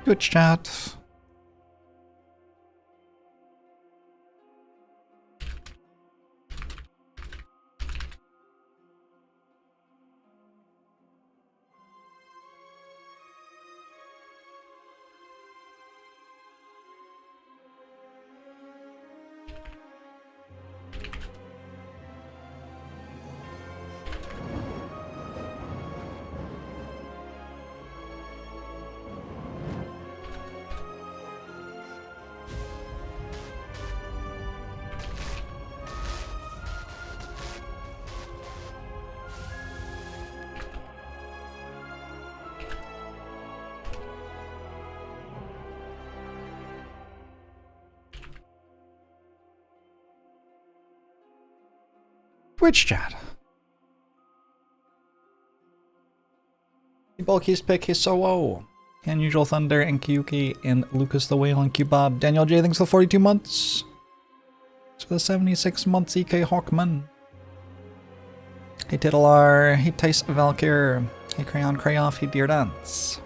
Twitch chat. Twitch chat. Bulky's pick, his so Unusual Thunder and Kyuki and Lucas the Whale and Q-Bob. Daniel J, thanks for 42 months. It's for the 76 months, EK Hawkman. Hey Titular, hey Tice Valkyr, hey Crayon Crayoff, hey Dear Dance.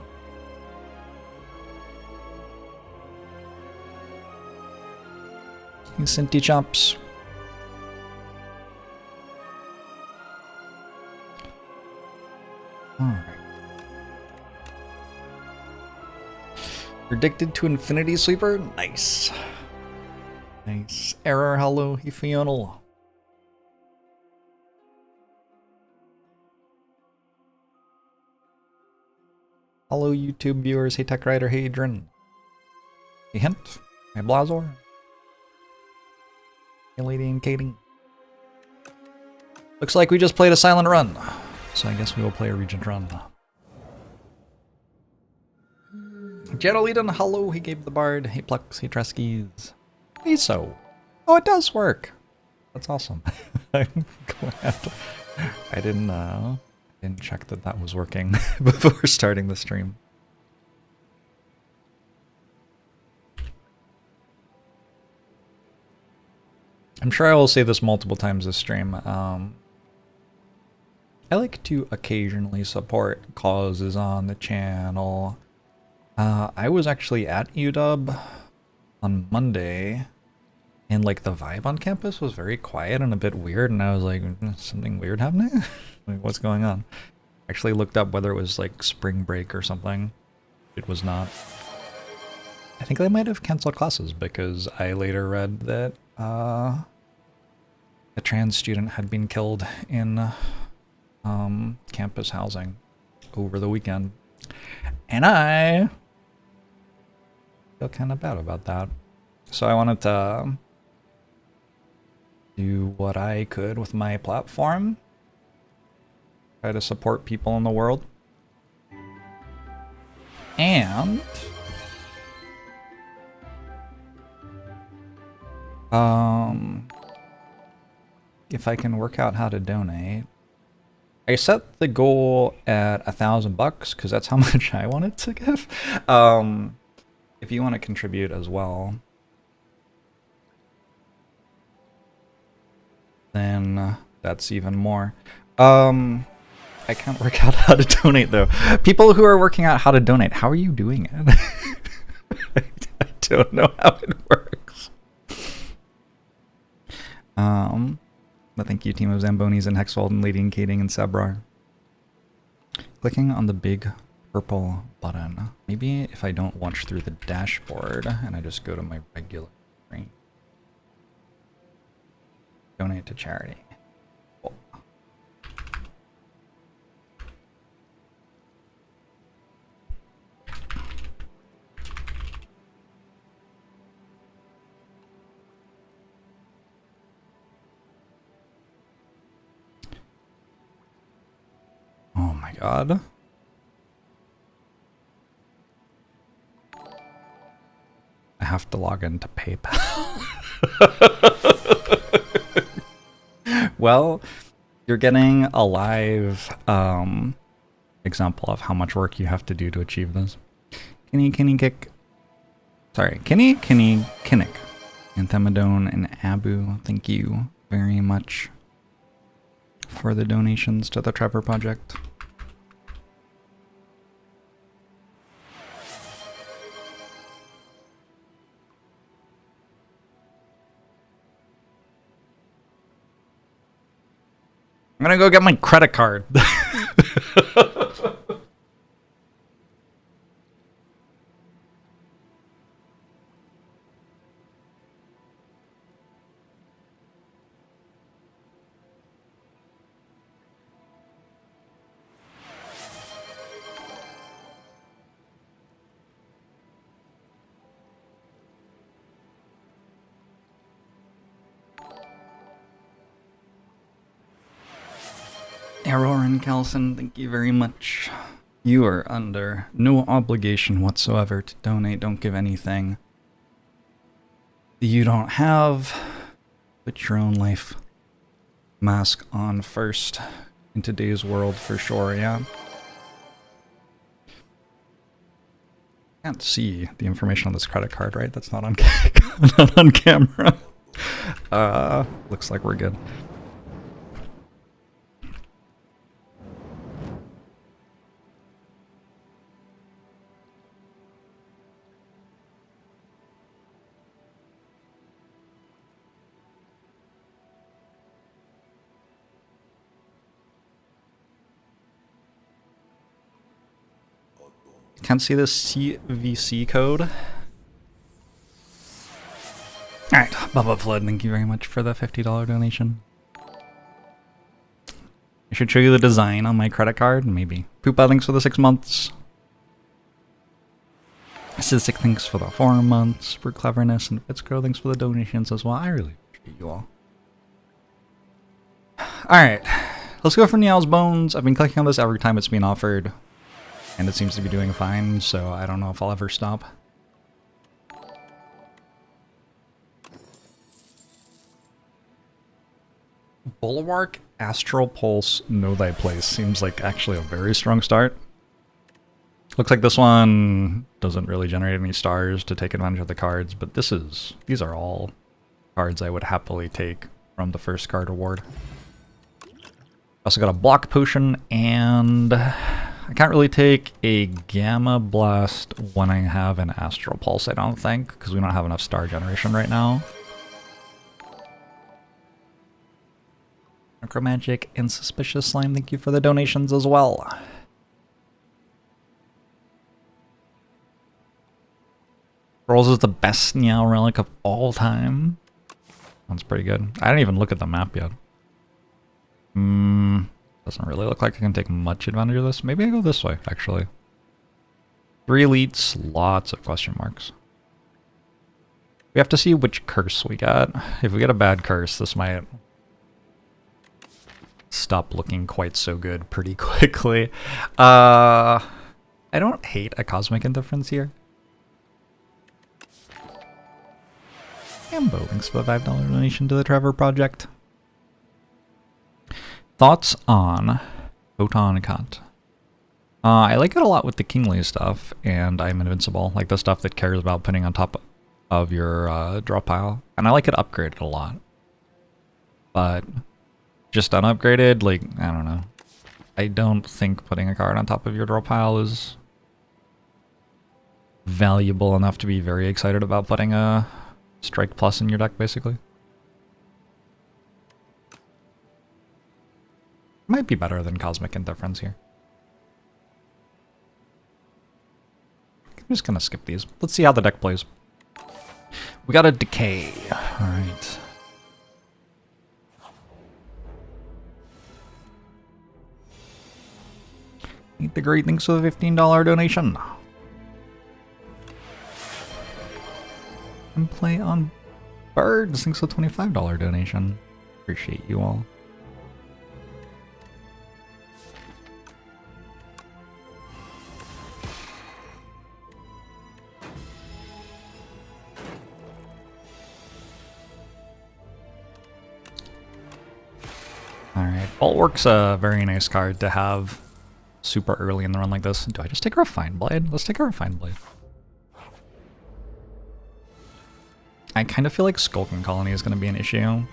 Hey Cinti Chops. Alright. Predicted to Infinity Sweeper? Nice. Nice. Error, hello, Hefional. Hello, YouTube viewers. Hey, Tech Rider. Hey, Adrian. Hey, Hint. Hey, Blazor. Hey, Lady and Katie. Looks like we just played a silent run. So I guess we will play a Regent run. Geraldine, hello. He gave the bard. Hey, Plux. Hey, Treskies. Hey, so. Oh, it does work. That's awesome. I'm glad. I didn't check that that was working before starting the stream. I'm sure I will say this multiple times this stream. I like to occasionally support causes on the channel. I was actually at UW on Monday, and like the vibe on campus was very quiet and a bit weird, and I was like, something weird happening? Like, what's going on? Actually looked up whether it was like spring break or something. It was not. I think they might have canceled classes because I later read that a trans student had been killed in campus housing over the weekend. And I feel kind of bad about that. So I wanted to do what I could with my platform. Try to support people in the world. And if I can work out how to donate. I set the goal at $1,000 because that's how much I wanted to give. If you want to contribute as well, then that's even more. I can't work out how to donate though. People who are working out how to donate, how are you doing it? I don't know how it works. But thank you, team of Zambonis and Hexwald and Lady and Kading and Sabrar. Clicking on the big purple button. Maybe if I don't launch through the dashboard and I just go to my regular screen. Donate to charity. Cool. Oh my god. I have to log into PayPal. Well, you're getting a live example of how much work you have to do to achieve this. Kinnick. And Themadone and Abu, thank you very much for the donations to the Trevor Project. I'm gonna go get my credit card. Aroran Kelson, thank you very much. You are under no obligation whatsoever to donate. Don't give anything you don't have. Put your own life mask on first in today's world for sure, yeah? Can't see the information on this credit card, right? That's not on, not on camera. Looks like we're good. Can't see the CVC code. Alright, Bubba Flood, thank you very much for the $50 donation. I should show you the design on my credit card, maybe. Poopa, thanks for the 6 months. Cystic, thanks for the 4 months. For cleverness, and Fitzgrow, thanks for the donations as well. I really appreciate you all. Alright, let's go for Niall's Bones. I've been clicking on this every time it's been offered, and it seems to be doing fine, so I don't know if I'll ever stop. Bulwark, Astral Pulse, Know Thy Place. Seems like actually a very strong start. Looks like this one doesn't really generate any stars to take advantage of the cards, but these are all cards I would happily take from the first card award. Also got a Block Potion, and I can't really take a Gamma Blast when I have an Astral Pulse, I don't think, because we don't have enough star generation right now. Necromagic and Suspicious Slime, thank you for the donations as well. Rolls is the best Niall relic of all time. That's pretty good. I didn't even look at the map yet. Doesn't really look like I can take much advantage of this. Maybe I go this way, actually. 3 elites, lots of question marks. We have to see which curse we got. If we get a bad curse, this might stop looking quite so good pretty quickly. I don't hate a cosmic indifference here. Ambo, thanks for the $5 donation to the Trevor Project. Thoughts on Photon Cut? I like it a lot with the Kingly stuff, and I'm Invincible, like the stuff that cares about putting on top of your draw pile. And I like it upgraded a lot. But just unupgraded, like, I don't know. I don't think putting a card on top of your draw pile is valuable enough to be very excited about putting a Strike Plus in your deck, basically. Might be better than Cosmic Indifference here. I'm just gonna skip these. Let's see how the deck plays. We got a Decay. Alright. Eat the Great, thanks for the $15 donation. And play on Birds, thanks for the $25 donation. Appreciate you all. Alright, Bulwark's a very nice card to have super early in the run like this. Do I just take a Refined Blade? Let's take a Refined Blade. I kind of feel like Skulking Colony is going to be an issue.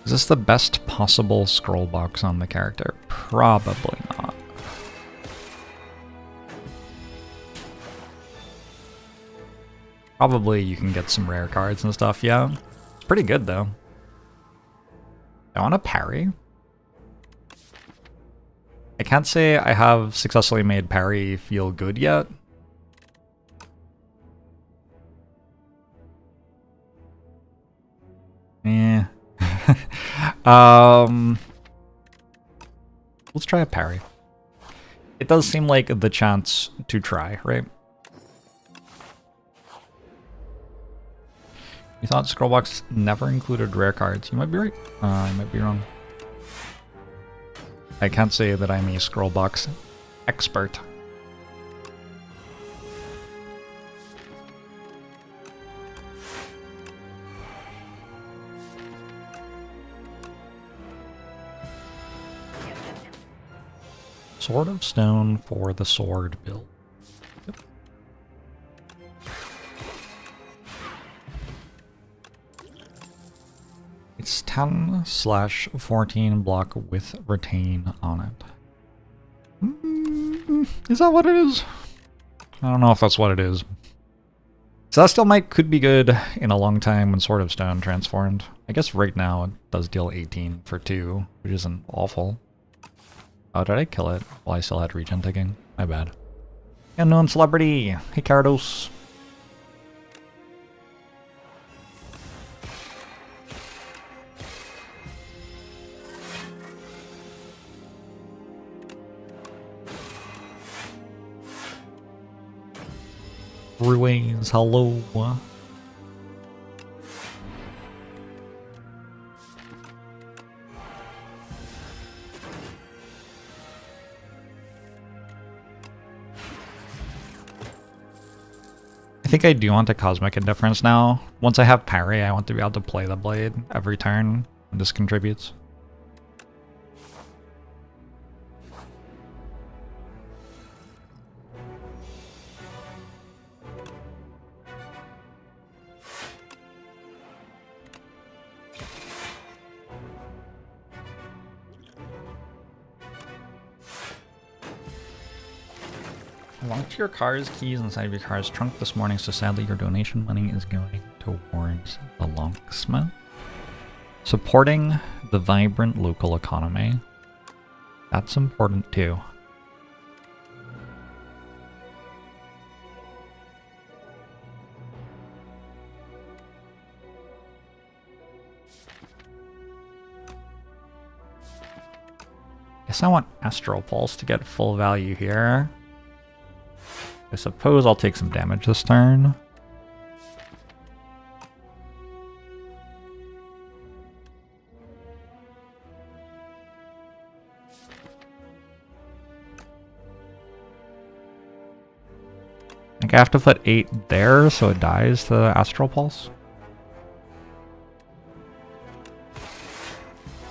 Is this the best possible scroll box on the character? Probably not. Probably you can get some rare cards and stuff, yeah. It's pretty good, though. I want to parry. I can't say I have successfully made parry feel good yet. Eh. Let's try a parry. It does seem like the chance to try, right? You thought Scrollbox never included rare cards. You might be right. I might be wrong. I can't say that I'm a Scrollbox expert. Sword of Stone for the sword build. Yep. It's 10/14 block with retain on it. Is that what it is? I don't know if that's what it is. So that still could be good in a long time when Sword of Stone transformed. I guess right now it does deal 18 for 2, which isn't awful. Oh, did I kill it while I still had regen ticking? My bad. Unknown celebrity! Hey, Cardos. Ruins, hello. I think I do want a Cosmic Indifference now. Once I have parry, I want to be able to play the blade every turn, and this contributes. Locked your car's keys inside of your car's trunk this morning, so sadly your donation money is going towards the locksmith. Supporting the vibrant local economy. That's important too. Guess I want Astral Pulse to get full value here. I suppose I'll take some damage this turn. I think I have to put 8 there so it dies to Astral Pulse.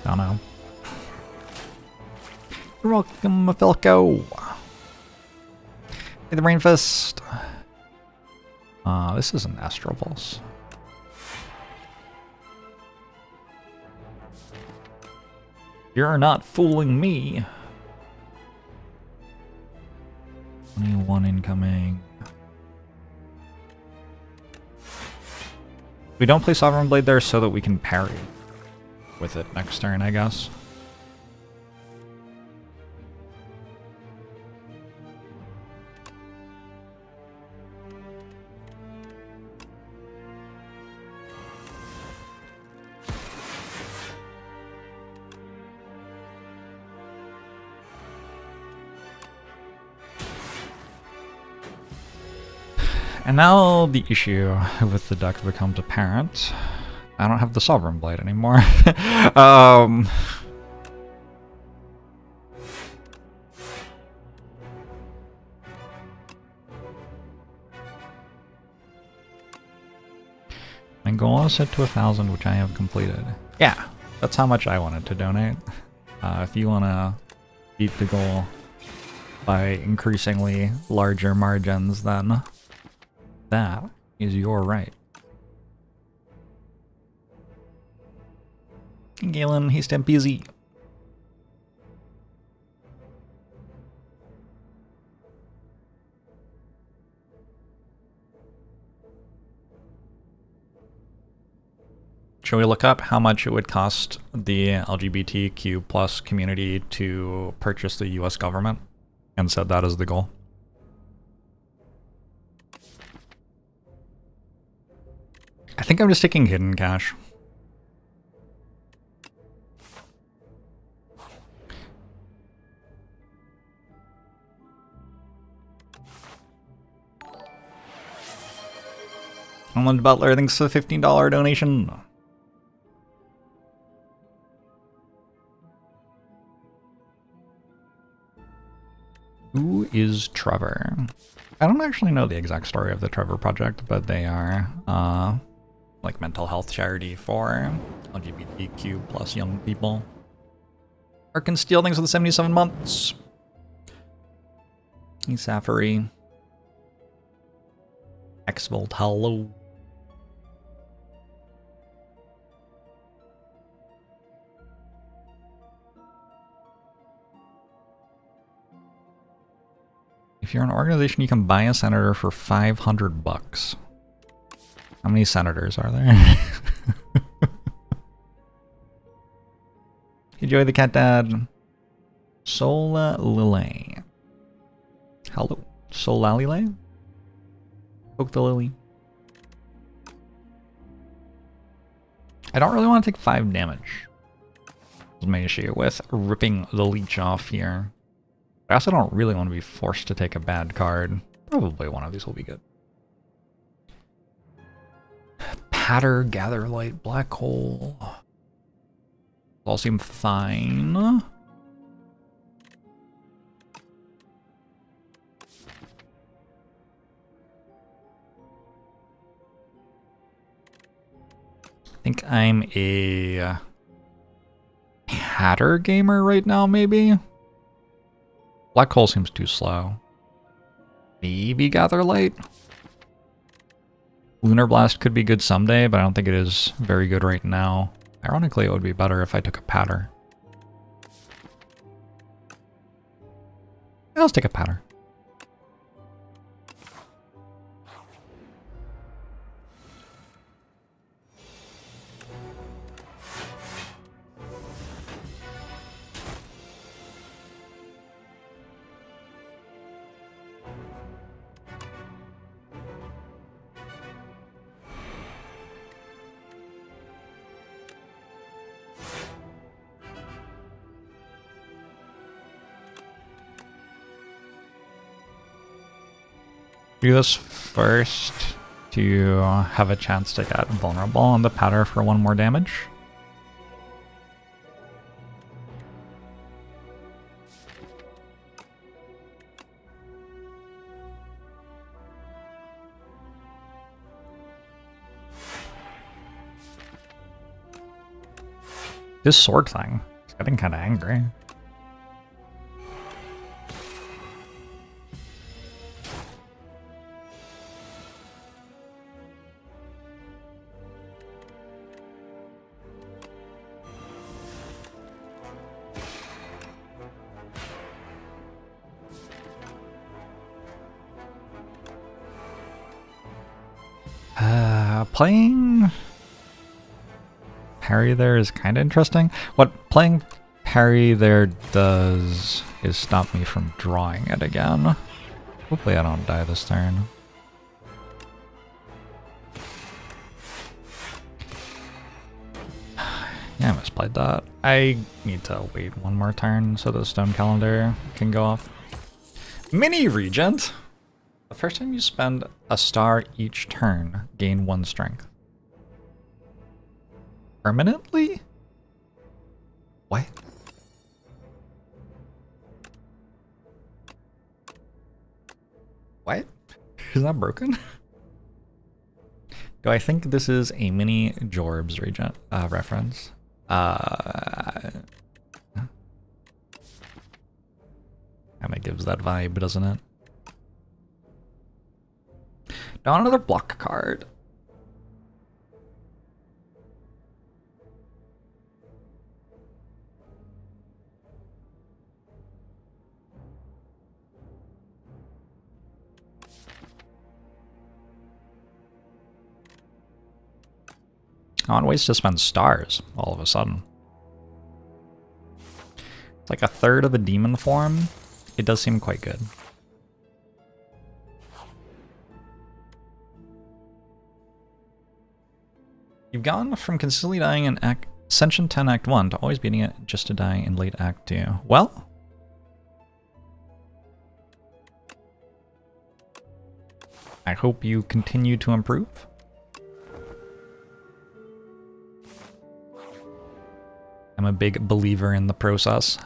Don't know. You're welcome, Falco. Hey, the Rain Fist. This is an Astral Pulse. You're not fooling me. 21 incoming. We don't play Sovereign Blade there so that we can parry with it next turn, I guess. And now the issue with the deck becomes apparent. I don't have the Sovereign Blade anymore. My goal is set to 1,000, which I have completed. Yeah, that's how much I wanted to donate. If you want to beat the goal by increasingly larger margins, then that is your right. Galen, he's damn busy. Should we look up how much it would cost the LGBTQ plus community to purchase the US government and set that as the goal? I think I'm just taking hidden cash. Someone Butler thinks a $15 donation. Who is Trevor? I don't actually know the exact story of the Trevor Project, but they are like mental health charity for LGBTQ plus young people. Ark can steal things for the 77 months. Safari. Xvolt, hello. If you're an organization, you can buy a senator for $500. How many senators are there? Enjoy the cat dad. Sola Lile. Hello. Solalile? Poke the lily. I don't really want to take 5 damage. That's my issue with ripping the leech off here. I also don't really want to be forced to take a bad card. Probably one of these will be good. Patter, Gather Light, Black Hole. All seem fine. I think I'm a Patter gamer right now, maybe? Black Hole seems too slow. Maybe Gather Light? Lunar Blast could be good someday, but I don't think it is very good right now. Ironically, it would be better if I took a Patter. Let's take a Patter. Do this first to have a chance to get vulnerable on the Patter for 1 more damage. This sword thing is getting kind of angry. Playing parry there is kind of interesting. What playing parry there does is stop me from drawing it again. Hopefully I don't die this turn. Yeah, I misplayed that. I need to wait 1 more turn so the stone calendar can go off. Mini Regent! The first time you spend a star each turn, gain 1 strength. Permanently? What? What? Is that broken? Do I think this is a mini Jorbs Regent reference? Kinda gives that vibe, doesn't it? Now another block card. On ways to spend stars, all of a sudden. It's like a third of a demon form. It does seem quite good. You've gone from consistently dying in Ascension 10 Act 1 to always beating it just to die in late Act 2. Well, I hope you continue to improve. I'm a big believer in the process.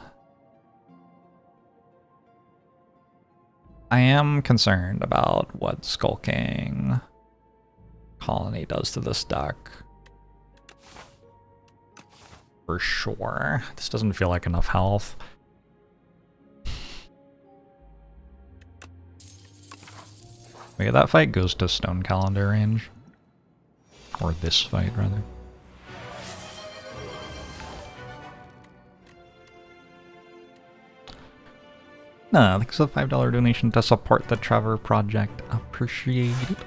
I am concerned about what Skulking Colony does to this deck. For sure. This doesn't feel like enough health. Wait, that fight goes to Stone Calendar range. Or this fight, rather. No, thanks for the $5 donation to support the Trevor Project. Appreciate it.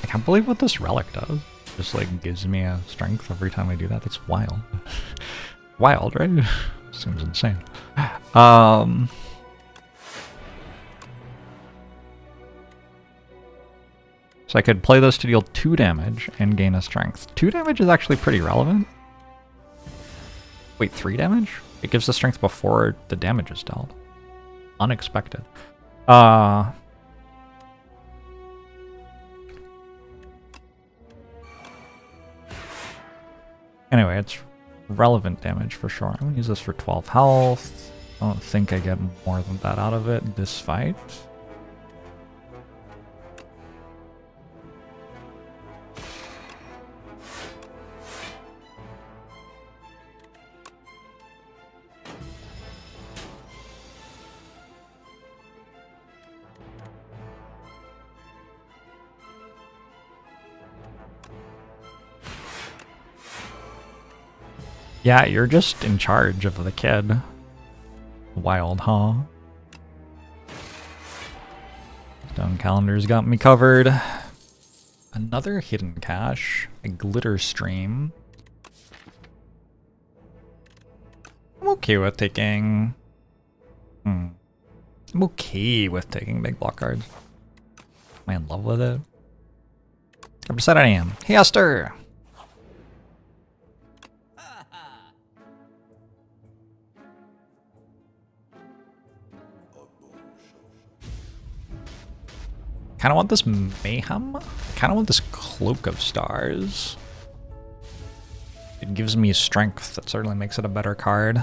I can't believe what this relic does. Just like gives me a strength every time I do that. That's wild. Wild, right? Seems insane. So I could play this to deal 2 damage and gain a strength. 2 damage is actually pretty relevant. Wait, 3 damage? It gives the strength before the damage is dealt. Unexpected. Anyway, it's relevant damage for sure. I'm gonna use this for 12 health. I don't think I get more than that out of it this fight. Yeah, you're just in charge of the kid. Wild, huh? Stone Calendar's got me covered. Another hidden cache. A glitter stream. I'm okay with taking... I'm okay with taking big block cards. Am I in love with it? 100% I am. Hey, Esther! Kind of want this Mayhem. I kind of want this Cloak of Stars. It gives me strength. That certainly makes it a better card.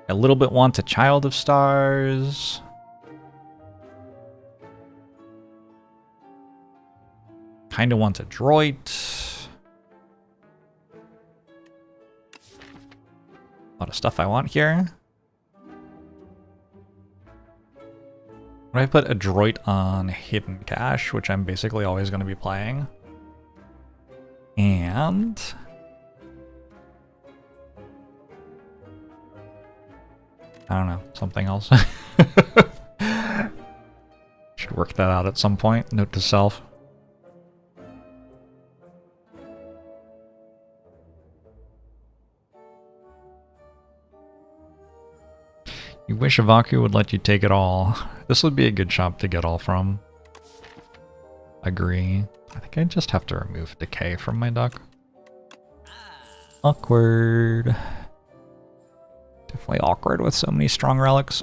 A little bit want a Child of Stars. Kind of want a Droit. A lot of stuff I want here. What if I put a Droit on Hidden Cache, which I'm basically always going to be playing? And... I don't know, something else. Should work that out at some point. Note to self. You wish Avaku would let you take it all. This would be a good shop to get all from. Agree. I think I just have to remove Decay from my deck. Awkward. Definitely awkward with so many strong relics.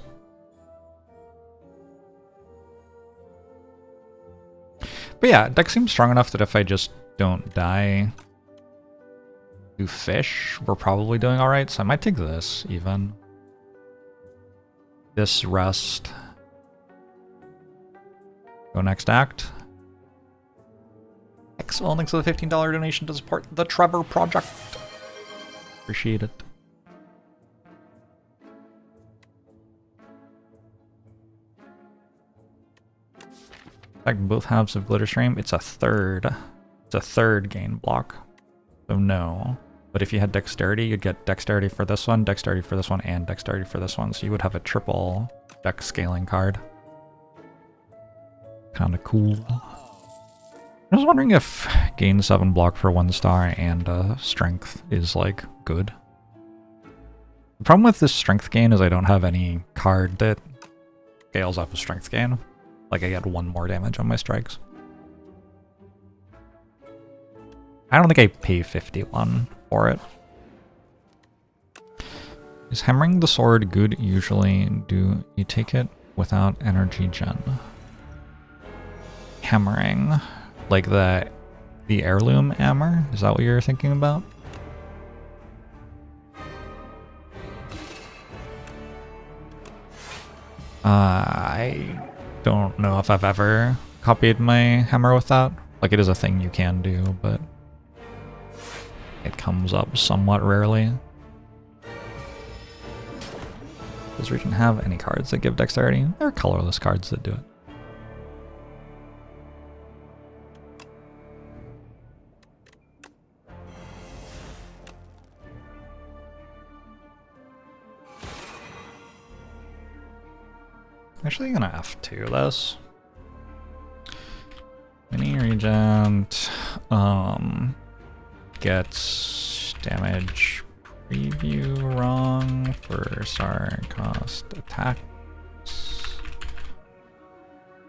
But yeah, deck seems strong enough that if I just don't die to fish, we're probably doing alright. So I might take this, even. This rest. Go next act. Excellent. Thanks for the $15 donation to support the Trevor Project. Appreciate it. In fact, both halves of Glitter Stream. It's a third. It's a third gain block. So no. But if you had dexterity, you'd get dexterity for this one, and dexterity for this one. So you would have a triple dex scaling card. Kinda cool. I was wondering if gain 7 block for 1 star and strength is like good. The problem with this strength gain is I don't have any card that scales up a strength gain. Like I get 1 more damage on my strikes. I don't think I pay 51 for it. Is hammering the sword good usually? Do you take it without energy gen? Hammering. Like the heirloom hammer? Is that what you're thinking about? I don't know if I've ever copied my hammer with that. Like, it is a thing you can do, but it comes up somewhat rarely. Does Regent have any cards that give dexterity? There are colorless cards that do it. I'm actually gonna F2 this. Mini Regent gets damage preview wrong for star cost attacks,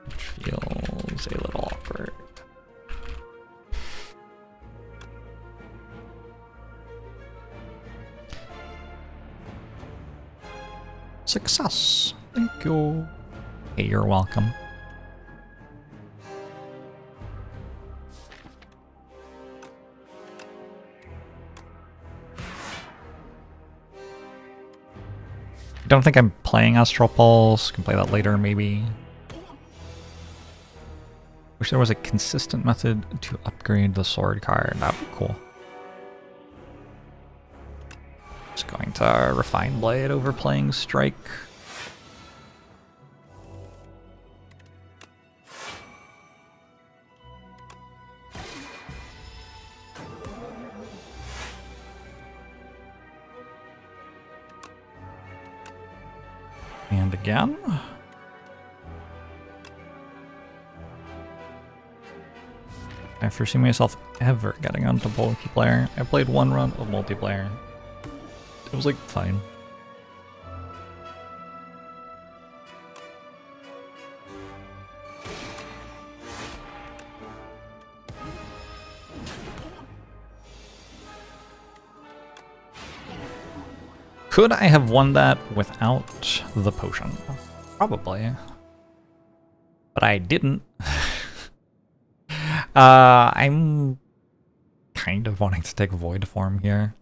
which feels a little awkward. Success! Thank you. Hey, you're welcome. I don't think I'm playing Astral Pulse. Can play that later, maybe. Wish there was a consistent method to upgrade the sword card. That'd be cool. Just going to Refine Blade over playing Strike. And again. I foresee myself ever getting onto multiplayer. I played 1 run of multiplayer. It was like fine. Could I have won that without the potion? Probably. But I didn't. I'm kind of wanting to take Void Form here.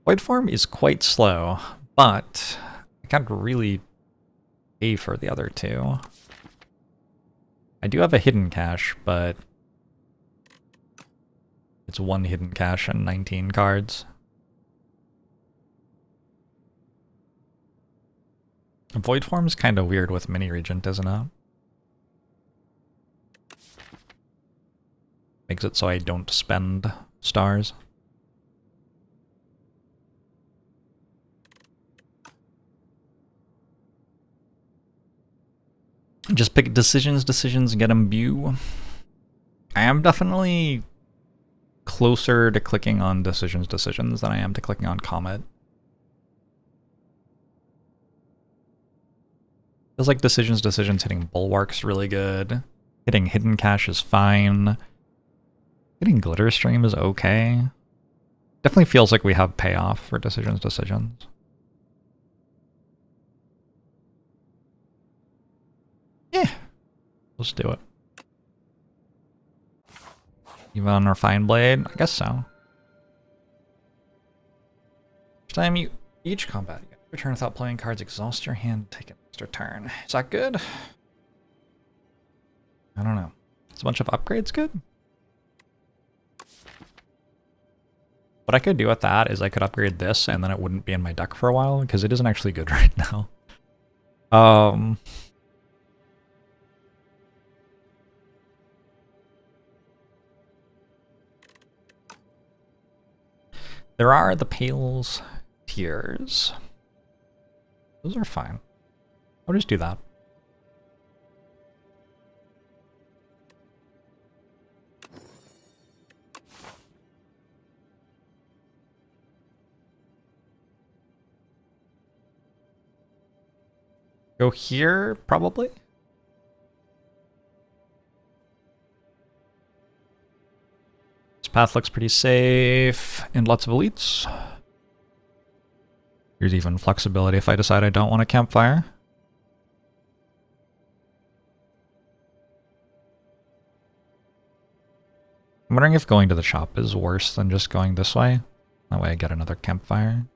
Void Form is quite slow, but I can't really pay for the other 2. I do have a hidden cache, but it's 1 hidden cache and 19 cards. Void Form is kind of weird with Mini Regent, isn't it? Makes it so I don't spend stars. Just pick decisions, get imbue. I am definitely closer to clicking on decisions than I am to clicking on Comet. Feels like decisions hitting Bulwark's really good. Hitting Hidden Cache is fine. Hitting Glitter Stream is okay. Definitely feels like we have payoff for decisions. Yeah, let's do it. Even on Refined Blade? I guess so. Each time you each combat, you return without playing cards, exhaust your hand, take an extra turn. Is that good? I don't know. Is a bunch of upgrades good? What I could do with that is I could upgrade this and then it wouldn't be in my deck for a while because it isn't actually good right now. There are the Pale's Tears. Those are fine. I'll just do that. Go here, probably? This path looks pretty safe, and lots of elites. Here's even flexibility if I decide I don't want a campfire. I'm wondering if going to the shop is worse than just going this way. That way I get another campfire.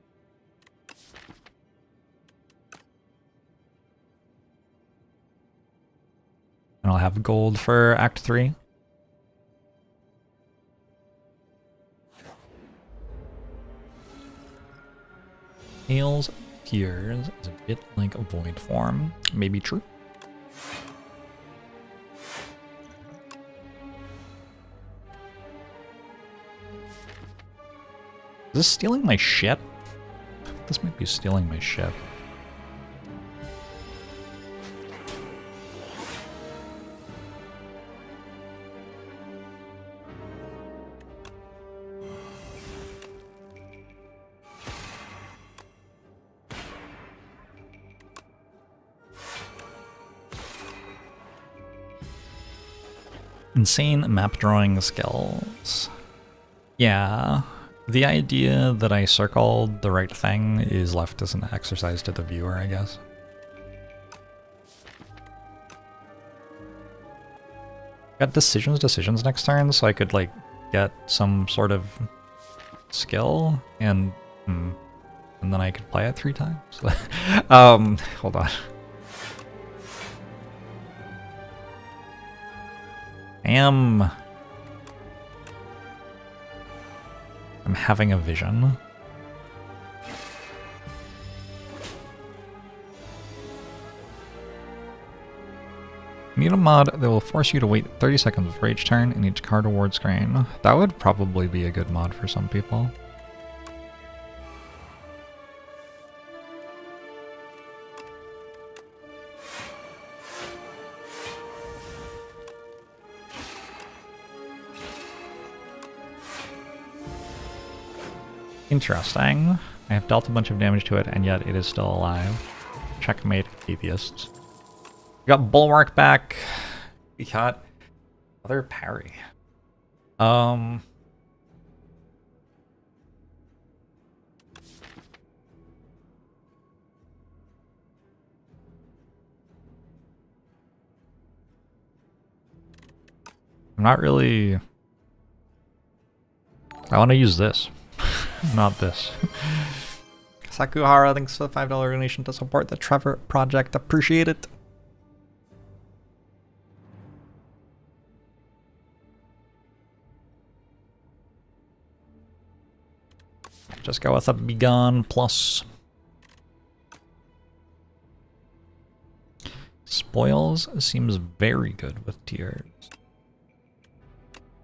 And I'll have gold for Act 3. Pale's Tears is a bit like a void form. Maybe true. Is this stealing my shit? This might be stealing my shit. Insane map drawing skills. Yeah, the idea that I circled the right thing is left as an exercise to the viewer, I guess. Got decisions next turn, so I could like get some sort of skill and then I could play it 3 times. Hold on. I'm having a vision. Need a mod that will force you to wait 30 seconds for each turn in each card award screen. That would probably be a good mod for some people. Interesting. I have dealt a bunch of damage to it, and yet it is still alive. Checkmate, atheists. We got Bulwark back. We got other parry. I'm not really... I want to use this. Not this. Sakuhara, thanks for the $5 donation to support the Trevor project. Appreciate it. Just go with a Begone plus. Spoils seems very good with Tears.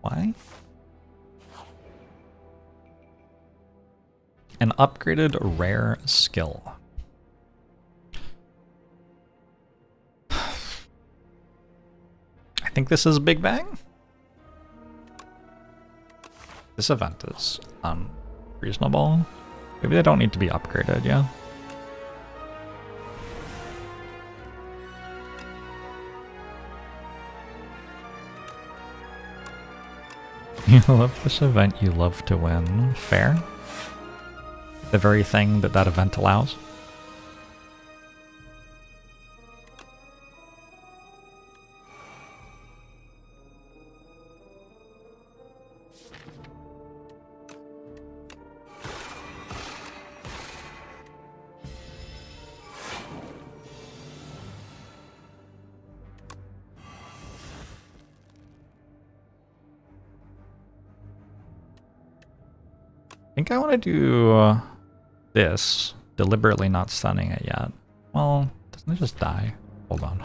Why? An upgraded rare skill. I think this is Big Bang. This event is unreasonable. Maybe they don't need to be upgraded, yeah? You love this event, you love to win. Fair. The very thing that that event allows. I think I want to do this, deliberately not stunning it yet. Well, doesn't it just die? Hold on.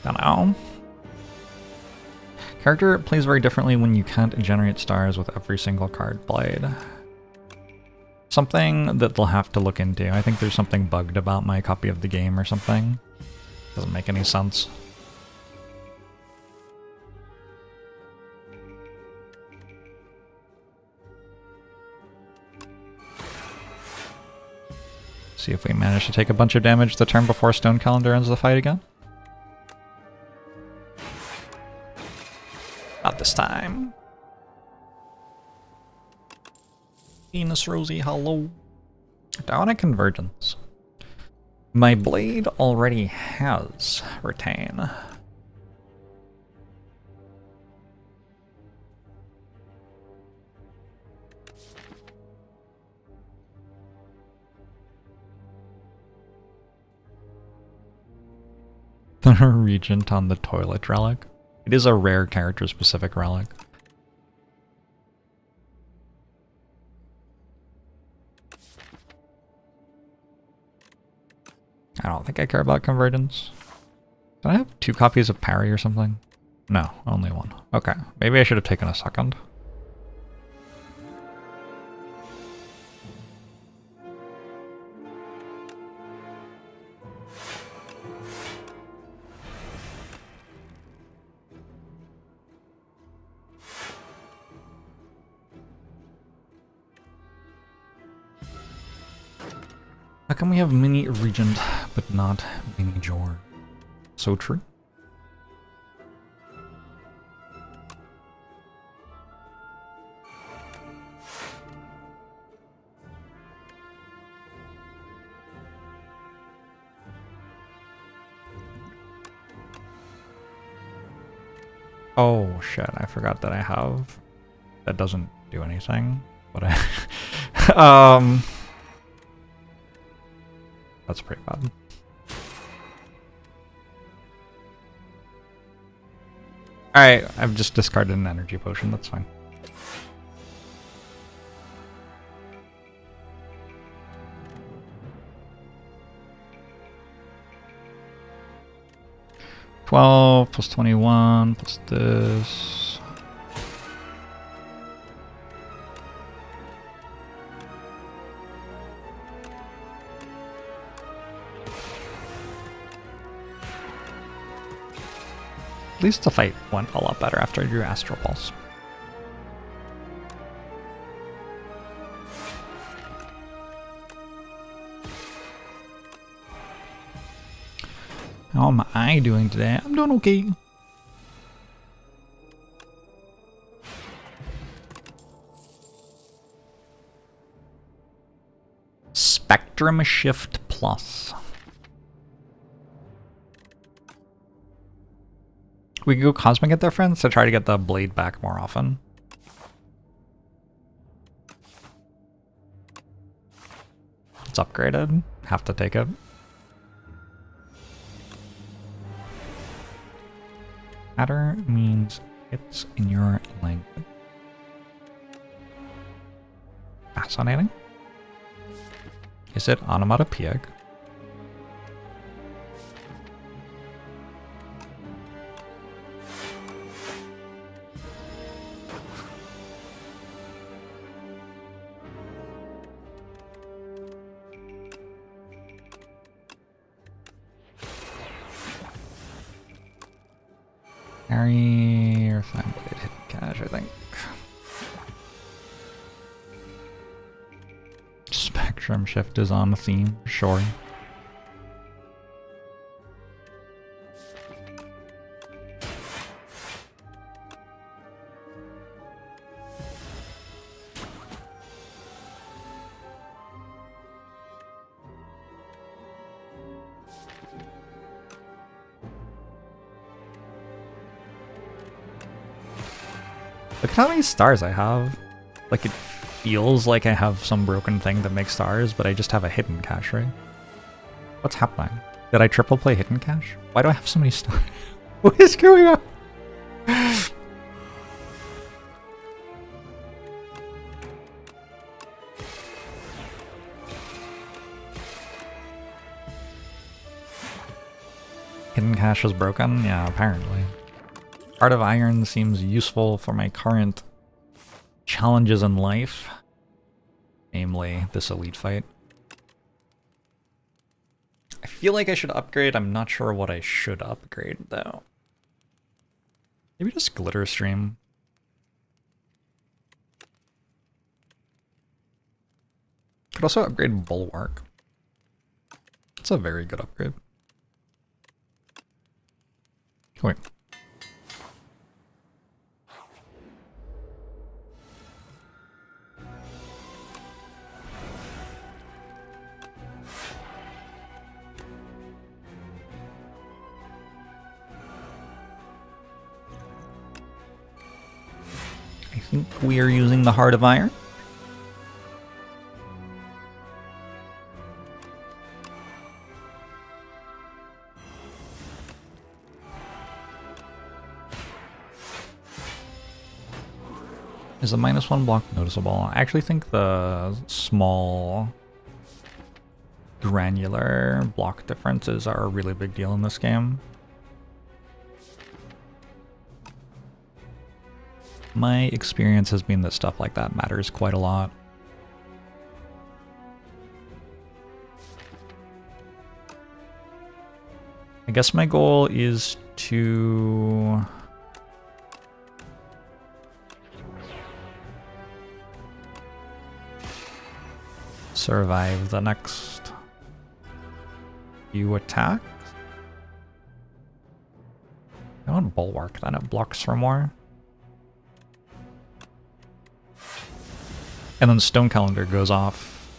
Don't know. Character plays very differently when you can't generate stars with every single card played. Something that they'll have to look into. I think there's something bugged about my copy of the game or something. Doesn't make any sense. See if we manage to take a bunch of damage the turn before Stone Calendar ends the fight again. Not this time. Venus Rosie, hello. Down at Convergence. My blade already has Retain. The Regent on the Toilet Relic. It is a rare character-specific relic. I don't think I care about Convergence. Did I have 2 copies of Parry or something? No, only 1. Okay, maybe I should have taken a second. How come we have Mini Regent, but not Mini Jorbs? So true. Oh shit, I forgot that I have... That doesn't do anything, but I... That's pretty bad. Alright, I've just discarded an energy potion, that's fine. $12 plus 21 plus this. At least the fight went a lot better after I drew Astral Pulse. How am I doing today? I'm doing okay. Spectrum Shift Plus. We could go Cosmic at their friends to try to get the blade back more often. It's upgraded. Have to take it. Matter means it's in your language. Fascinating. Is it onomatopoeic? Harry or Fine Blade Hidden Cache, I think. Spectrum Shift is on the theme, sure. Look at how many stars I have. Like, it feels like I have some broken thing that makes stars, but I just have a hidden cache, right? What's happening? Did I triple play hidden cache? Why do I have so many stars? What is going on? Hidden cache is broken? Yeah, apparently. Heart of Iron seems useful for my current challenges in life. Namely, this elite fight. I feel like I should upgrade. I'm not sure what I should upgrade, though. Maybe just Glitter Stream. Could also upgrade Bulwark. It's a very good upgrade. Wait. I think we are using the Heart of Iron. Is the -1 block noticeable? I actually think the small granular block differences are a really big deal in this game. My experience has been that stuff like that matters quite a lot. I guess my goal is to survive the next few attacks. I want Bulwark, then it blocks for more. And then Stone Calendar goes off.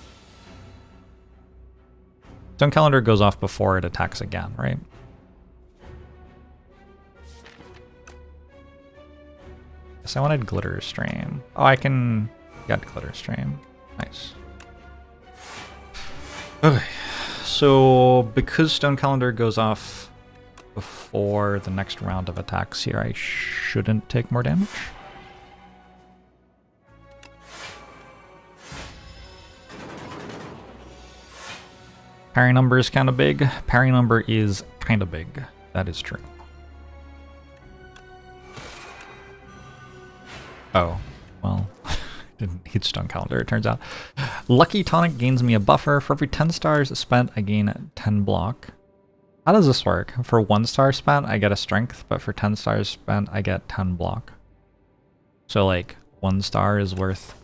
Stone Calendar goes off before it attacks again, right? Guess I wanted Glitter Stream. Oh, I can get Glitter Stream. Nice. Okay, so because Stone Calendar goes off before the next round of attacks here, I shouldn't take more damage. Parry number is kind of big. Parry number is kind of big. That is true. Oh, well, didn't need Stone Calendar, it turns out. Lucky Tonic gains me a buffer. For every 10 stars spent, I gain 10 block. How does this work? For 1 star spent, I get a strength, but for 10 stars spent, I get 10 block. So like, 1 star is worth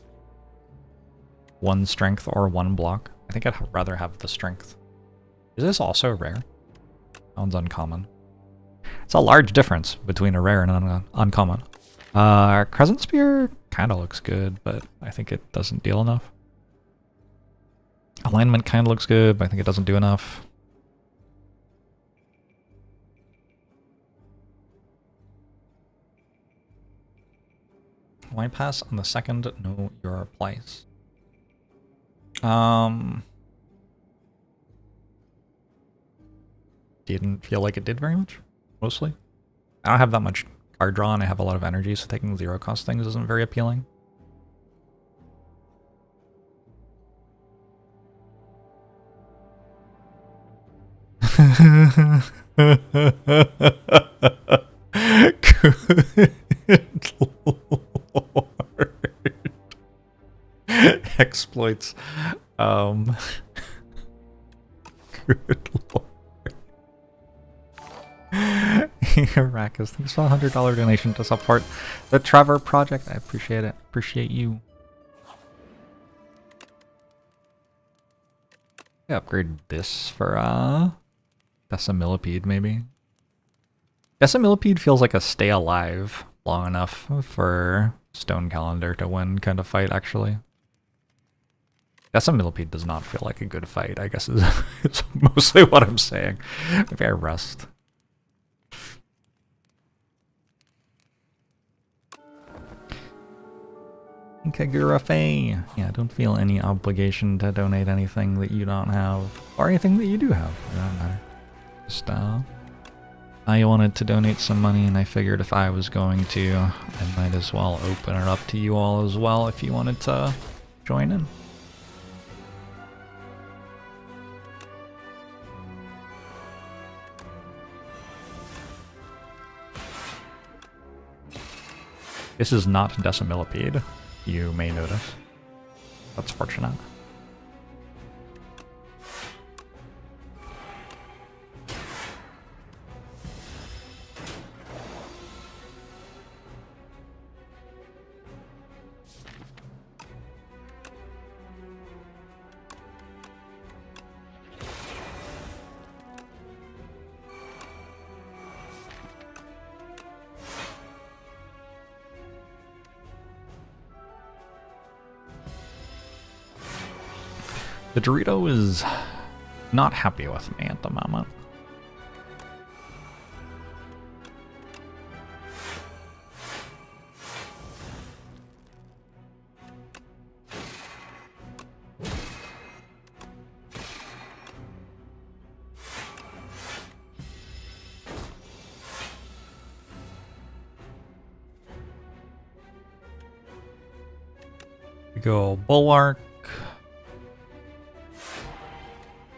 1 strength or 1 block. I think I'd rather have the strength. Is this also rare? That one's uncommon. It's a large difference between a rare and an uncommon. Crescent Spear kind of looks good, but I think it doesn't deal enough. Alignment kind of looks good, but I think it doesn't do enough. Why pass on the second? Know your place. Didn't feel like it did very much, mostly. I don't have that much card draw and I have a lot of energy, so taking 0 cost things isn't very appealing. Good Lord. Exploits. Good Lord. Arrakis, thanks for a $100 donation to support the Trevor Project. I appreciate it. Appreciate you. I upgrade this for Decimillipede, maybe. Decimillipede feels like a stay alive long enough for Stone Calendar to win kind of fight, actually. Decimillipede does not feel like a good fight, I guess is mostly what I'm saying. Maybe I rest. Kagura Faye. Yeah, don't feel any obligation to donate anything that you don't have, or anything that you do have, for that matter. Just, I wanted to donate some money, and I figured if I was going to, I might as well open it up to you all as well if you wanted to join in. This is not Decimillipede, you may notice. That's fortunate. The Dorito is not happy with me at the moment. We go Bulwark.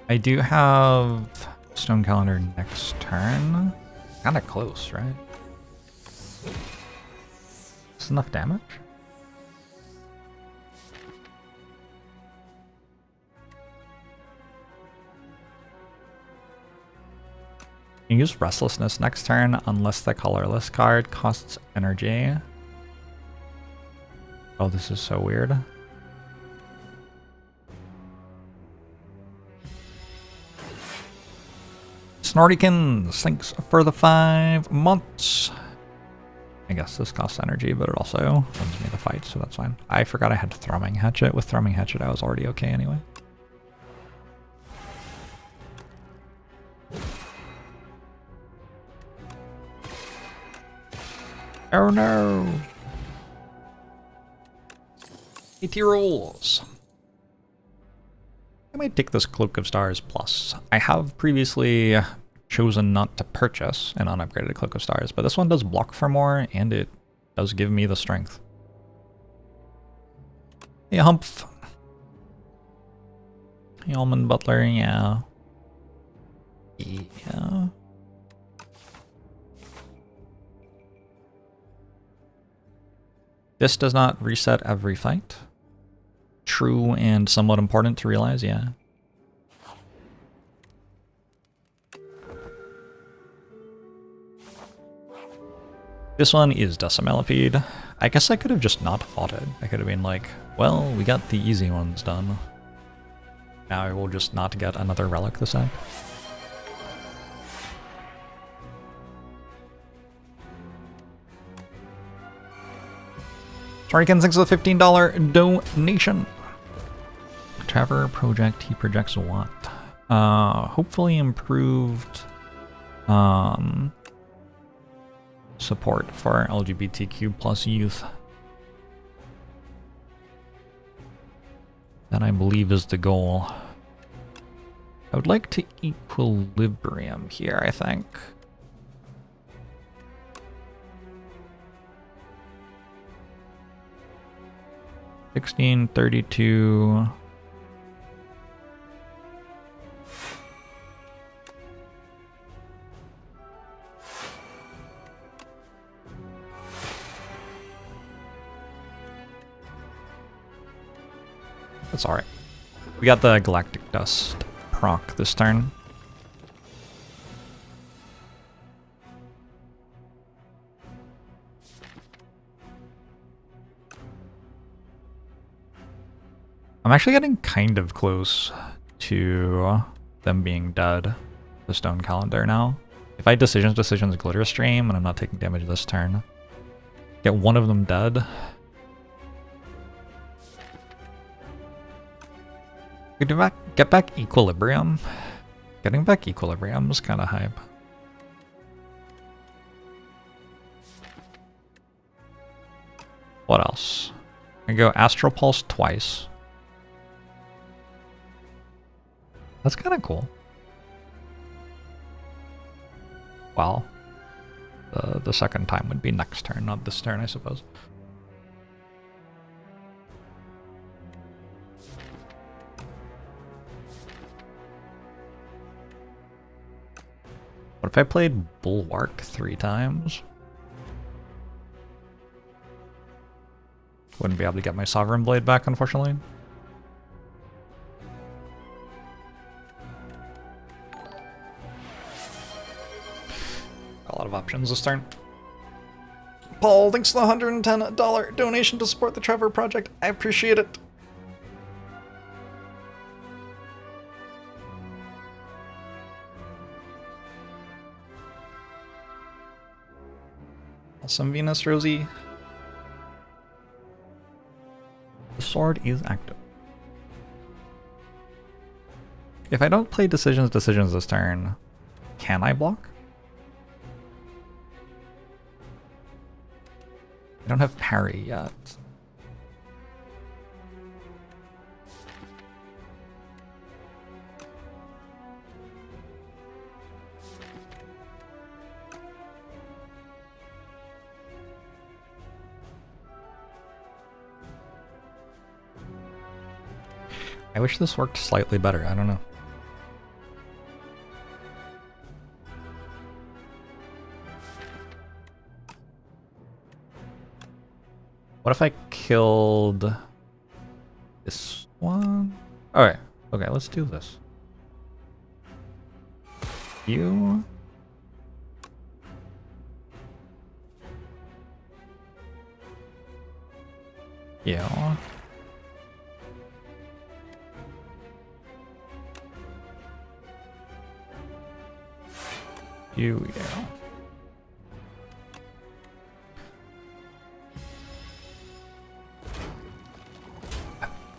I do have Stone Calendar next turn. Kinda close, right? Is enough damage? You use Restlessness next turn unless the colorless card costs energy. Oh, this is so weird. Snortikins, thanks for the 5 months. I guess this costs energy, but it also wins me the fight, so that's fine. I forgot I had Thrumming Hatchet. With Thrumming Hatchet, I was already okay anyway. Oh no! 80 rolls. I might take this Cloak of Stars Plus. I have previously chosen not to purchase an unupgraded Cloak of Stars, but this one does block for more, and it does give me the strength. Hey, Humph. Hey, Almond Butler, yeah. Yeah. This does not reset every fight. True and somewhat important to realize, yeah. This one is Decimillipede. I guess I could have just not fought it. I could have been like, well, we got the easy ones done. Now I will just not get another relic this act. Snortikins, thanks for the $15 donation. Trevor project, he projects what? Hopefully improved support for LGBTQ plus youth. That I believe is the goal. I would like to equilibrium here, I think. $16.32. That's alright. We got the Galactic Dust proc this turn. I'm actually getting kind of close to them being dead, the Stone Calendar now. If I decisions, Glitter Stream, and I'm not taking damage this turn, get one of them dead. Get back Equilibrium. Getting back Equilibrium is kind of hype. What else? I go Astral Pulse twice. That's kind of cool. Well, the second time would be next turn, not this turn, I suppose. What if I played Bulwark 3 times? Wouldn't be able to get my Sovereign Blade back, unfortunately. A lot of options this turn. Paul, thanks for the $110 donation to support the Trevor Project. I appreciate it. Awesome, Venus Rosie. The sword is active. If I don't play decisions this turn, can I block? I don't have parry yet. I wish this worked slightly better, I don't know. What if I killed this one? Alright, okay, let's do this. You. Yeah. You, yeah.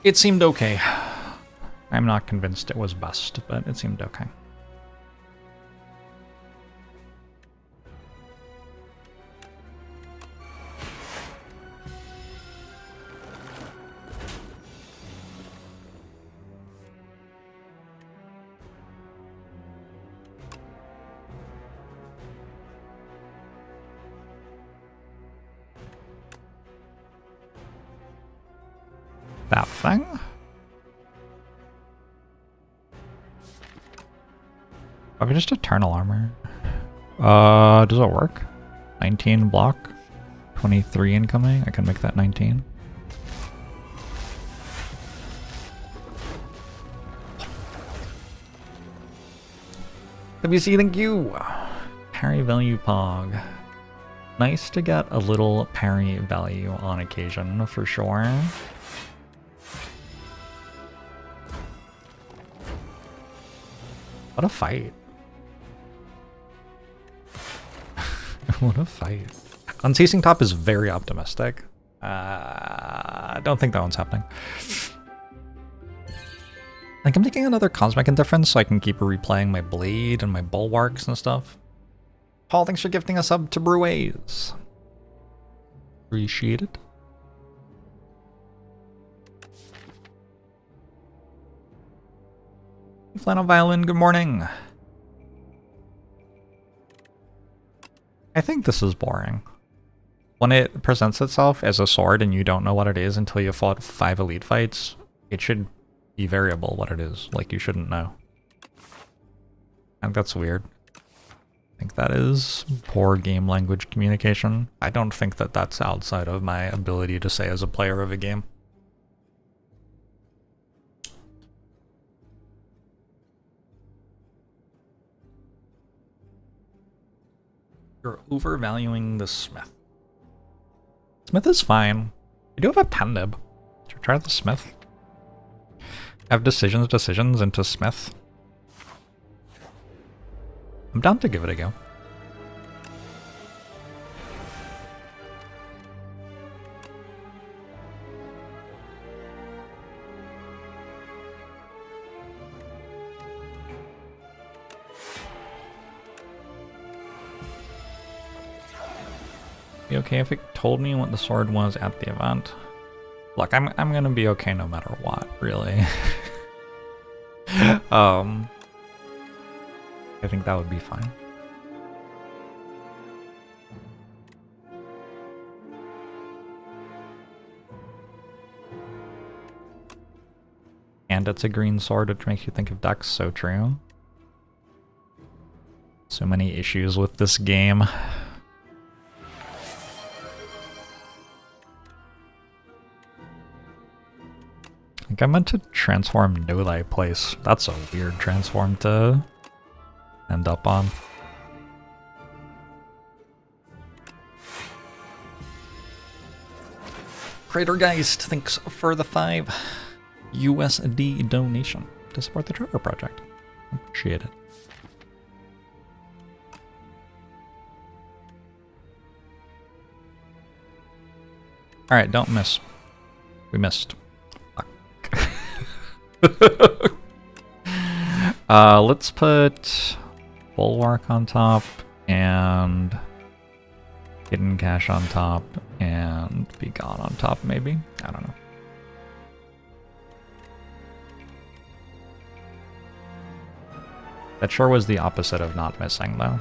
It seemed okay. I'm not convinced it was best, but it seemed okay. That thing? Okay, just Eternal Armor. Does it work? 19 block, 23 incoming. I can make that 19. WC, thank you! Parry value Pog. Nice to get a little parry value on occasion, for sure. What a fight. What a fight. Unceasing Top is very optimistic. I don't think that one's happening. Like, I'm taking another Cosmic Indifference so I can keep replaying my Blade and my Bulwarks and stuff. Paul, thanks for gifting a sub to Bruays. Appreciate it. Flannel Violin, good morning. I think this is boring. When it presents itself as a sword and you don't know what it is until you fought 5 elite fights, it should be variable what it is. Like, you shouldn't know. I think that's weird. I think that is poor game language communication. I don't think that that's outside of my ability to say as a player of a game. You're overvaluing the Smith. Smith is fine. I do have a Pendib. Should try the Smith. Have decisions into Smith. I'm down to give it a go. Be okay if it told me what the sword was at the event. Look, I'm gonna be okay no matter what, really. I think that would be fine. And it's a green sword, which makes you think of ducks, so true. So many issues with this game. think I meant to transform Know Thy Place. That's a weird transform to end up on. Cratergeist, thanks for the 5 USD donation to support the Trevor Project. Appreciate it. Alright, don't miss. We missed. Let's put Bulwark on top and Hidden Cache on top and Be Gone on top, maybe? I don't know. That sure was the opposite of not missing, though.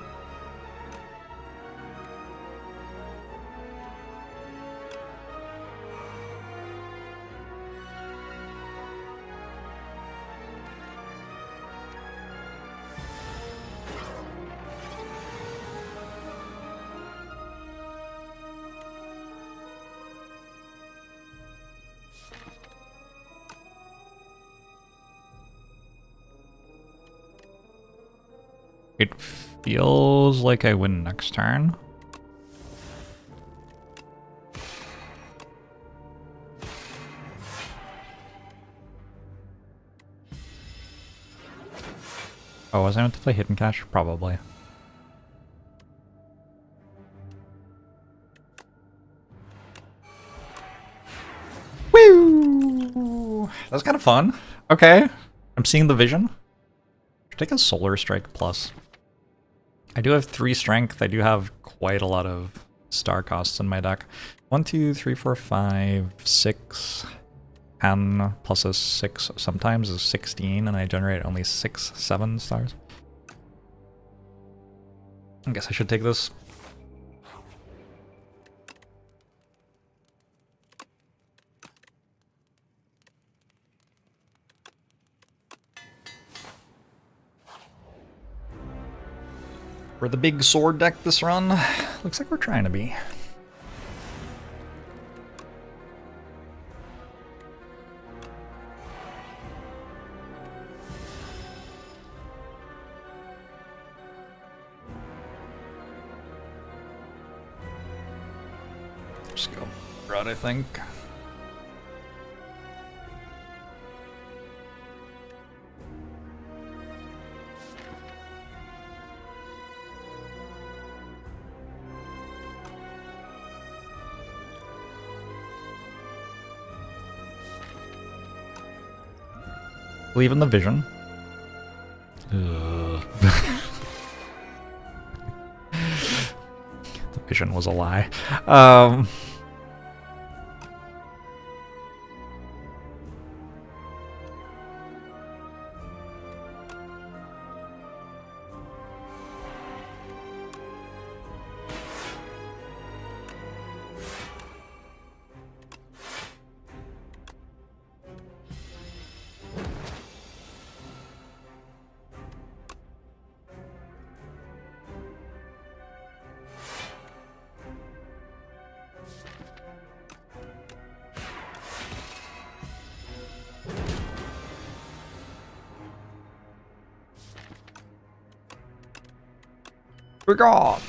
It feels like I win next turn. Oh, was I meant to play Hidden Cache? Probably. Woo! That's kind of fun. Okay. I'm seeing the vision. Should take a Solar Strike plus. I do have 3 strength. I do have quite a lot of star costs in my deck. 1, 2, 3, 4, 5, 6, 10 plus a 6 sometimes is 16, and I generate only 6, 7 stars. I guess I should take this. We're the big sword deck this run. Looks like we're trying to be. Just go Rod, I think. Believe in the vision. The vision was a lie. We're gone.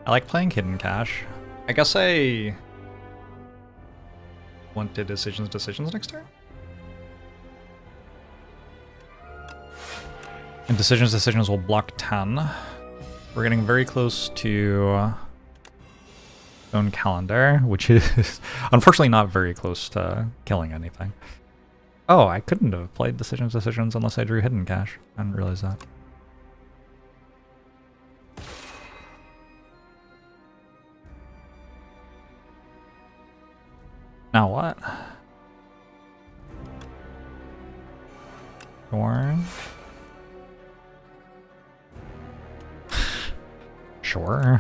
I like playing Hidden Cache. I guess I want to decisions next turn. And decisions will block 10. We're getting very close to own calendar, which is unfortunately not very close to killing anything. Oh, I couldn't have played decisions unless I drew Hidden Cache. I didn't realize that. Now what? Thorn. Sure.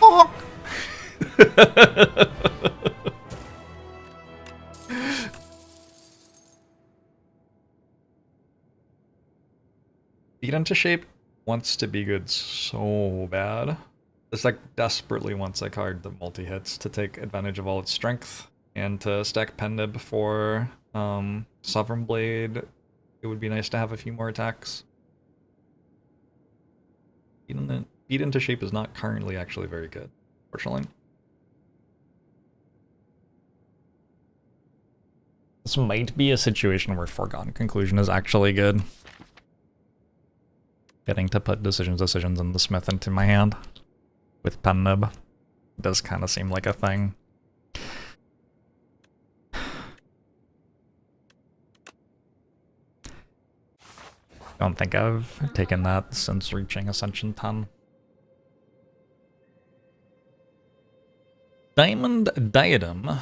Oh! Beat into shape wants to be good so bad. This deck desperately wants a card that multi-hits to take advantage of all its strength and to stack Pendib for Sovereign Blade. It would be nice to have a few more attacks. Beat into shape is not currently actually very good, fortunately. This might be a situation where Foregone Conclusion is actually good. Getting to put decisions in the Smith into my hand with pen nib does kind of seem like a thing. Don't think I've taken that since reaching Ascension 10. Diamond Diadem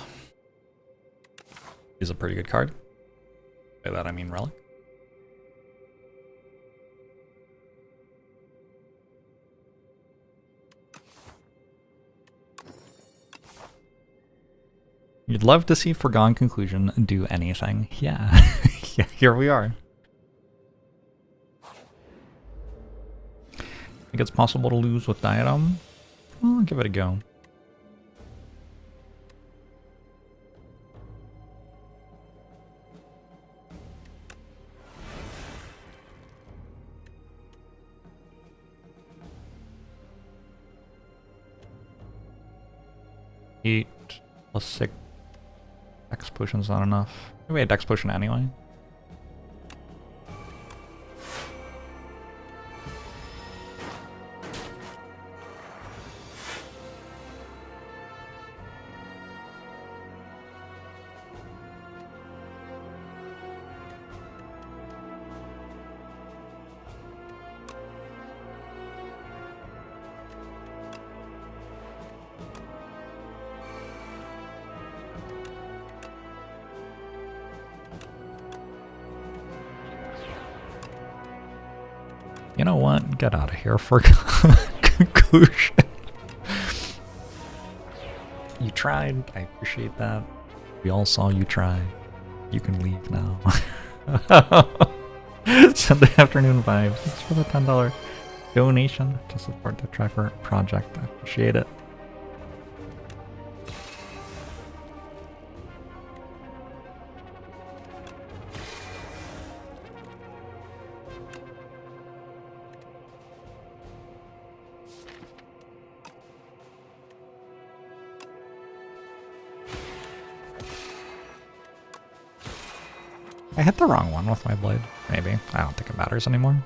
is a pretty good card. By that I mean relic. You'd love to see Foregone Conclusion do anything. Yeah. Yeah, here we are. Think it's possible to lose with Diadem? Well, I'll give it a go. Eight plus 6. Dex Potion's not enough. Maybe a Dex Potion anyway. You know what? Get out of here for conclusion. You tried. I appreciate that. We all saw you try. You can leave now. Sunday afternoon vibes. Thanks for the $10 donation to support the Trevor project. I appreciate it. I hit the wrong one with my blade. Maybe. I don't think it matters anymore.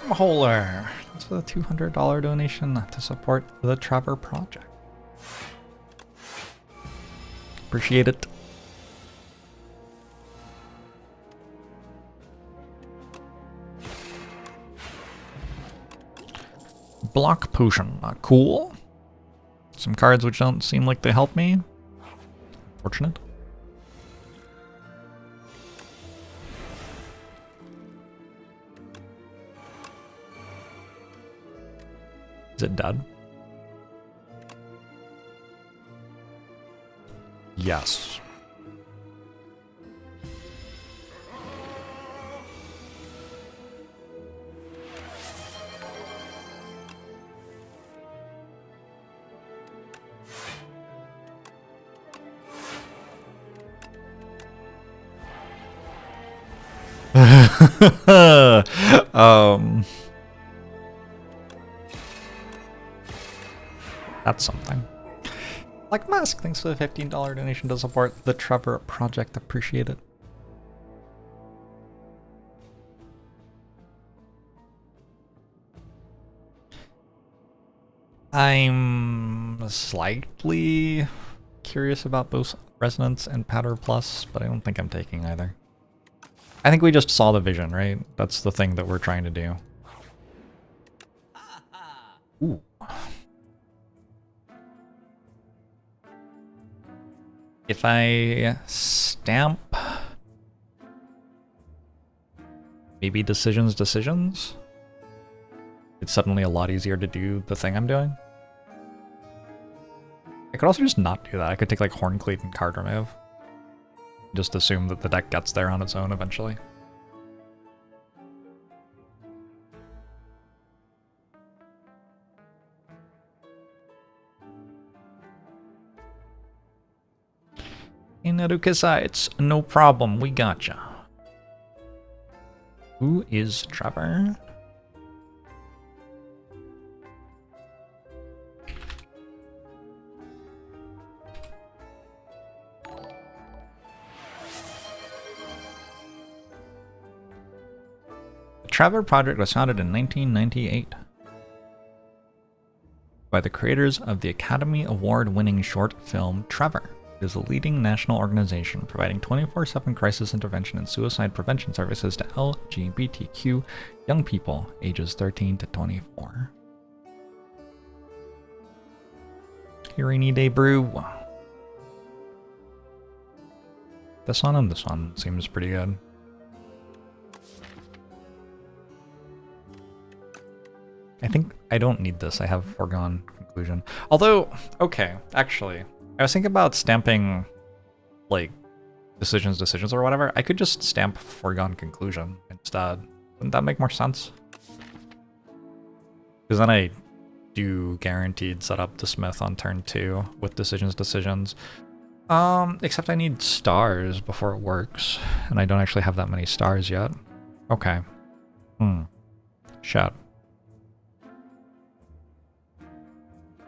Wormholer! Thanks for the $200 donation to support the Trevor project. Appreciate it. Block Potion. Cool. Some cards which don't seem like they help me. Fortunate. Is it dead? Yes. That's something. Like Mask, thanks for the $15 donation to support the Trevor project. Appreciate it. I'm slightly curious about both Resonance and Powder Plus, but I don't think I'm taking either. I think we just saw the vision, right? That's the thing that we're trying to do. Ooh. If I stamp... maybe decisions, it's suddenly a lot easier to do the thing I'm doing. I could also just not do that. I could take like Horncleave and card remove. Just assume that the deck gets there on its own eventually. In Arukasa, it's no problem. We gotcha. Who is Trevor? The Trevor Project was founded in 1998 by the creators of the Academy Award-winning short film Trevor. It is a leading national organization providing 24/7 crisis intervention and suicide prevention services to LGBTQ young people ages 13 to 24. Rainy Day Brew. This one and this one seems pretty good. I think I don't need this. I have Foregone Conclusion. Although, okay, actually, I was thinking about stamping, like, decisions or whatever. I could just stamp Foregone Conclusion instead. Wouldn't that make more sense? Because then I do guaranteed set up the Smith on turn 2 with decisions. Except I need stars before it works, and I don't actually have that many stars yet. Okay. Shut.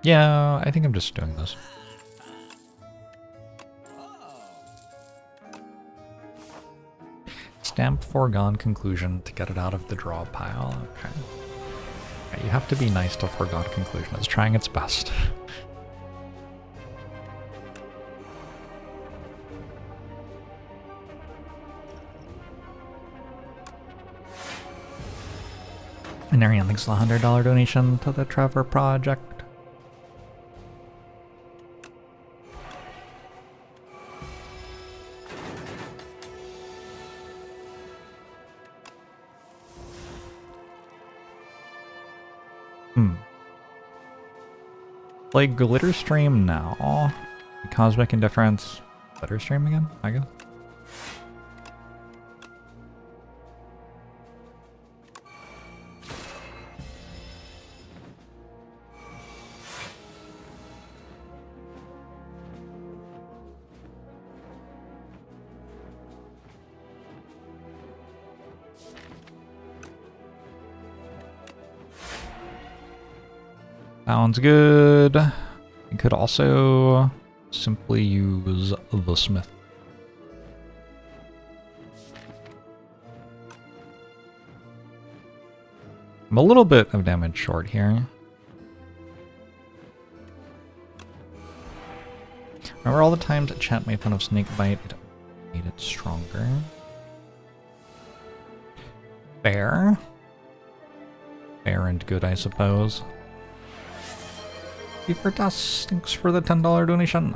Yeah, I think I'm just doing this. Stamp Foregone Conclusion to get it out of the draw pile. Okay. Yeah, you have to be nice to Foregone Conclusion. It's trying its best. And Ariane thanks for the $100 donation to the Trevor Project. Play Glitter Stream now. Cosmic Indifference. Glitter Stream again, I guess. Sounds good. You could also simply use the Smith. I'm a little bit of damage short here. Remember all the times that chat made fun of Snakebite? It made it stronger. Fair. Fair and good, I suppose. Beavertas, thanks for the $10 donation.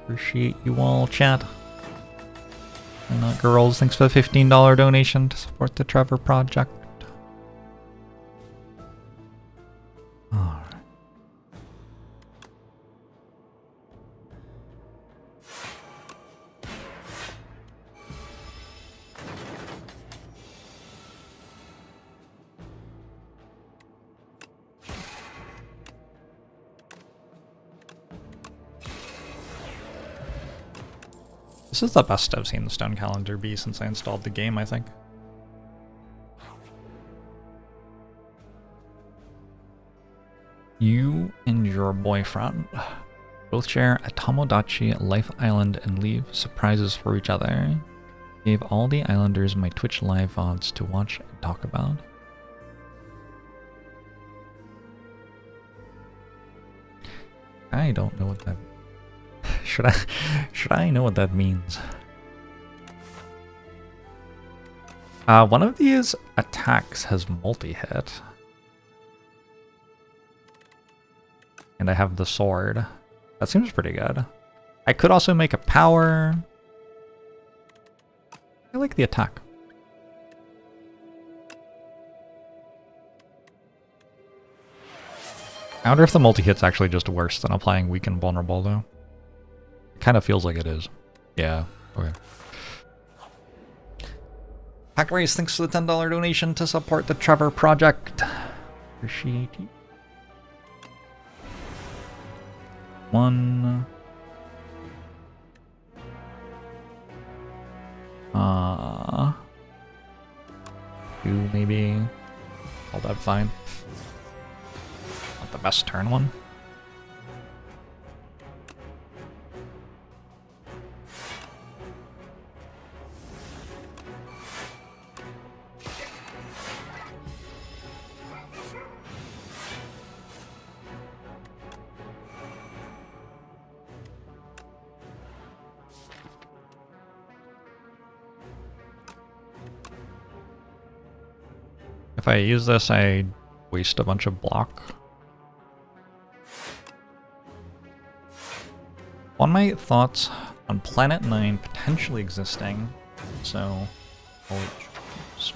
Appreciate you all, chat. And girls, thanks for the $15 donation to support the Trevor Project. Alright. This is the best I've seen the Stone Calendar be since I installed the game, I think. You and your boyfriend both share a Tomodachi Life Island and leave surprises for each other. Gave all the islanders my Twitch live VODs to watch and talk about. I don't know what that should I know what that means? One of these attacks has multi-hit. And I have the sword. That seems pretty good. I could also make a power. I like the attack. I wonder if the multi-hit's actually just worse than applying weak and vulnerable, though. It kind of feels like it is. Yeah, okay. Hackrace, thanks for the $10 donation to support the Trevor Project. Appreciate you. One. Two, maybe. All that fine. Not the best turn one. If I use this, I waste a bunch of block. On my thoughts on Planet 9 potentially existing, so... Holy shit.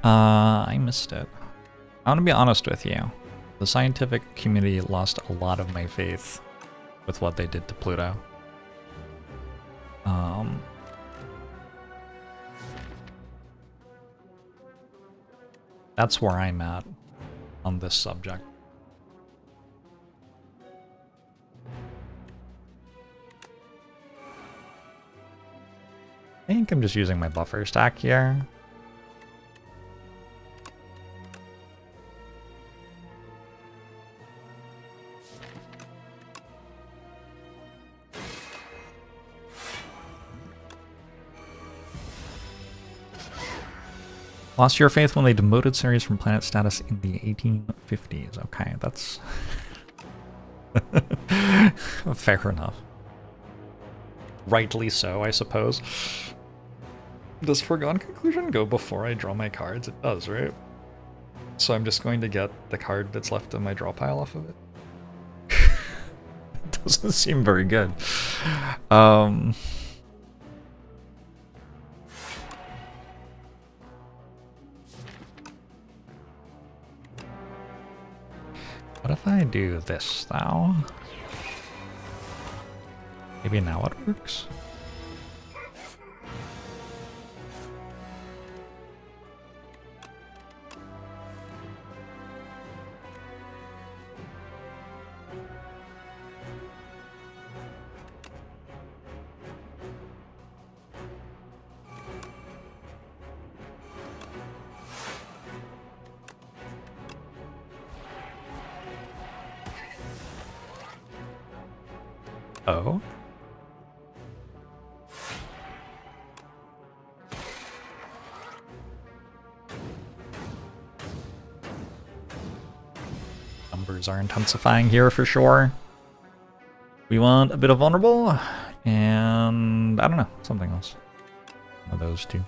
I missed it. I want to be honest with you. The scientific community lost a lot of my faith with what they did to Pluto. That's where I'm at on this subject. I think I'm just using my buffer stack here. Lost your faith when they demoted Ceres from planet status in the 1850s. Okay, that's... fair enough. Rightly so, I suppose. Does Foregone Conclusion go before I draw my cards? It does, right? So I'm just going to get the card that's left in my draw pile off of it. It doesn't seem very good. What if I do this, though? Maybe now it works? Oh? Numbers are intensifying here for sure. We want a bit of vulnerable, and I don't know, something else. One of those two.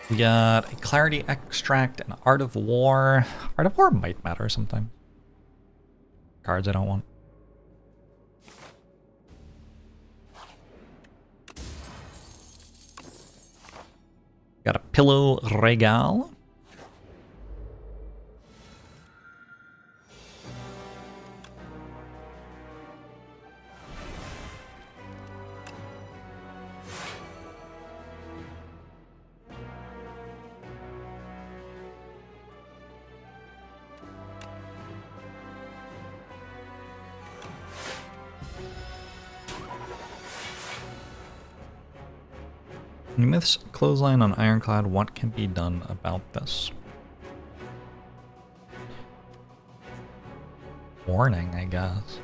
We got a Clarity Extract and Art of War. Art of War might matter sometime. Cards I don't want. Got a Pillow Regal. Myth's clothesline on Ironclad. What can be done about this? Warning, I guess.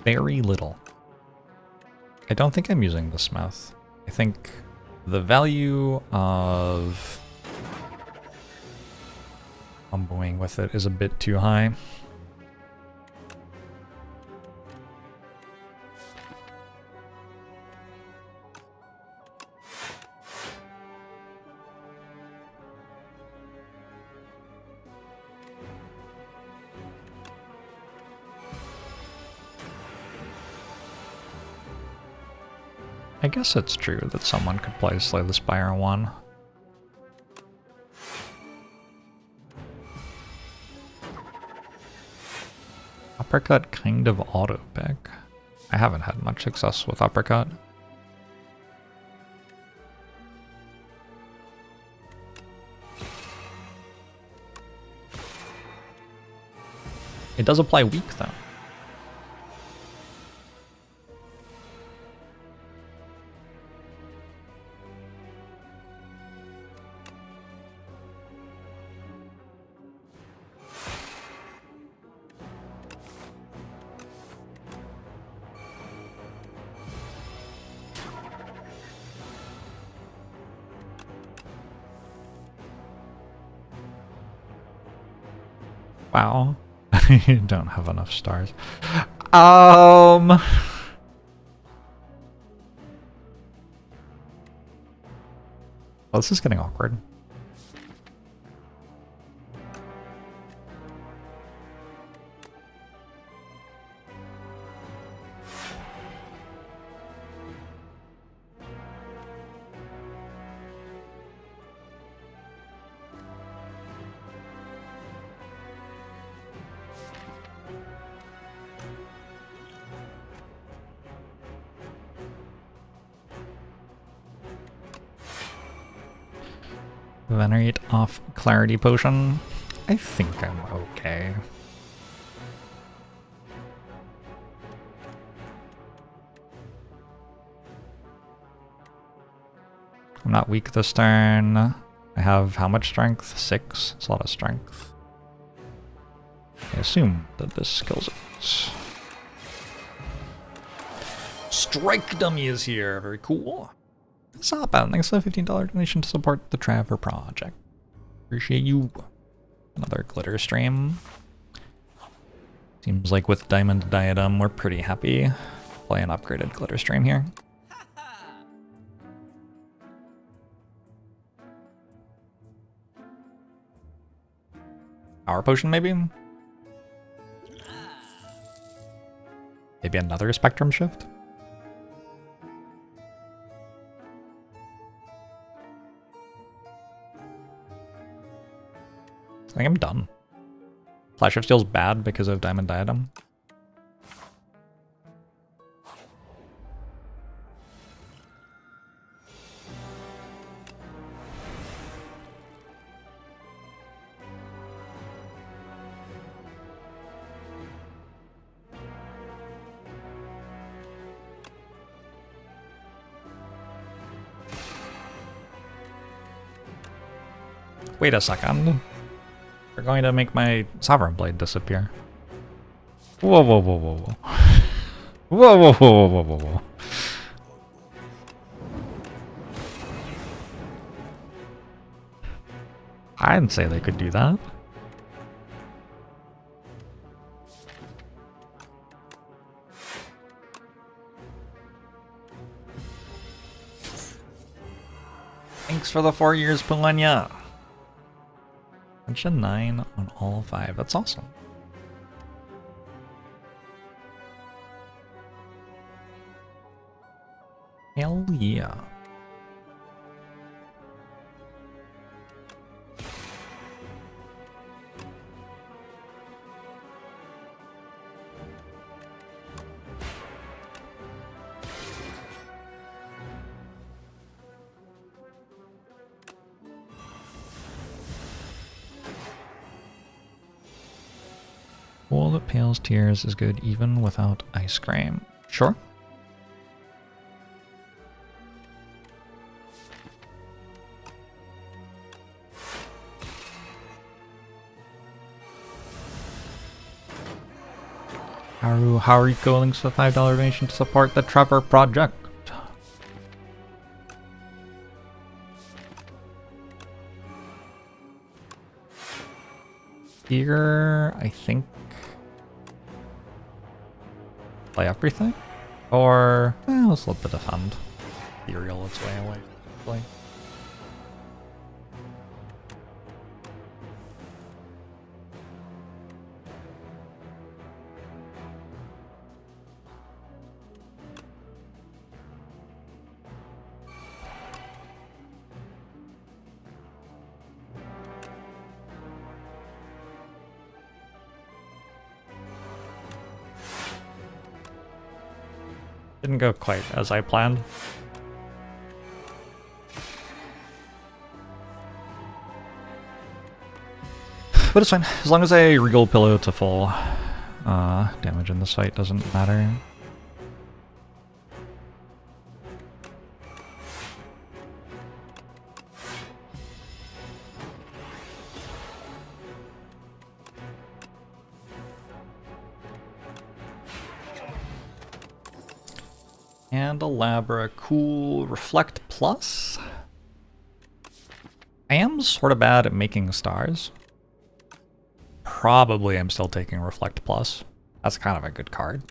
Very little. I don't think I'm using the Smith. I think the value of comboing with it is a bit too high. I guess it's true that someone could play Slay the Spire 1. Uppercut kind of auto pick. I haven't had much success with uppercut. It does apply weak though. Wow. I don't have enough stars. Oh, this is getting awkward. Venerate off Clarity Potion. I think I'm okay. I'm not weak this turn. I have how much strength? 6. It's a lot of strength. I assume that this kills it. Strike Dummy is here. Very cool. Stop out. Thanks for the $15 donation to support the Traver project. Appreciate you. Another glitter stream. Seems like with Diamond Diadem, we're pretty happy. Play an upgraded glitter stream here. Power Potion, maybe? Maybe another Spectrum Shift? I think I'm done. Flash of Steel's bad because of Diamond Diadem. Wait a second. They're going to make my Sovereign Blade disappear. Whoa, whoa, whoa, whoa, whoa. Whoa, whoa, whoa, whoa, whoa, whoa. I didn't say they could do that. Thanks for the 4 years, Pulenya. Mention 9 on all 5. That's awesome. Hell yeah. Pool that pales tears is good even without ice cream. Sure. Haruko links a $5 donation to support the Trevor Project. Here, I think... play everything? Or... let's let the defend. Ethereal its way away. Play. Didn't go quite as I planned. But it's fine. As long as I regal pillow to full, damage in this fight doesn't matter. Candelabra, cool. Reflect plus? I am sort of bad at making stars. Probably I'm still taking Reflect plus. That's kind of a good card.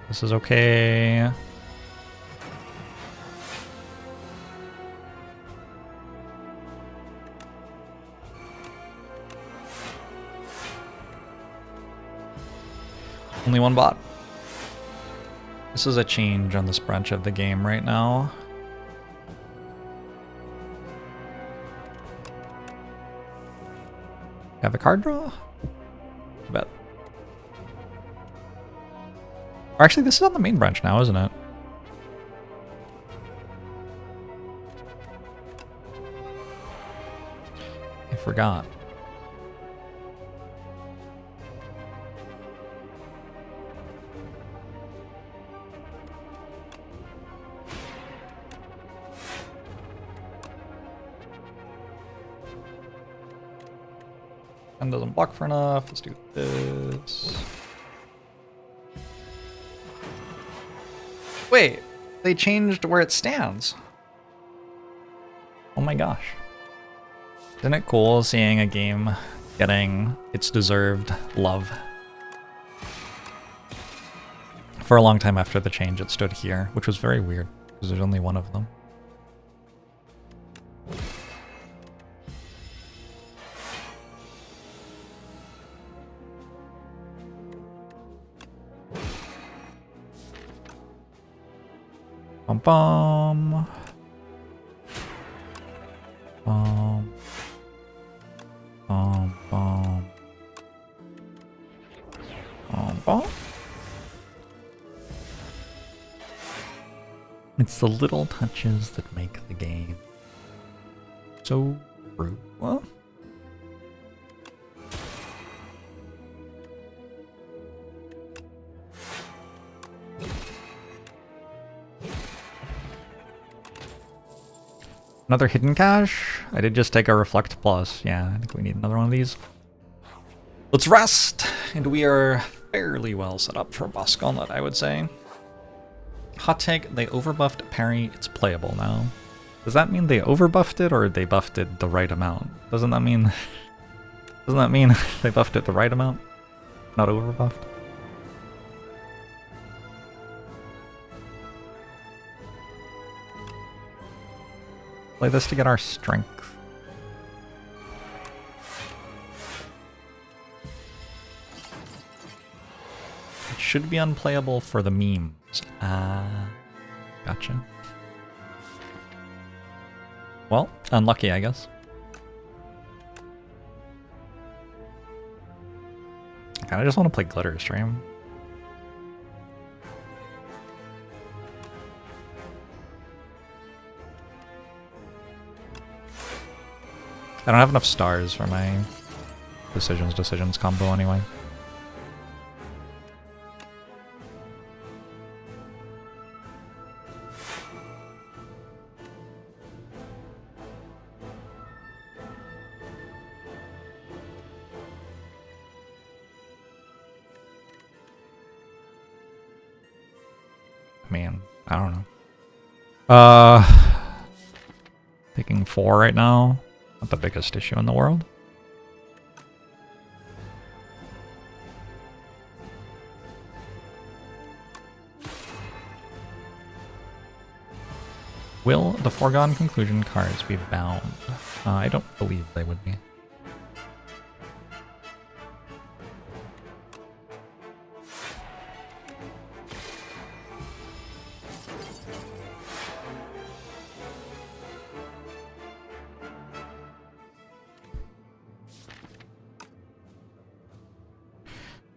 This is okay. Only one bot. This is a change on this branch of the game right now. Have a card draw? I bet. Or actually, this is on the main branch now, isn't it? I forgot. And doesn't block for enough. Let's do this. Wait, they changed where it stands. Oh my gosh. Isn't it cool seeing a game getting its deserved love? For a long time after the change, it stood here, which was very weird, because there's only one of them. Bum bum. Bum. Bum bum. Bum bum. It's the little touches that make the game so true. Well, another hidden cache? I did just take a Reflect Plus. Yeah, I think we need another one of these. Let's rest! And we are fairly well set up for Boss Gauntlet, I would say. Hot take, they overbuffed parry, it's playable now. Does that mean they overbuffed it, or they buffed it the right amount? Doesn't that mean they buffed it the right amount? Not overbuffed? Play this to get our strength. It should be unplayable for the memes. Gotcha. Well, unlucky, I guess. I kinda just want to play Glitter Stream. I don't have enough stars for my decisions combo anyway. Man, I don't know. Taking 4 right now. Not the biggest issue in the world. Will the foregone conclusion cards be bound? I don't believe they would be.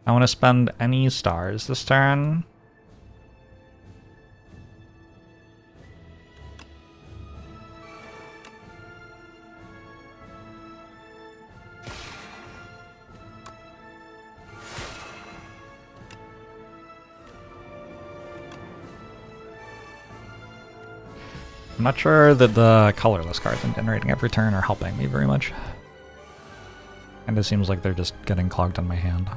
I want to spend any stars this turn. I'm not sure that the colorless cards I'm generating every turn are helping me very much. Kinda seems like they're just getting clogged on my hand.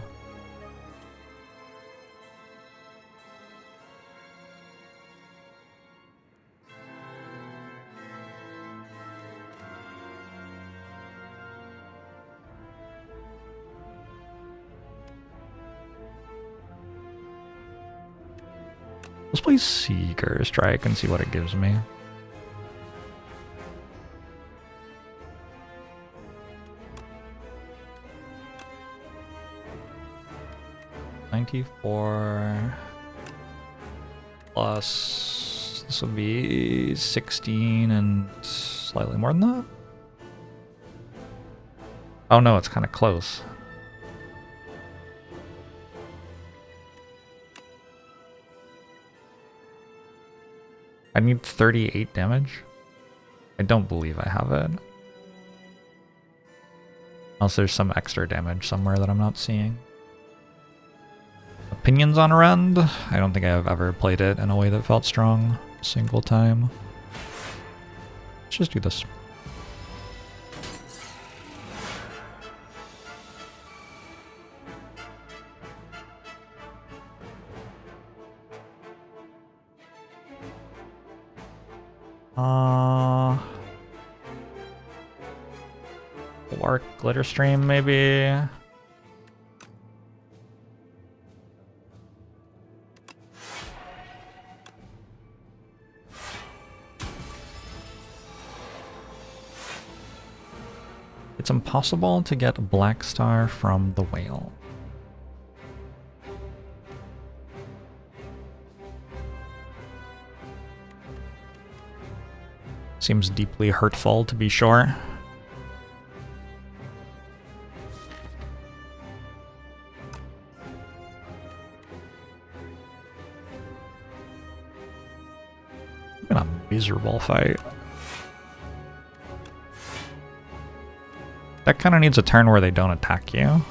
Let's play Seeker Strike and see what it gives me. $94 plus this would be 16 and slightly more than that. Oh no, it's kind of close. I need 38 damage. I don't believe I have it. Unless there's some extra damage somewhere that I'm not seeing. Opinions on Rend? I don't think I've ever played it in a way that felt strong a single time. Let's just do this. Arc Glitter Stream, maybe? It's impossible to get a Black Star from the whale. Seems deeply hurtful, to be sure. Been a miserable fight. That kind of needs a turn where they don't attack you.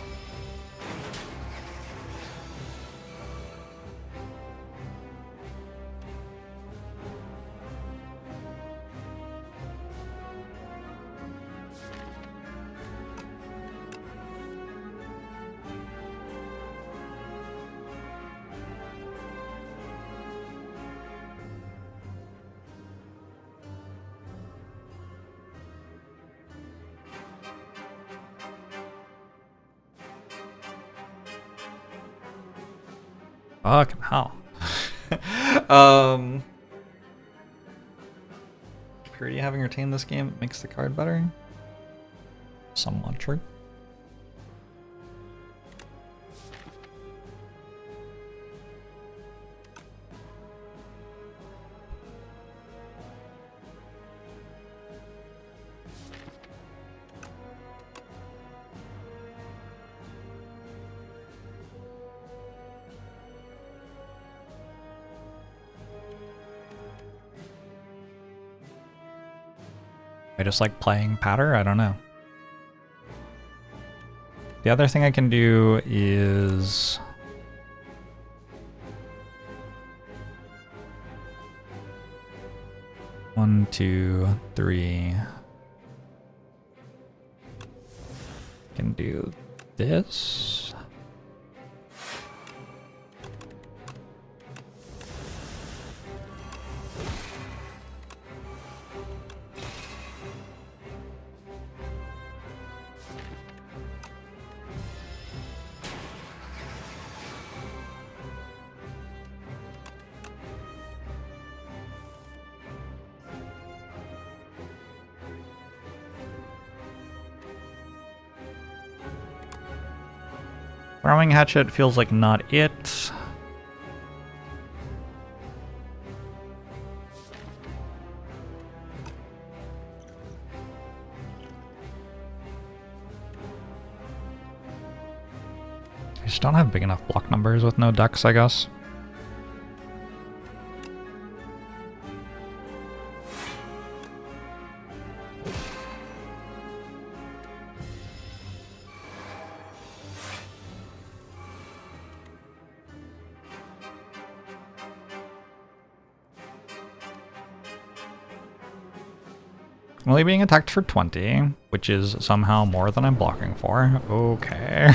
Fucking hell. Purity having retained this game makes the card better? Somewhat true. I just like playing patter? I don't know. The other thing I can do is... One, two, three. Can do this. Throwing hatchet feels like not it. I just don't have big enough block numbers with no decks, I guess. I'm only being attacked for 20, which is somehow more than I'm blocking for. Okay.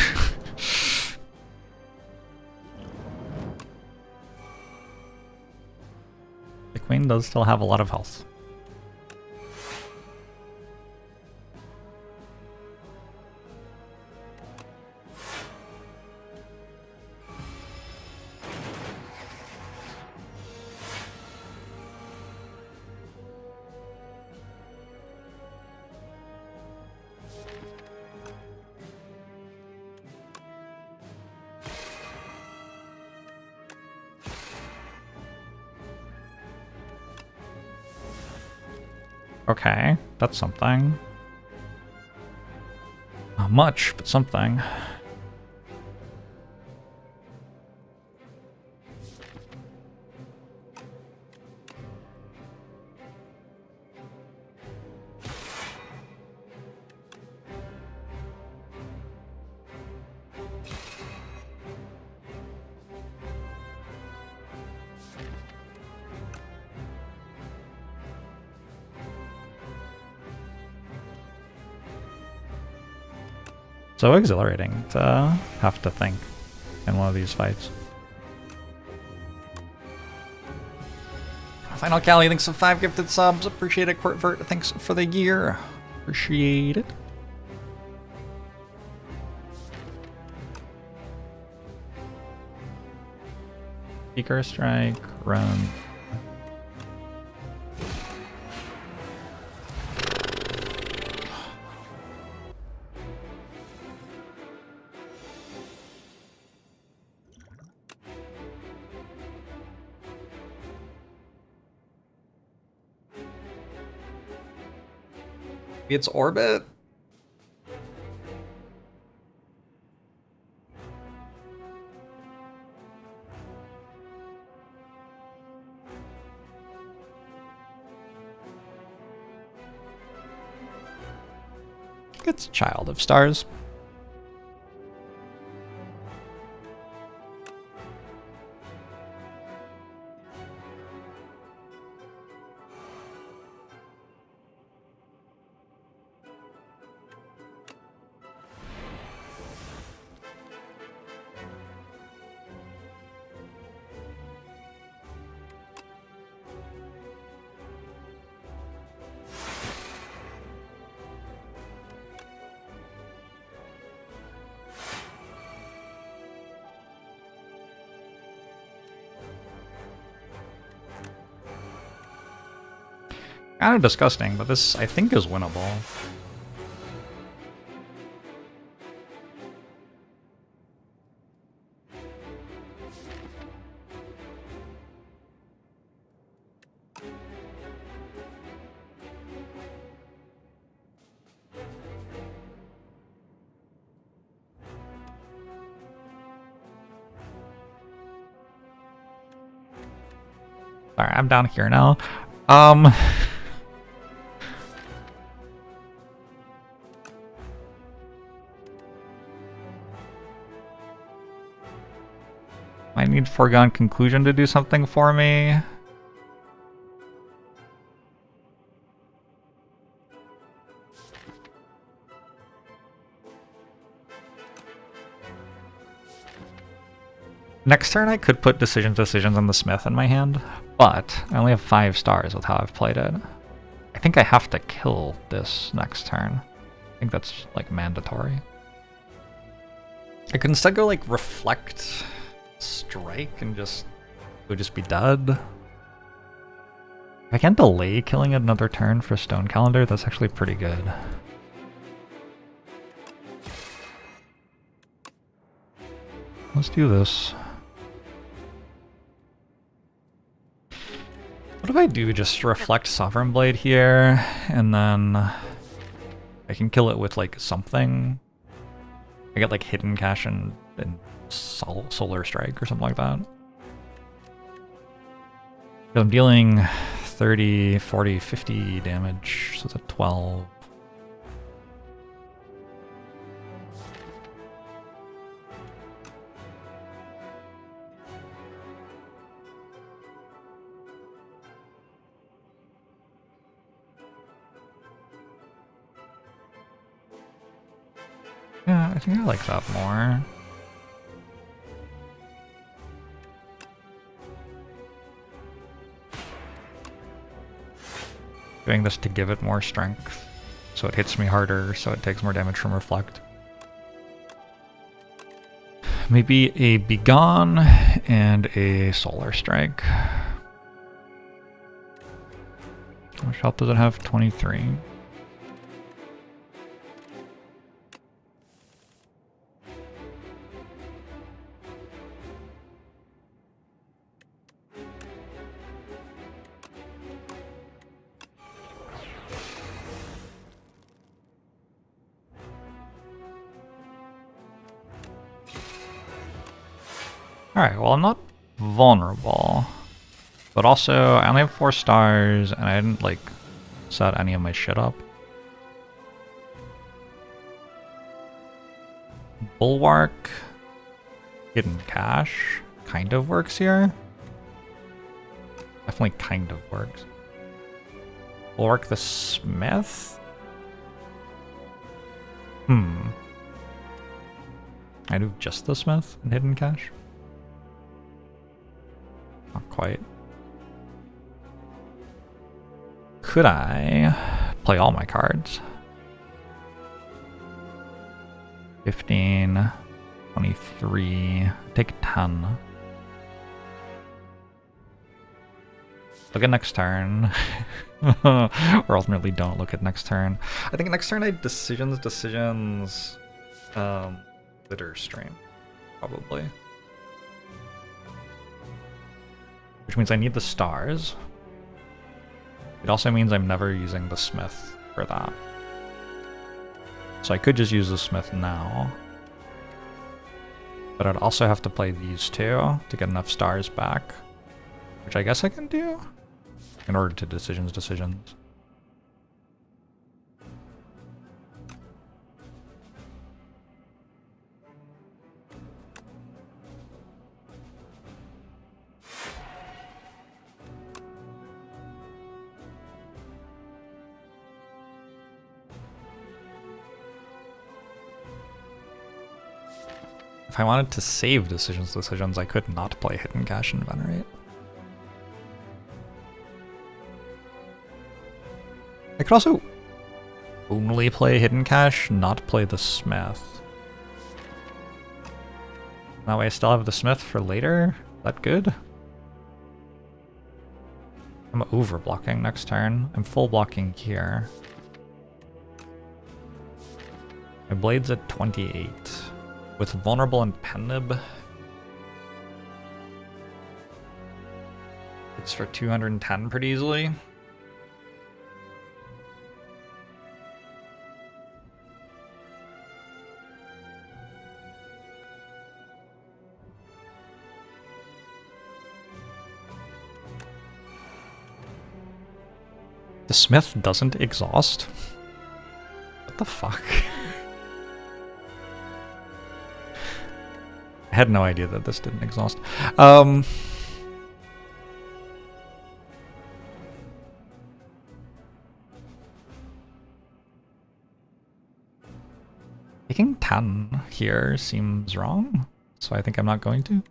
The queen does still have a lot of health. Okay, that's something. Not much, but something. So exhilarating to have to think in one of these fights. Final Cali, thanks for 5 gifted subs. Appreciate it. Courtvert, thanks for the year. Appreciate it. Speaker strike, run. It's orbit. It's Child of Stars. Kind of disgusting, but this, I think, is winnable. Sorry, I'm down here now. I need Foregone Conclusion to do something for me. Next turn I could put Decisions on the Smith in my hand, but I only have 5 stars with how I've played it. I think I have to kill this next turn. I think that's like mandatory. I could instead go like Reflect, Strike, and it would just be dead. If I can't delay killing it another turn for Stone Calendar, that's actually pretty good. Let's do this. What if I do just Reflect Sovereign Blade here, and then I can kill it with like something? I get like Hidden Cache and Solar Strike or something like that. I'm dealing 30, 40, 50 damage, so it's a 12. Yeah, I think I like that more. Doing this to give it more strength, so it hits me harder, so it takes more damage from Reflect. Maybe a Begone and a Solar Strike. How much health does it have? 23. Alright, well I'm not vulnerable, but also I only have 4 stars and I didn't like set any of my shit up. Bulwark, Hidden Cache, kind of works here. Definitely kind of works. Bulwark the Smith? I do just the Smith and Hidden Cache? Not quite. Could I play all my cards? 15, 23, take 10. Look at next turn. Or ultimately don't look at next turn. I think next turn I decisions, litter stream, probably. Which means I need the stars. It also means I'm never using the Smith for that. So I could just use the Smith now. But I'd also have to play these two to get enough stars back. Which I guess I can do in order to decisions. If I wanted to save decisions, I could not play Hidden Cache and Venerate. I could also only play Hidden Cache, not play the Smith. That way I still have the Smith for later. Is that good? I'm over blocking next turn. I'm full blocking here. My blade's at 28. With Vulnerable and Pennib, it's for 210 pretty easily. The Smith doesn't exhaust? What the fuck? I had no idea that this didn't exhaust. Um... Taking 10 here seems wrong, so I think I'm not going to.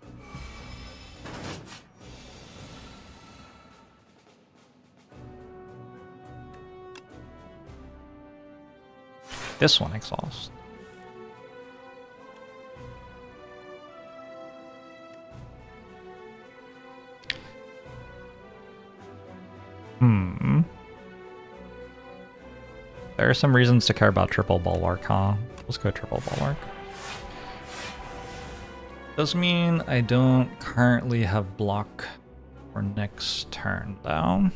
This one exhaust. There are some reasons to care about triple bulwark, huh? Let's go triple bulwark. Does mean I don't currently have block for next turn, though.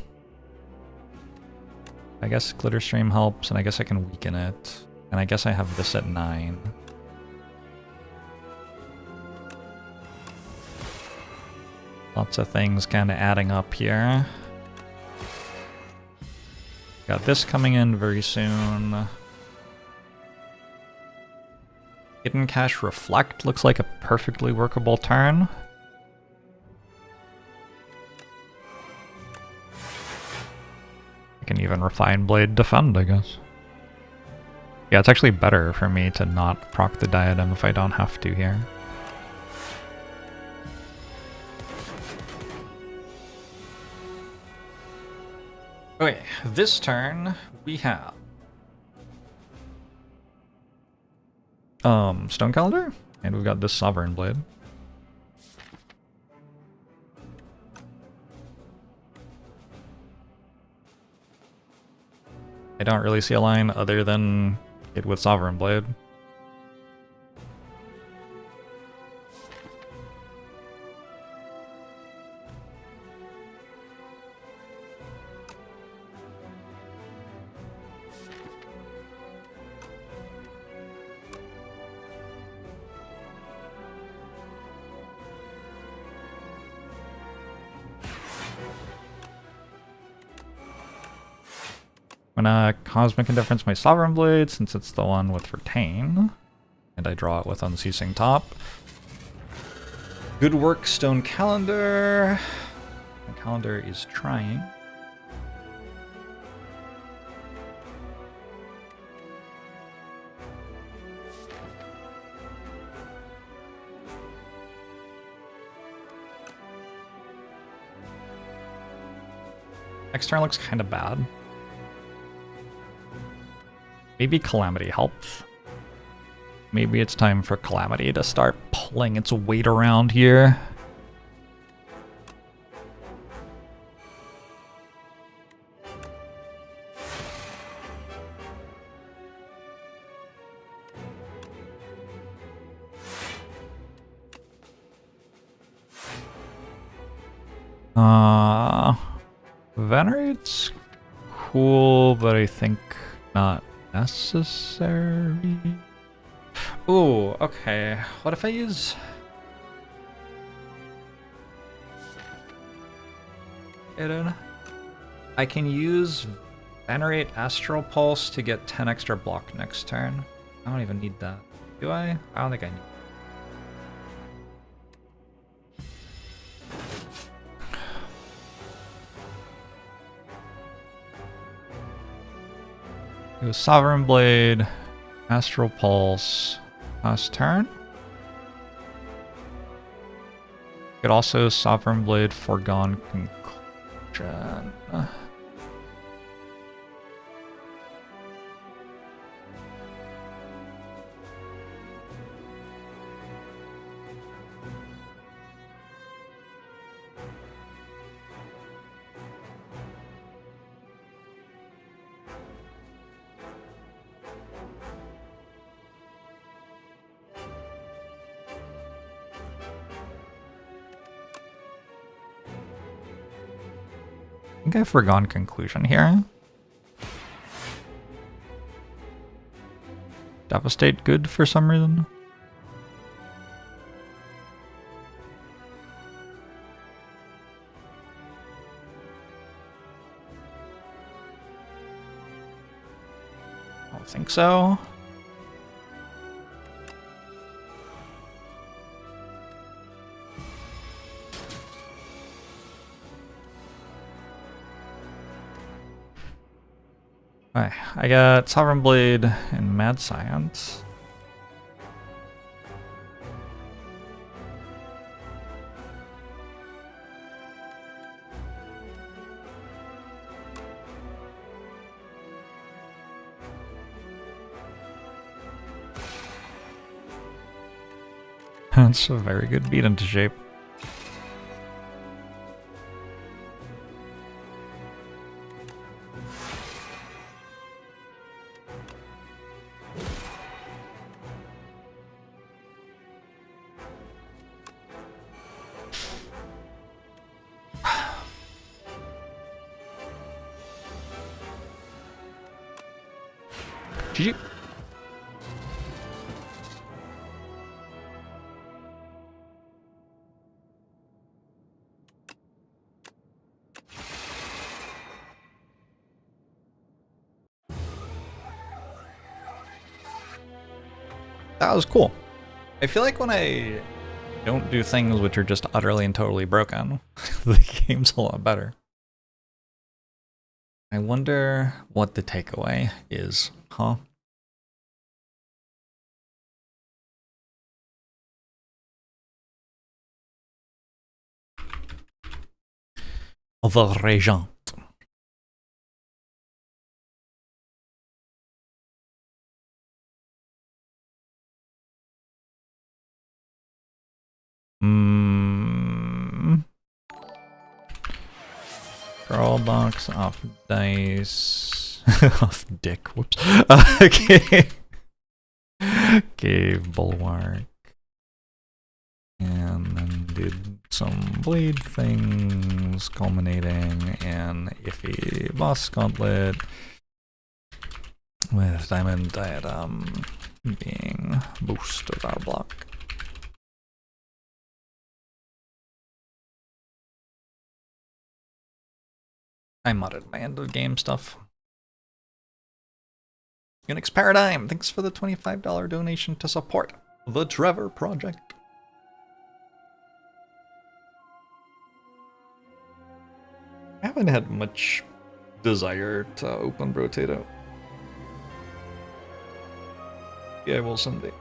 I guess Glitter Stream helps, and I guess I can weaken it. And I guess I have this at 9. Lots of things kind of adding up here. Got this coming in very soon. Hidden Cache Reflect looks like a perfectly workable turn. I can even Refine Blade defend, I guess. Yeah, it's actually better for me to not proc the diadem if I don't have to here. Okay, this turn we have Stone Calendar, and we've got this Sovereign Blade. I don't really see a line other than it with Sovereign Blade. I'm gonna Cosmic Indifference my Sovereign Blade since it's the one with Retain. And I draw it with Unceasing Top. Good work, Stone Calendar. Stone Calendar is trying. Next turn looks kind of bad. Maybe Calamity helps. Maybe it's time for Calamity to start pulling its weight around here. Venerate's cool, but I think not necessary. Ooh, okay. What if I use... I can use Venerate Astral Pulse to get 10 extra block next turn. I don't even need that. Do I? I don't think I need. Do a Sovereign Blade, Astral Pulse, last turn. Could also Sovereign Blade, Foregone Conclusion. I think I've Foregone Conclusion here. Devastate good for some reason. I don't think so. Alright, I got Sovereign Blade and Mad Science. That's a very good beat into shape. GG. That was cool. I feel like when I don't do things which are just utterly and totally broken, the game's a lot better. I wonder what the takeaway is, huh? The Regent. Draw box off dice. Off dick, whoops. Okay. Cave bulwark. And then did some blade things, culminating in iffy boss gauntlet. With diamond diadem being most of our block. I modded my end of game stuff. Unix Paradigm, thanks for the $25 donation to support the Trevor Project. I haven't had much desire to open Rotato. Yeah, I will someday.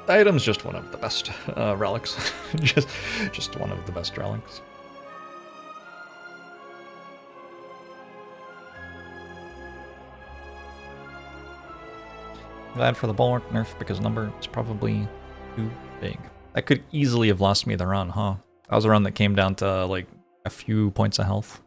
The item's just one of the best relics. just one of the best relics. Glad for the bulwark nerf because number is probably too big. That could easily have lost me the run, huh? That was a run that came down to like a few points of health.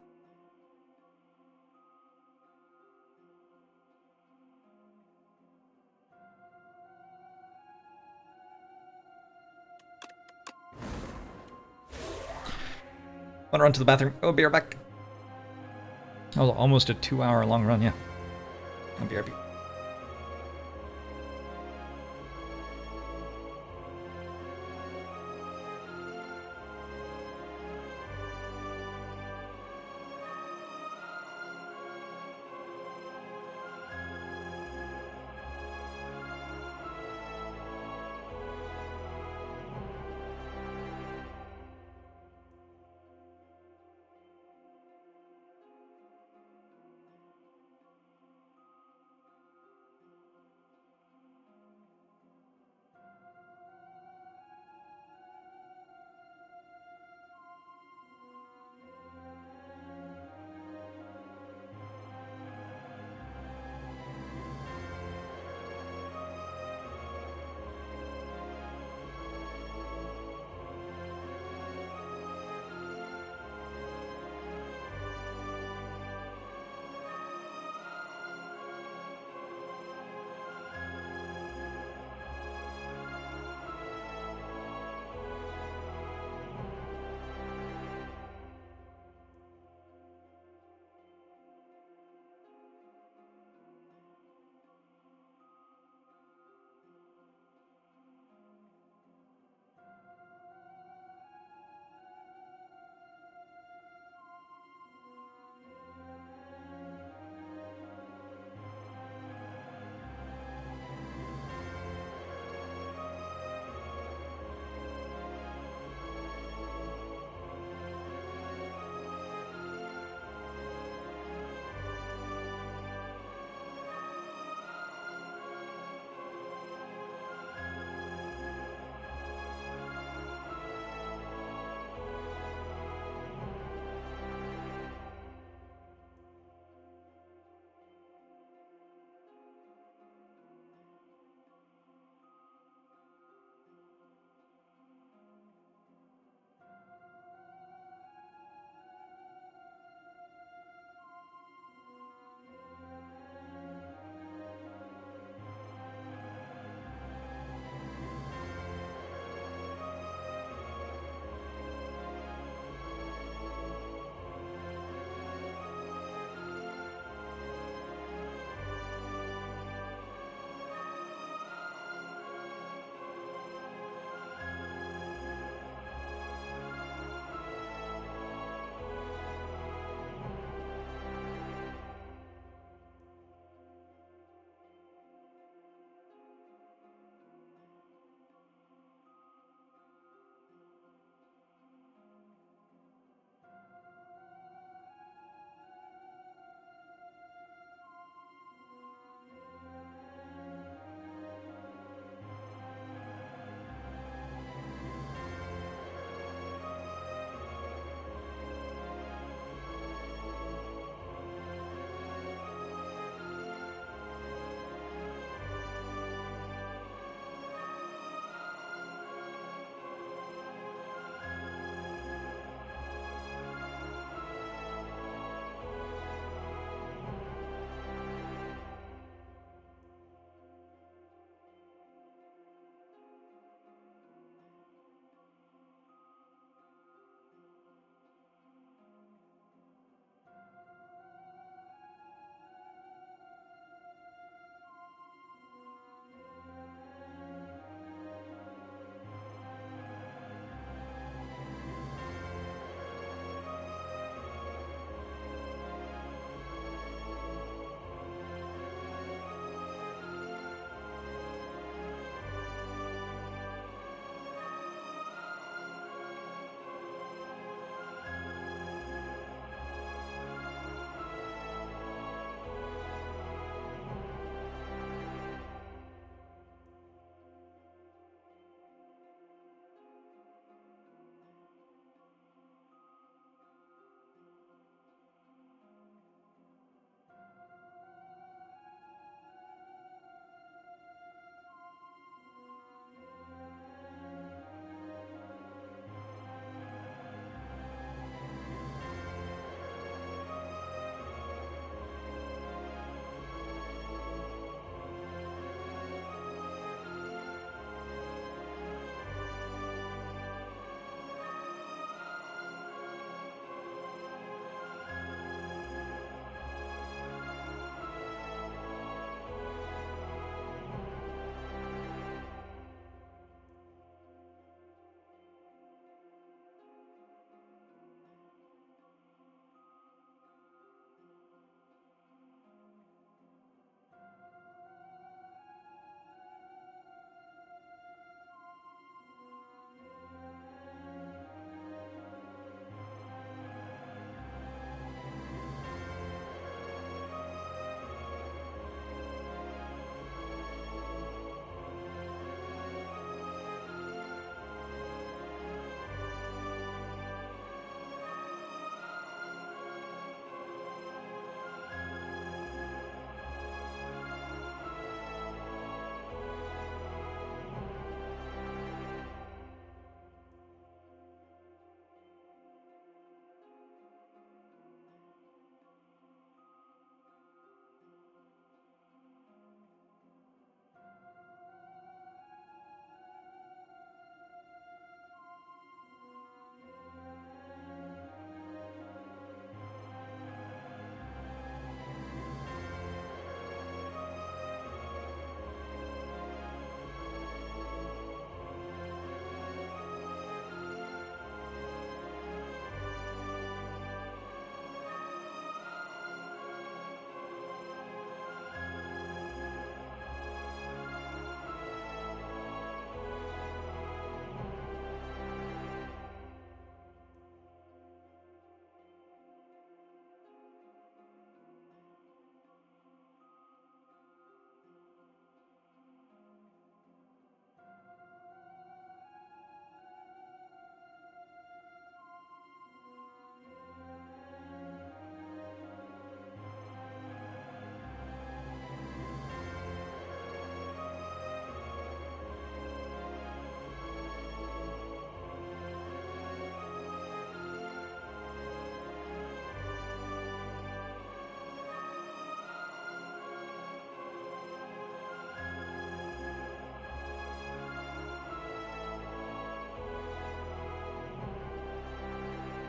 Wanna run to the bathroom? Oh, be right back. That was almost a 2-hour long run, yeah. I'll be right back.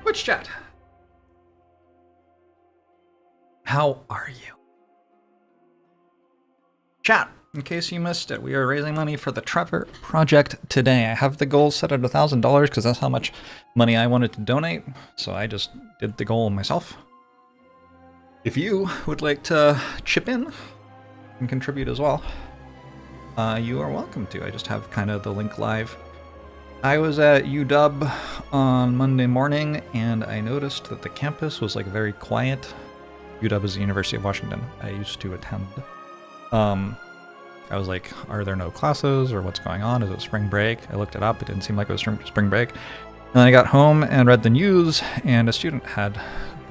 Twitch chat. How are you? Chat, in case you missed it, we are raising money for the Trevor Project today. I have the goal set at $1,000 because that's how much money I wanted to donate, so I just did the goal myself. If you would like to chip in and contribute as well, you are welcome to. I just have kind of the link live. I was at UW on Monday morning, and I noticed that the campus was like very quiet. UW is the University of Washington. I used to attend. I was like, are there no classes or what's going on? Is it spring break? I looked it up. It didn't seem like it was spring break. And then I got home and read the news, and a student had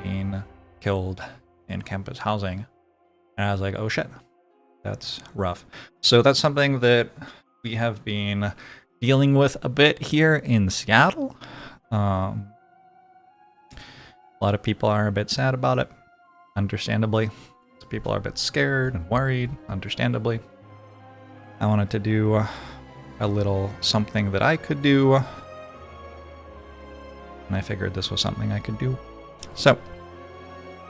been killed in campus housing. And I was like, oh shit, that's rough. So that's something that we have been dealing with a bit here in Seattle. A lot of people are a bit sad about it, understandably. People are a bit scared and worried, understandably. I wanted to do a little something that I could do, and I figured this was something I could do. So,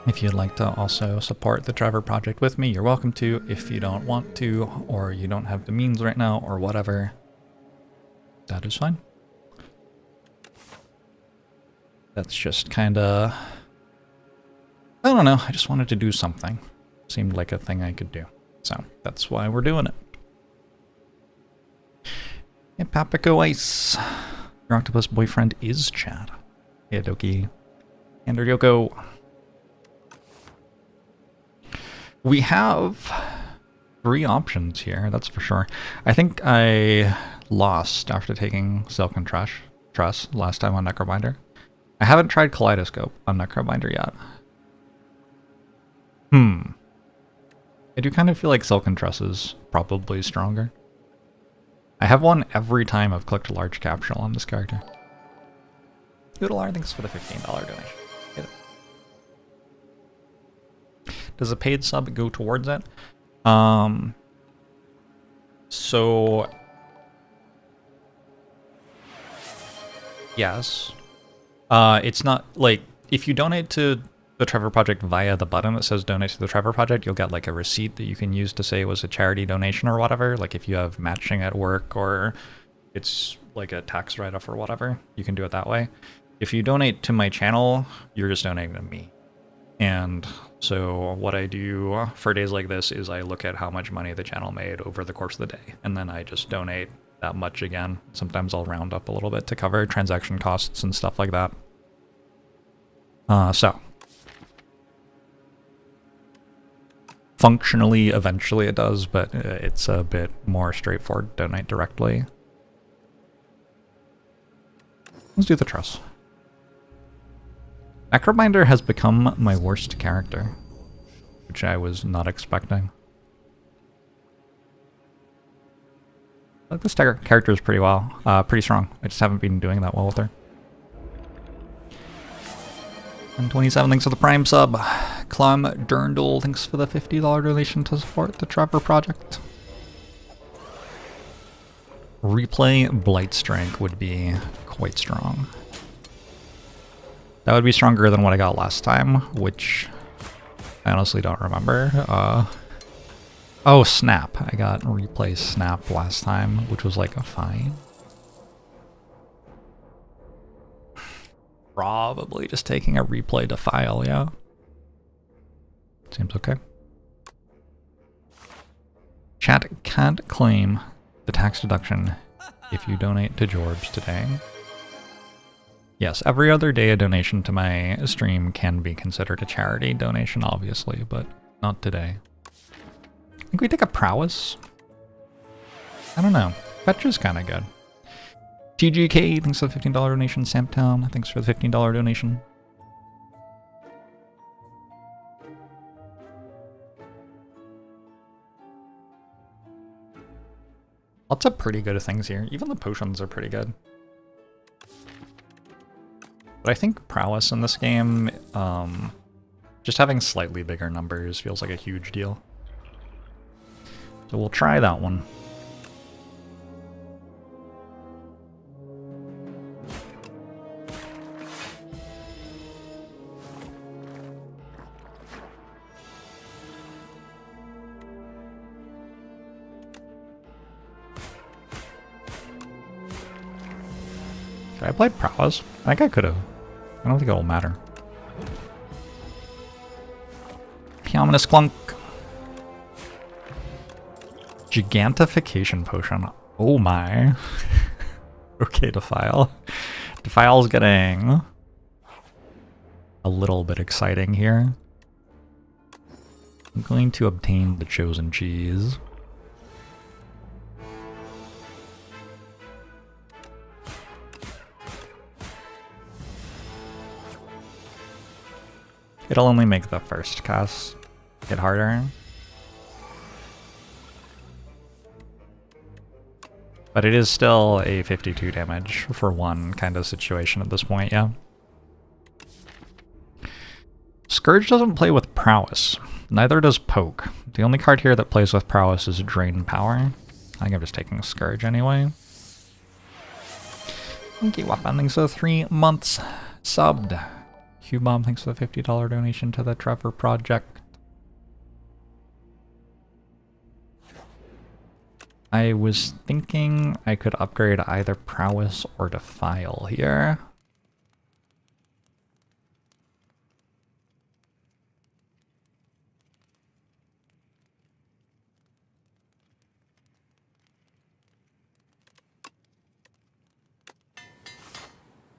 if you'd like to also support the Trevor Project with me, you're welcome to. If you don't want to, or you don't have the means right now, or whatever, that is fine. That's just kinda... I don't know, I just wanted to do something. Seemed like a thing I could do. So, that's why we're doing it. Hey, Papico Ice. Your octopus boyfriend is Chad. Hey, Doki. And Ryoko. We have 3 options here, that's for sure. I think I lost after taking Silk and Truss last time on Necrobinder. I haven't tried Kaleidoscope on Necrobinder yet. I do kind of feel like Silk and Truss is probably stronger. I have won every time I've clicked a large capsule on this character. Doodler, thanks for the $15 donation. Get it. Does a paid sub go towards it? So... yes. It's not, like, if you donate to the Trevor Project via the button that says donate to the Trevor Project, you'll get like a receipt that you can use to say it was a charity donation or whatever. Like if you have matching at work or it's like a tax write-off or whatever, you can do it that way. If you donate to my channel, you're just donating to me. And so what I do for days like this is I look at how much money the channel made over the course of the day, and then I just donate that much again. Sometimes I'll round up a little bit to cover transaction costs and stuff like that. So functionally, eventually it does, but it's a bit more straightforward. Donate directly. Let's do the Truss. Necrobinder has become my worst character, which I was not expecting. I like this character is pretty pretty strong. I just haven't been doing that well with her. And 27, thanks for the Prime sub. Clem Durndle, thanks for the $50 donation to support the Trevor Project. Replay Blightstrike would be quite strong. That would be stronger than what I got last time, which I honestly don't remember. Oh, Snap. I got Replay Snap last time, which was like a fine. Probably just taking a replay to file, yeah. Seems okay. Chat can't claim the tax deduction if you donate to Jorbs today. Yes, every other day a donation to my stream can be considered a charity donation, obviously, but not today. I think we take a prowess. I don't know. Fetch is kind of good. TGK, thanks for the $15 donation. Samptown, thanks for the $15 donation. Lots of pretty good things here. Even the potions are pretty good. But I think prowess in this game, just having slightly bigger numbers feels like a huge deal. So we'll try that one. Should I play prowess? I think I could have. I don't think it'll matter. Ominous Clunk. Gigantification potion. Oh my. Okay, Defile. Defile's getting a little bit exciting here. I'm going to obtain the chosen cheese. It'll only make the first cast get harder. But it is still a 52 damage for one kind of situation at this point, yeah. Scourge doesn't play with prowess. Neither does Poke. The only card here that plays with prowess is Drain Power. I think I'm just taking Scourge anyway. Thank you, Wapan. Thanks for the 3 months subbed. Q-Bomb, thanks for the $50 donation to the Trevor Project. I was thinking I could upgrade either Prowess or Defile here.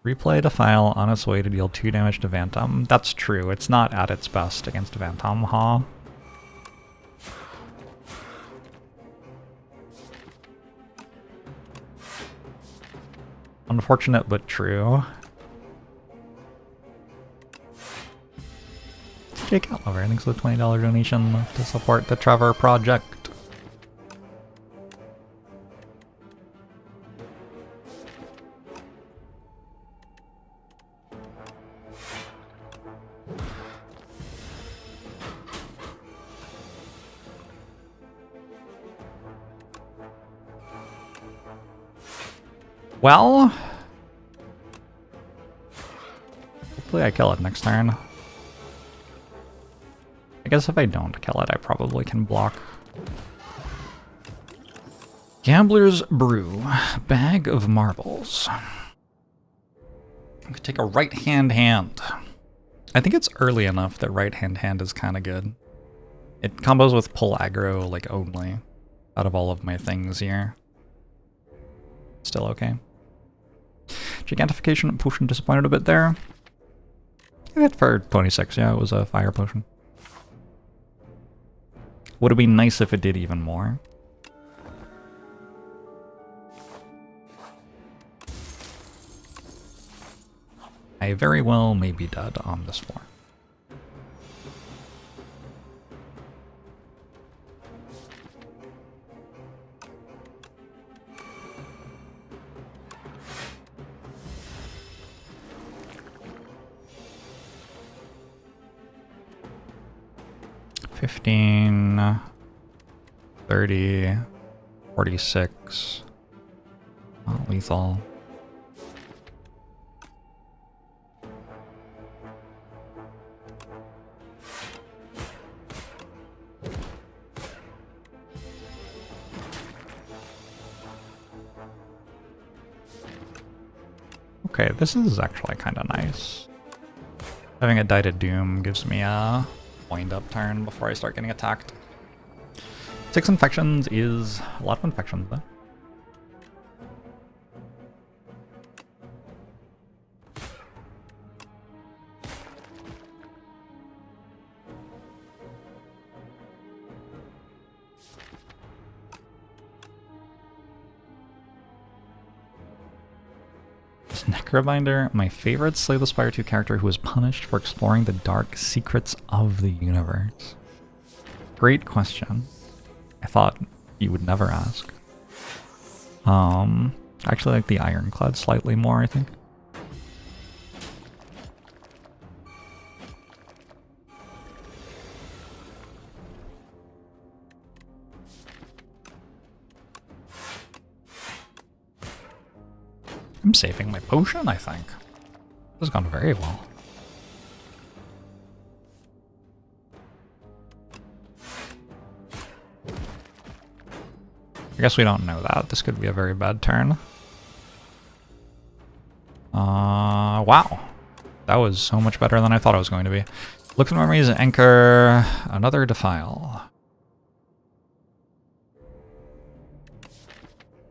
Replay Defile on its way to deal 2 damage to Vantum. That's true, it's not at its best against Vantum, huh? Unfortunate but true. Jake Outlover, thanks for the $20 donation to support the Trevor Project. Well, hopefully I kill it next turn. I guess if I don't kill it, I probably can block. Gambler's Brew, bag of marbles. I could take a right-hand hand. I think it's early enough that right-hand hand is kind of good. It combos with pull aggro, like, only, out of all of my things here. Still okay. Gigantification potion disappointed a bit there. I hit for 26, yeah, it was a fire potion. Would it be nice if it did even more? I very well may be dead on this floor. $15, $30, $46. Not lethal. Okay, this is actually kind of nice. Having a Die to Doom gives me a wind-up turn before I start getting attacked. 6 infections is a lot of infections, though. Necrobinder, my favorite Slay the Spire 2 character who was punished for exploring the dark secrets of the universe. Great question. I thought you would never ask. I actually like the Ironclad slightly more, I think. I'm saving my potion, I think. This has gone very well. I guess we don't know that. This could be a very bad turn. Wow. That was so much better than I thought it was going to be. Look for memories, anchor, another defile.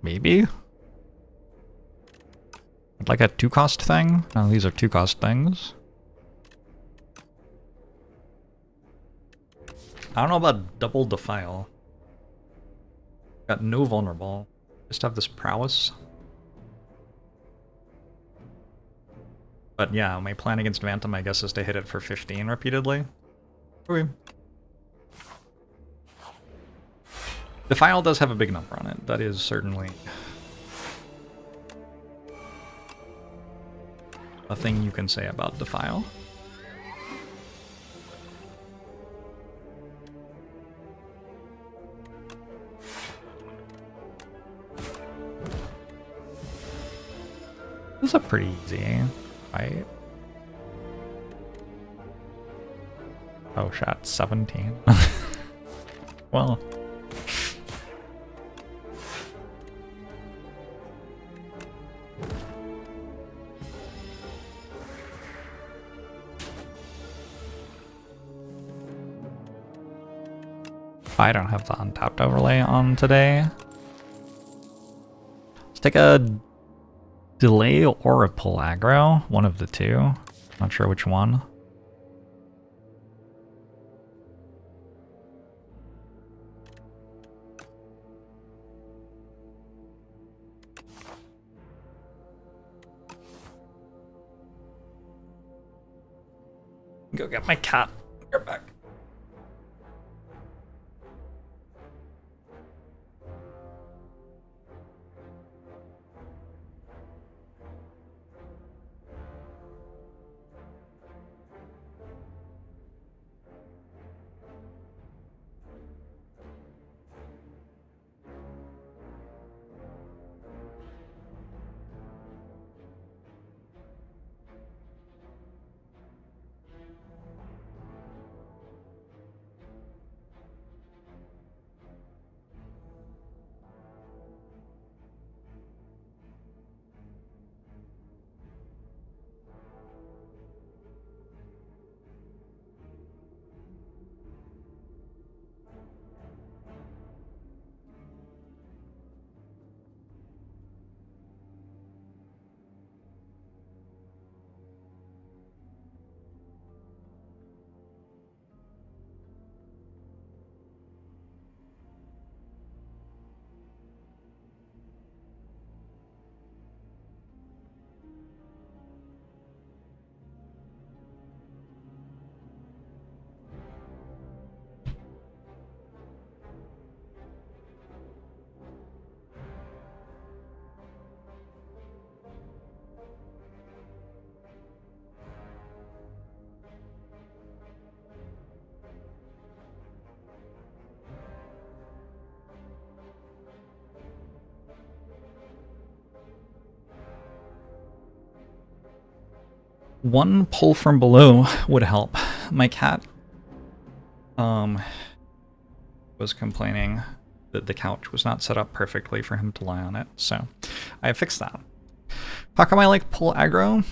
Maybe? Like a 2-cost thing? Oh, these are 2-cost things. I don't know about double defile. Got no vulnerable. Just have this prowess. But yeah, my plan against Phantom, I guess, is to hit it for 15 repeatedly. Okay. Defile does have a big number on it. That is certainly a thing you can say about Defile. This is a pretty easy fight. Oh shit, 17. Well. I don't have the untapped overlay on today. Let's take a delay or a pull aggro, one of the two. Not sure which one. Go get my cat. You're back. One pull from below would help. My cat was complaining that the couch was not set up perfectly for him to lie on it, so I fixed that. How come I like pull aggro?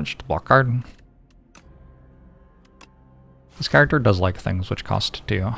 Just a block card. This character does like things which cost 2.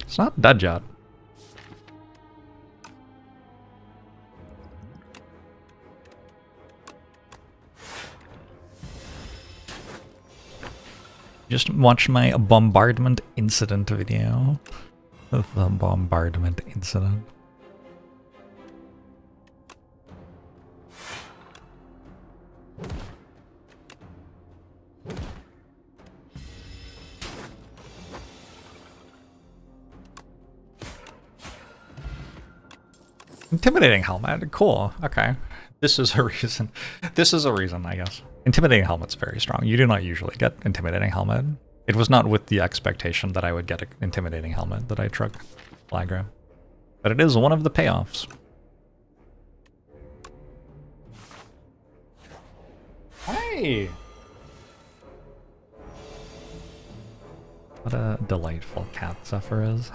It's not dead yet. Just watch my bombardment incident video. The bombardment incident. Intimidating helmet, cool, okay. This is a reason. This is a reason, I guess. Intimidating helmet's very strong. You do not usually get intimidating helmet. It was not with the expectation that I would get an intimidating helmet that I truck Flagra. But it is one of the payoffs. Hey! What a delightful cat Zephyr is.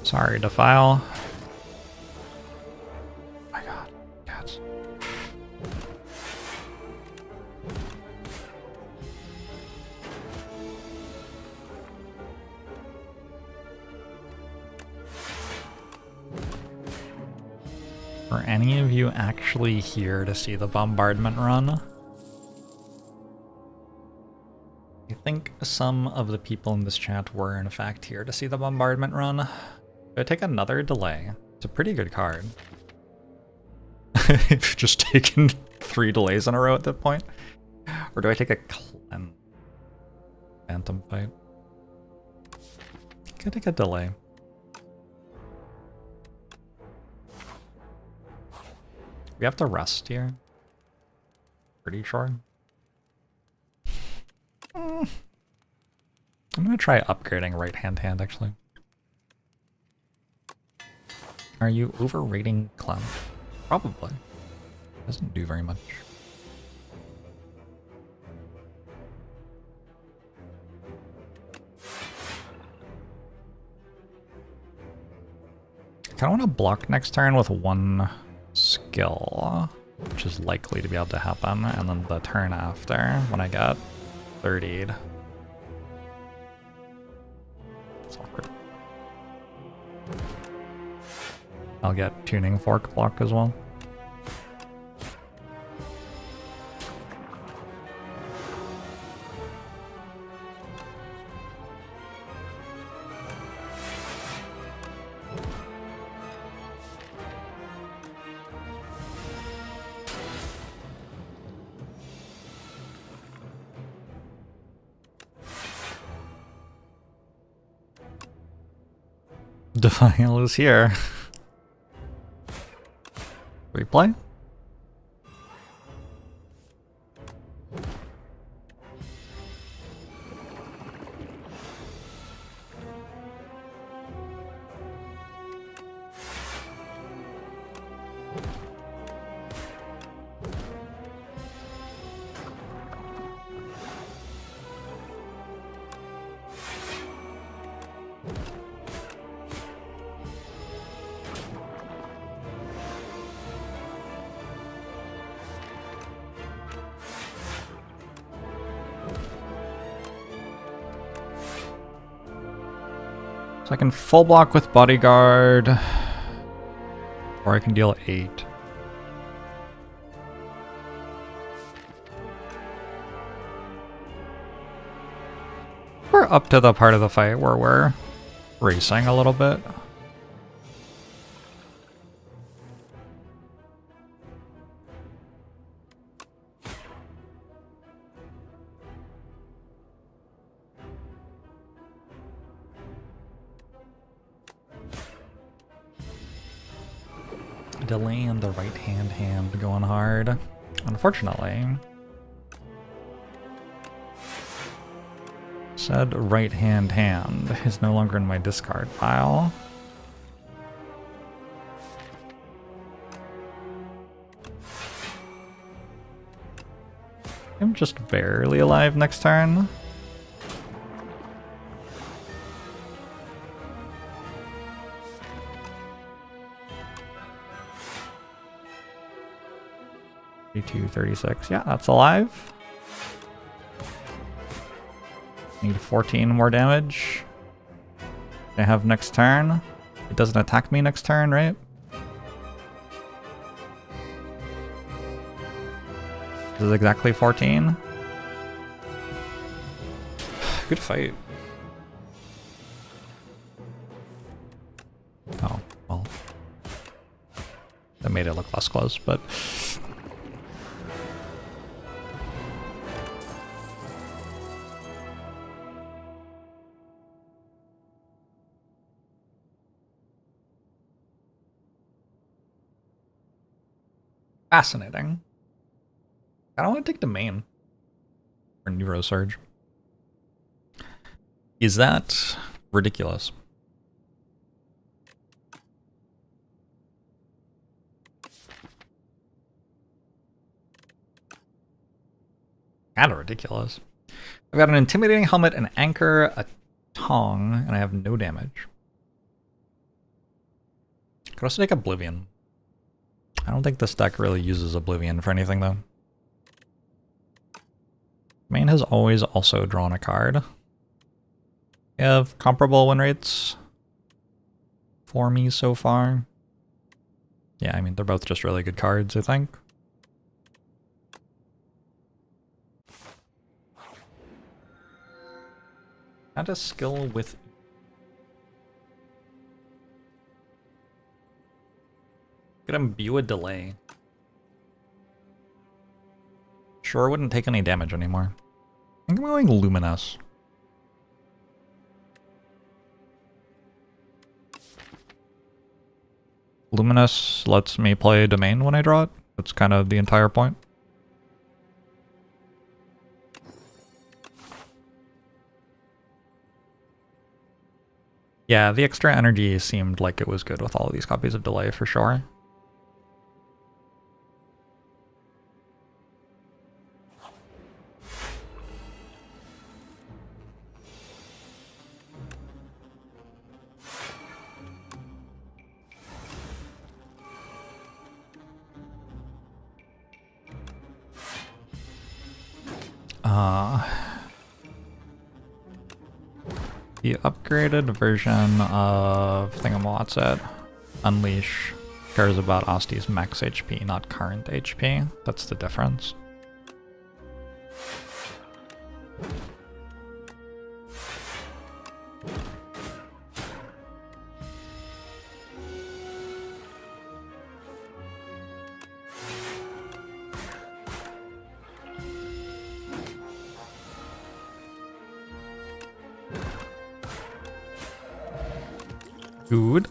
Sorry, Defile. Oh my god, cats. Are any of you actually here to see the bombardment run? I think some of the people in this chat were in fact here to see the bombardment run. Do I take another delay? It's a pretty good card. I've just taken 3 delays in a row at that point. Or do I take a phantom fight? Can I take a delay? We have to rest here. Pretty sure. I'm gonna try upgrading right hand actually. Are you overrating Clem? Probably. Doesn't do very much. I kinda wanna block next turn with 1 skill, which is likely to be able to happen, and then the turn after, when I get 30'd. It's awkward. I'll get tuning fork block as well. Defile is here. Replay? So I can full block with bodyguard, or I can deal 8. We're up to the part of the fight where we're racing a little bit. Delay and the right hand going hard. Unfortunately. Said right hand is no longer in my discard pile. I'm just barely alive next turn. $32.36. Yeah, that's alive. Need 14 more damage. I have next turn. It doesn't attack me next turn, right? This is exactly 14. Good fight. Oh, well. That made it look less close, but... Fascinating. I don't want to take the main. Or Neurosurge. Is that ridiculous? Kinda ridiculous. I've got an intimidating helmet, an anchor, a tongue, and I have no damage. Could also take Oblivion. I don't think this deck really uses Oblivion for anything though. Main has always also drawn a card. We have comparable win rates for me so far. Yeah, I mean, they're both just really good cards, I think. Add a skill with... Could imbue a delay. Sure wouldn't take any damage anymore. I think I'm going Luminous. Luminous lets me play Domain when I draw it. That's kind of the entire point. Yeah, the extra energy seemed like it was good with all of these copies of Delay for sure. The upgraded version of Thingamawatset, Unleash, cares about Osti's max HP, not current HP. That's the difference. Good.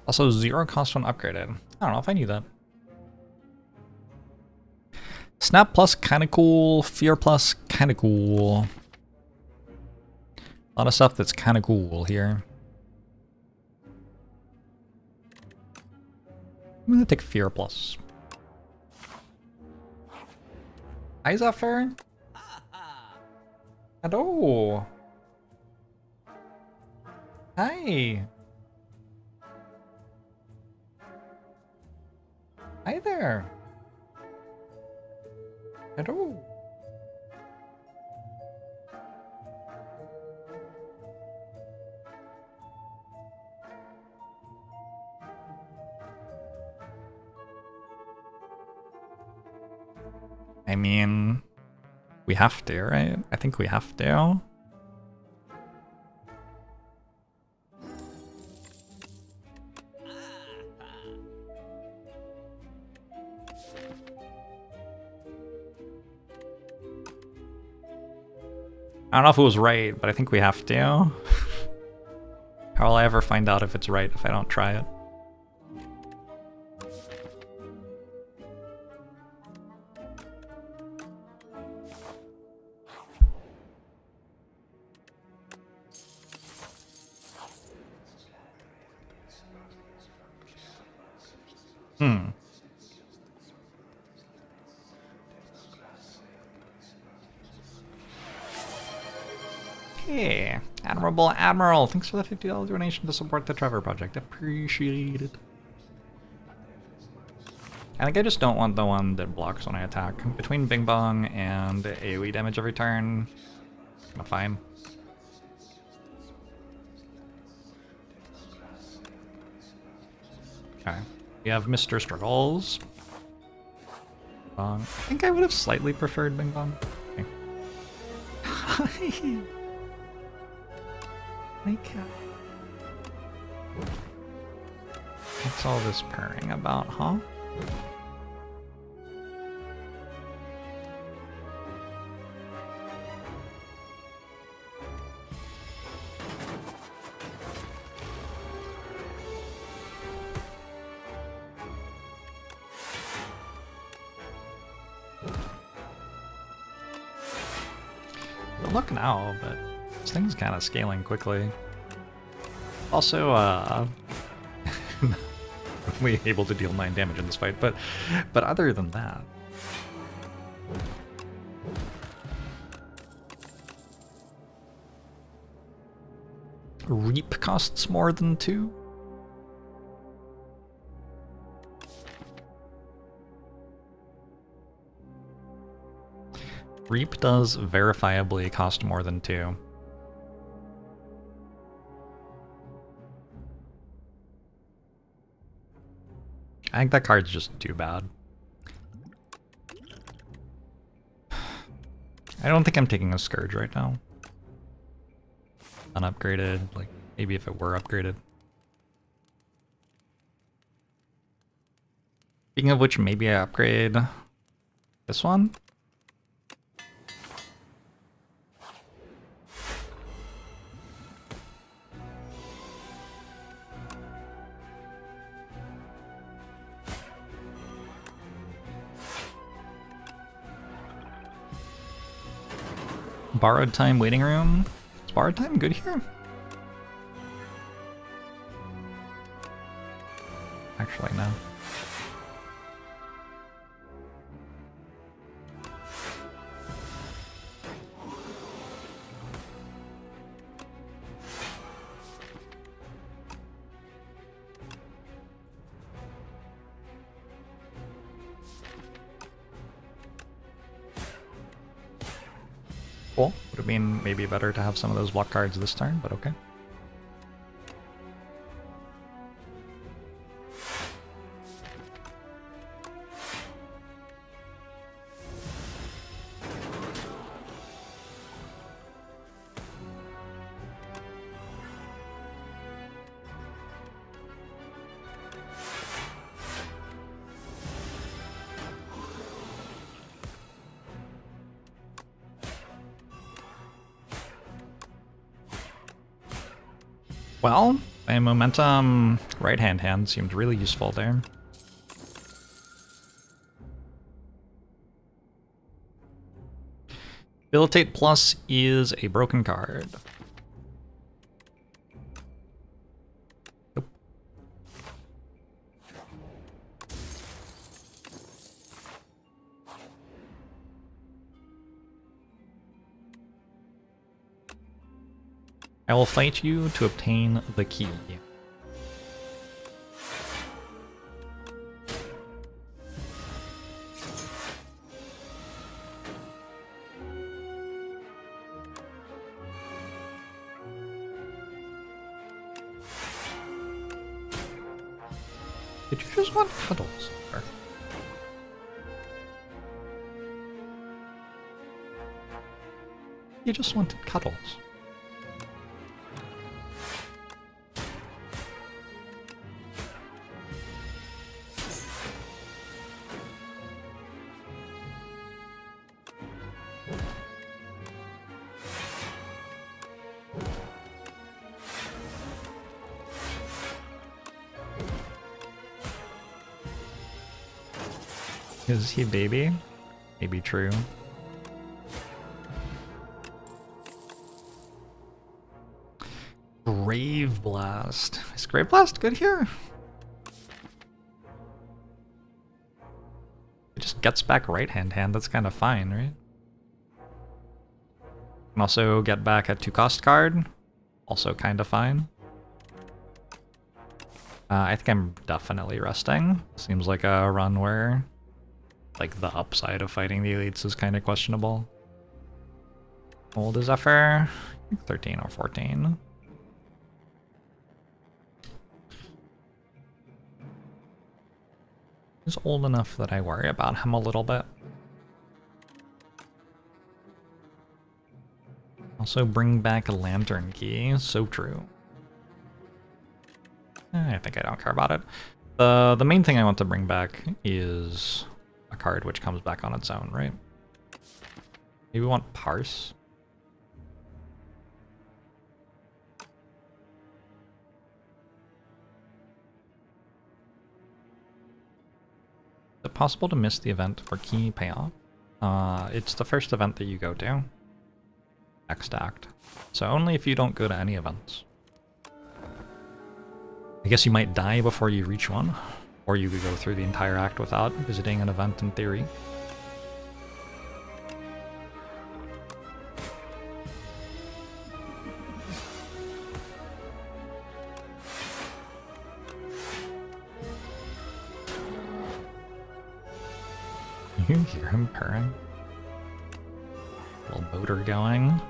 Also, 0 cost when upgraded. I don't know if I knew that. Snap Plus, kinda cool. Fear Plus, kinda cool. A lot of stuff that's kinda cool here. I'm gonna take Fear Plus. Hi, Zephyr. Hello. Hi. Hi there. Hello. I mean, we have to, right? I think we have to. I don't know if it was right, but I think we have to. How will I ever find out if it's right if I don't try it? Hey, Admirable Admiral, thanks for the $50 donation to support the Trevor Project. Appreciate it. I think I just don't want the one that blocks when I attack. Between Bing Bong and AoE damage every turn, I'm fine. Okay, we have Mr. Struggles. Bong. I think I would have slightly preferred Bing Bong. Okay. Hi! My cat. What's all this purring about, huh? Look now, but this thing's kind of scaling quickly. Also, we able to deal 9 damage in this fight, but other than that, Reap costs more than 2. Reap does verifiably cost more than 2. I think that card's just too bad. I don't think I'm taking a Scourge right now. Unupgraded, like maybe if it were upgraded. Speaking of which, maybe I upgrade this one? Borrowed Time Waiting Room. Is Borrowed Time good here? Actually, no. Cool. Would have been maybe better to have some of those block cards this turn, but okay. Well, a momentum right-hand hand seemed really useful there. Debilitate Plus is a broken card. Nope. I will fight you to obtain the key. Did you just want cuddles? Or... You just wanted cuddles. Is he baby? Maybe true. Grave Blast. Is Grave Blast good here? It just gets back right hand, that's kind of fine, right? Can also get back a 2-cost card. Also kind of fine. I think I'm definitely resting. Seems like a run where like the upside of fighting the elites is kind of questionable. How old is Zephyr? I think 13 or 14. He's old enough that I worry about him a little bit. Also bring back a lantern key, so true. I think I don't care about it. The main thing I want to bring back is a card which comes back on its own, right? Maybe we want Parse. Is it possible to miss the event for key payoff? It's the first event that you go to. Next act. So only if you don't go to any events. I guess you might die before you reach one, or you could go through the entire act without visiting an event in theory. You hear him purring? Little motor going.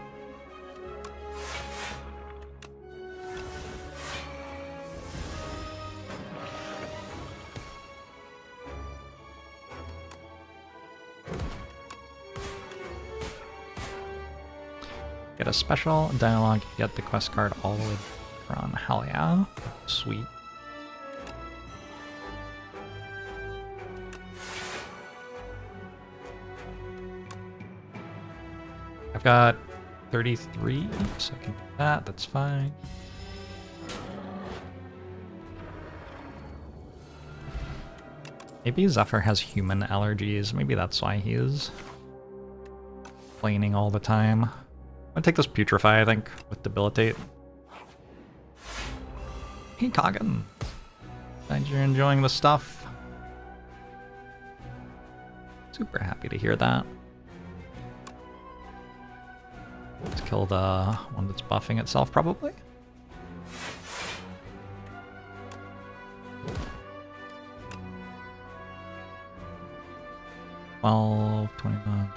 Get a special dialogue, get the quest card all the way from hell yeah. Sweet. I've got 33, so I can do that, that's fine. Maybe Zephyr has human allergies, maybe that's why he is complaining all the time. I'm gonna take this Putrefy, I think, with Debilitate. Hey Kogan! Glad you're enjoying the stuff. Super happy to hear that. Let's kill the one that's buffing itself, probably. Well, 21, 20.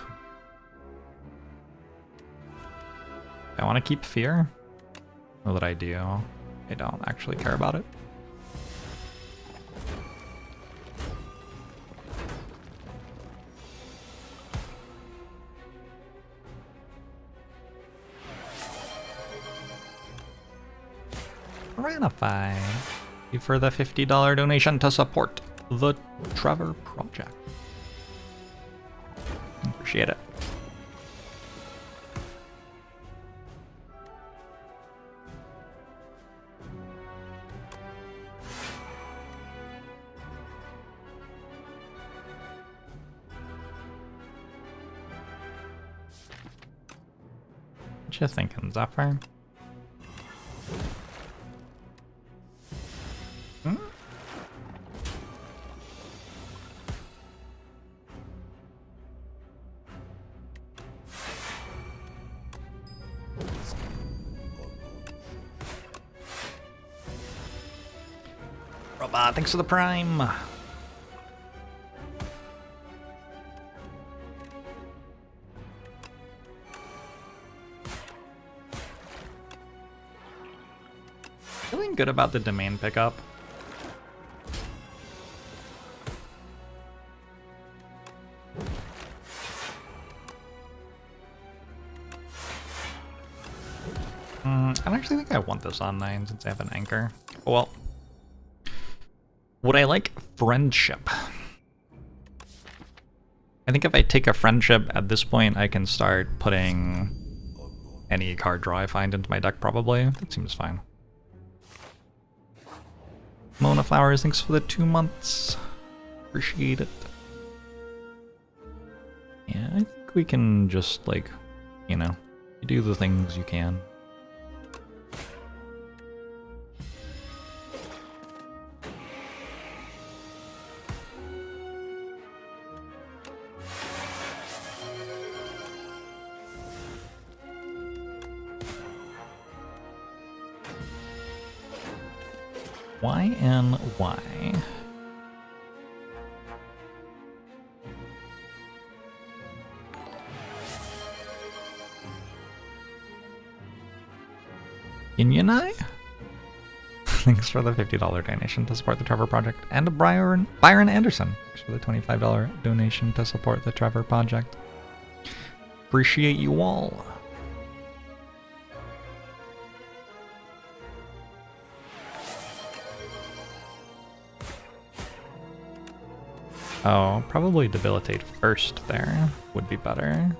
I want to keep fear. Know that I do. I don't actually care about it. Ranify. Thank you for the $50 donation to support the Trevor Project. Appreciate it. What you thinking, Zephyr? Hmm? Robot, thanks for the prime. Feeling good about the domain pickup. I actually think I want this on 9 since I have an anchor. Well, would I like friendship? I think if I take a friendship at this point, I can start putting any card draw I find into my deck probably. That seems fine. Mona Flowers, thanks for the 2 months. Appreciate it. Yeah, I think we can just, like, you know, you do the things you can. Why and why? Unionai? Thanks for the $50 donation to support the Trevor Project. And Byron Anderson. Thanks for the $25 donation to support the Trevor Project. Appreciate you all. Oh, probably debilitate first there would be better.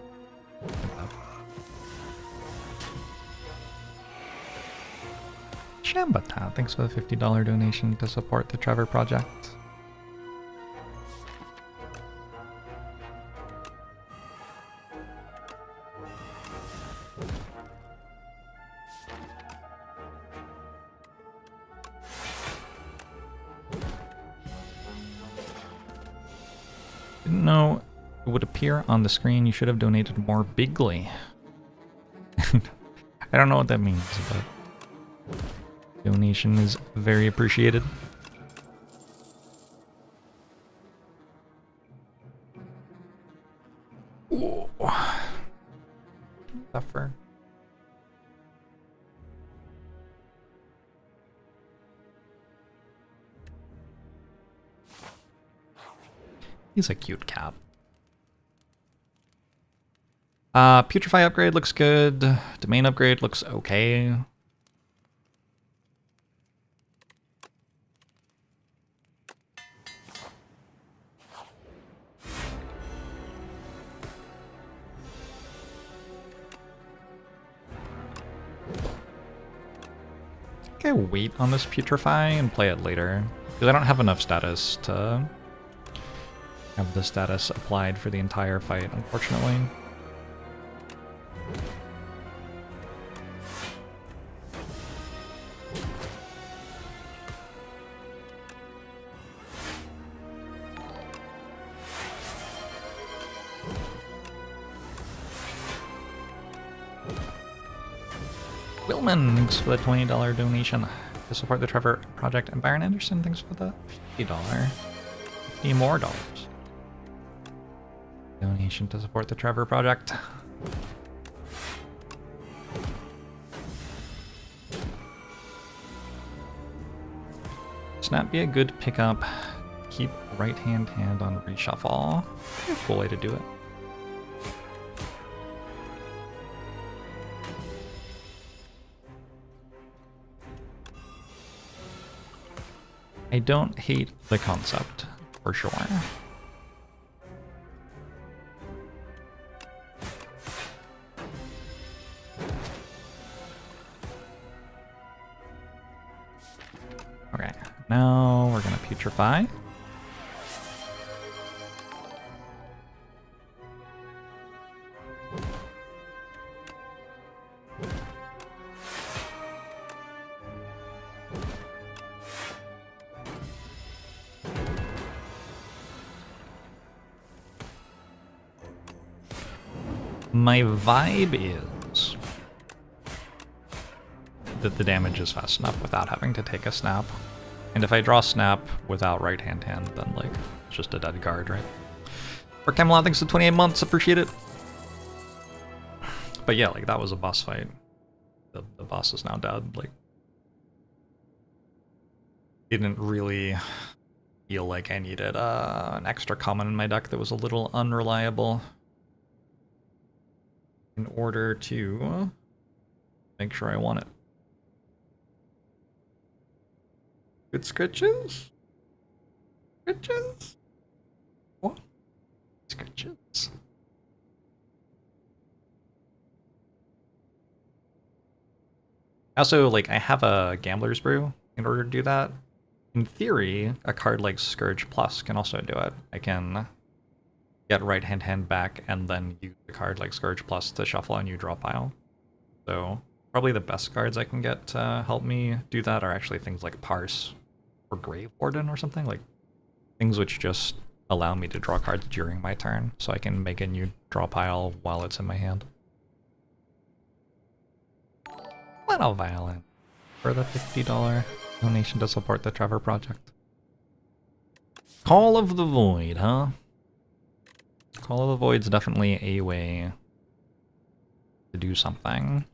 Shambata, thanks for the $50 donation to support the Trevor Project. Didn't know it would appear on the screen. You should have donated more bigly. I don't know what that means, but donation is very appreciated. Ooh. Suffer. He's a cute cat. Putrefy upgrade looks good. Domain upgrade looks okay. I wait on this Putrefy and play it later, because I don't have enough status to have the status applied for the entire fight, unfortunately. Willman, thanks for the $20 donation to support the Trevor Project. And Byron Anderson, thanks for the $50. $50 more dollars. Donation to support the Trevor Project. Snap be a good pickup. Keep right hand on reshuffle. A cool way to do it. I don't hate the concept, for sure. Okay, now we're gonna putrefy. My vibe is that the damage is fast enough without having to take a snap. And if I draw snap without right hand, then like it's just a dead guard, right? For Camelot, thanks to 28 months, appreciate it. But yeah, like that was a boss fight. The boss is now dead. Like, didn't really feel like I needed an extra common in my deck that was a little unreliable in order to make sure I won it. Good scratches? Scratches? What? Scratches. Also, like, I have a Gambler's Brew in order to do that. In theory, a card like Scourge Plus can also do it. I can get right hand back and then use the card like Scourge Plus to shuffle a new draw pile. So probably the best cards I can get to help me do that are actually things like Parse or Grave Warden or something, like things which just allow me to draw cards during my turn so I can make a new draw pile while it's in my hand. Little Violin for the $50 Donation to support the Trevor Project. Call of the Void, huh? Call of the Void's definitely a way to do something.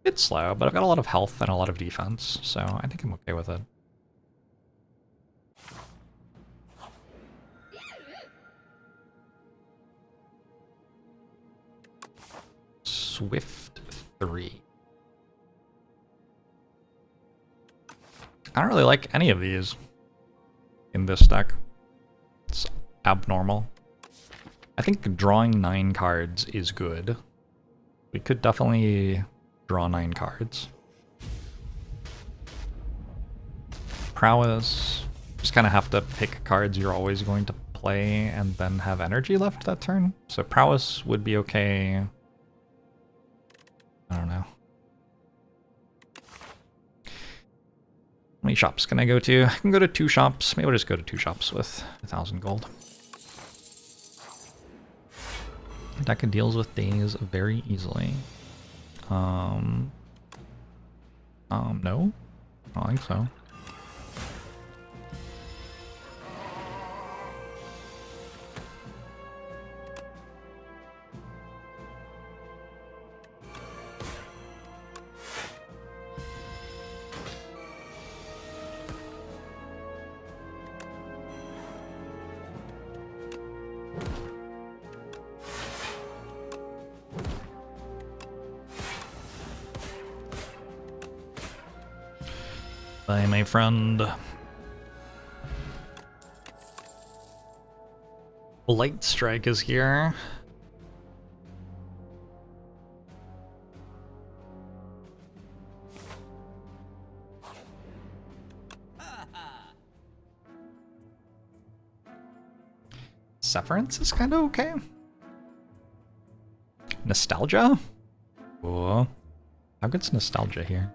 It's slow, but I've got a lot of health and a lot of defense, so I think I'm okay with it. Swift 3. I don't really like any of these in this deck. It's abnormal. I think drawing 9 cards is good. We could definitely draw 9 cards. Prowess. Just kind of have to pick cards you're always going to play and then have energy left that turn. So Prowess would be okay. I don't know. How many shops can I go to? I can go to 2 shops. Maybe I'll just go to 2 shops with 1,000 gold. Deck deals with days very easily. No? I don't think so. Bye, my friend. Light Strike is here. Severance is kind of okay. Nostalgia? Whoa. How good's Nostalgia here?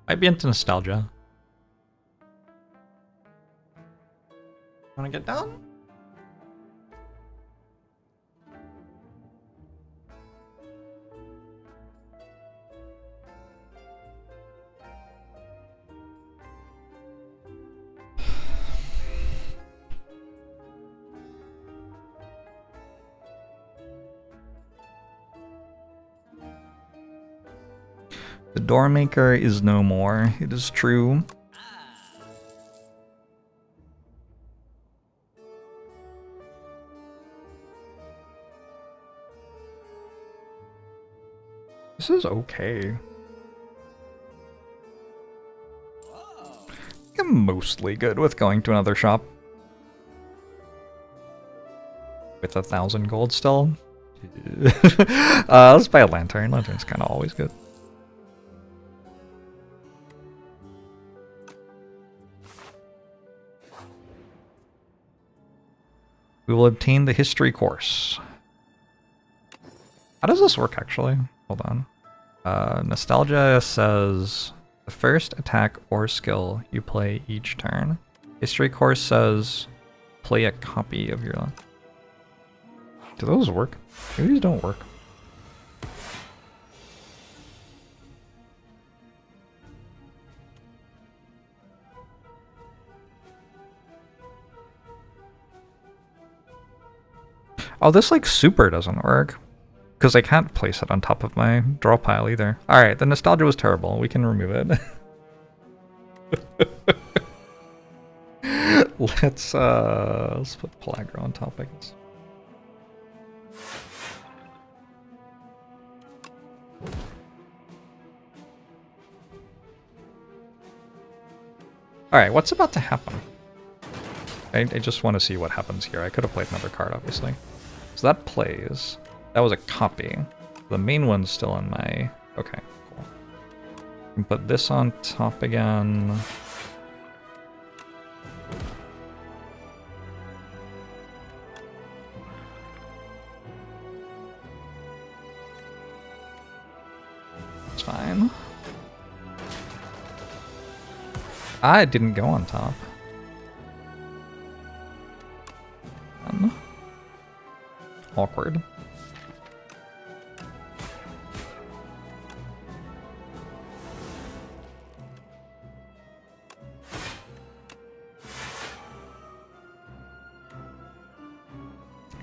Might be into Nostalgia. Wanna get down? The Doormaker is no more, it is true. This is okay. I'm mostly good with going to another shop. With 1,000 gold still. Let's buy a lantern. Lantern's kind of always good. We will obtain the history course. How does this work actually? Hold on. Nostalgia says the first attack or skill you play each turn. History course says play a copy of your... Do those work? Maybe these don't work. Oh, this like super doesn't work. Because I can't place it on top of my draw pile either. Alright, the Nostalgia was terrible. We can remove it. Let's put Pellagra on top, I guess. Alright, what's about to happen? I just want to see what happens here. I could have played another card, obviously. So that plays. That was a copy. The main one's still in my... Okay, cool. I can put this on top again. It's fine. I didn't go on top. Awkward.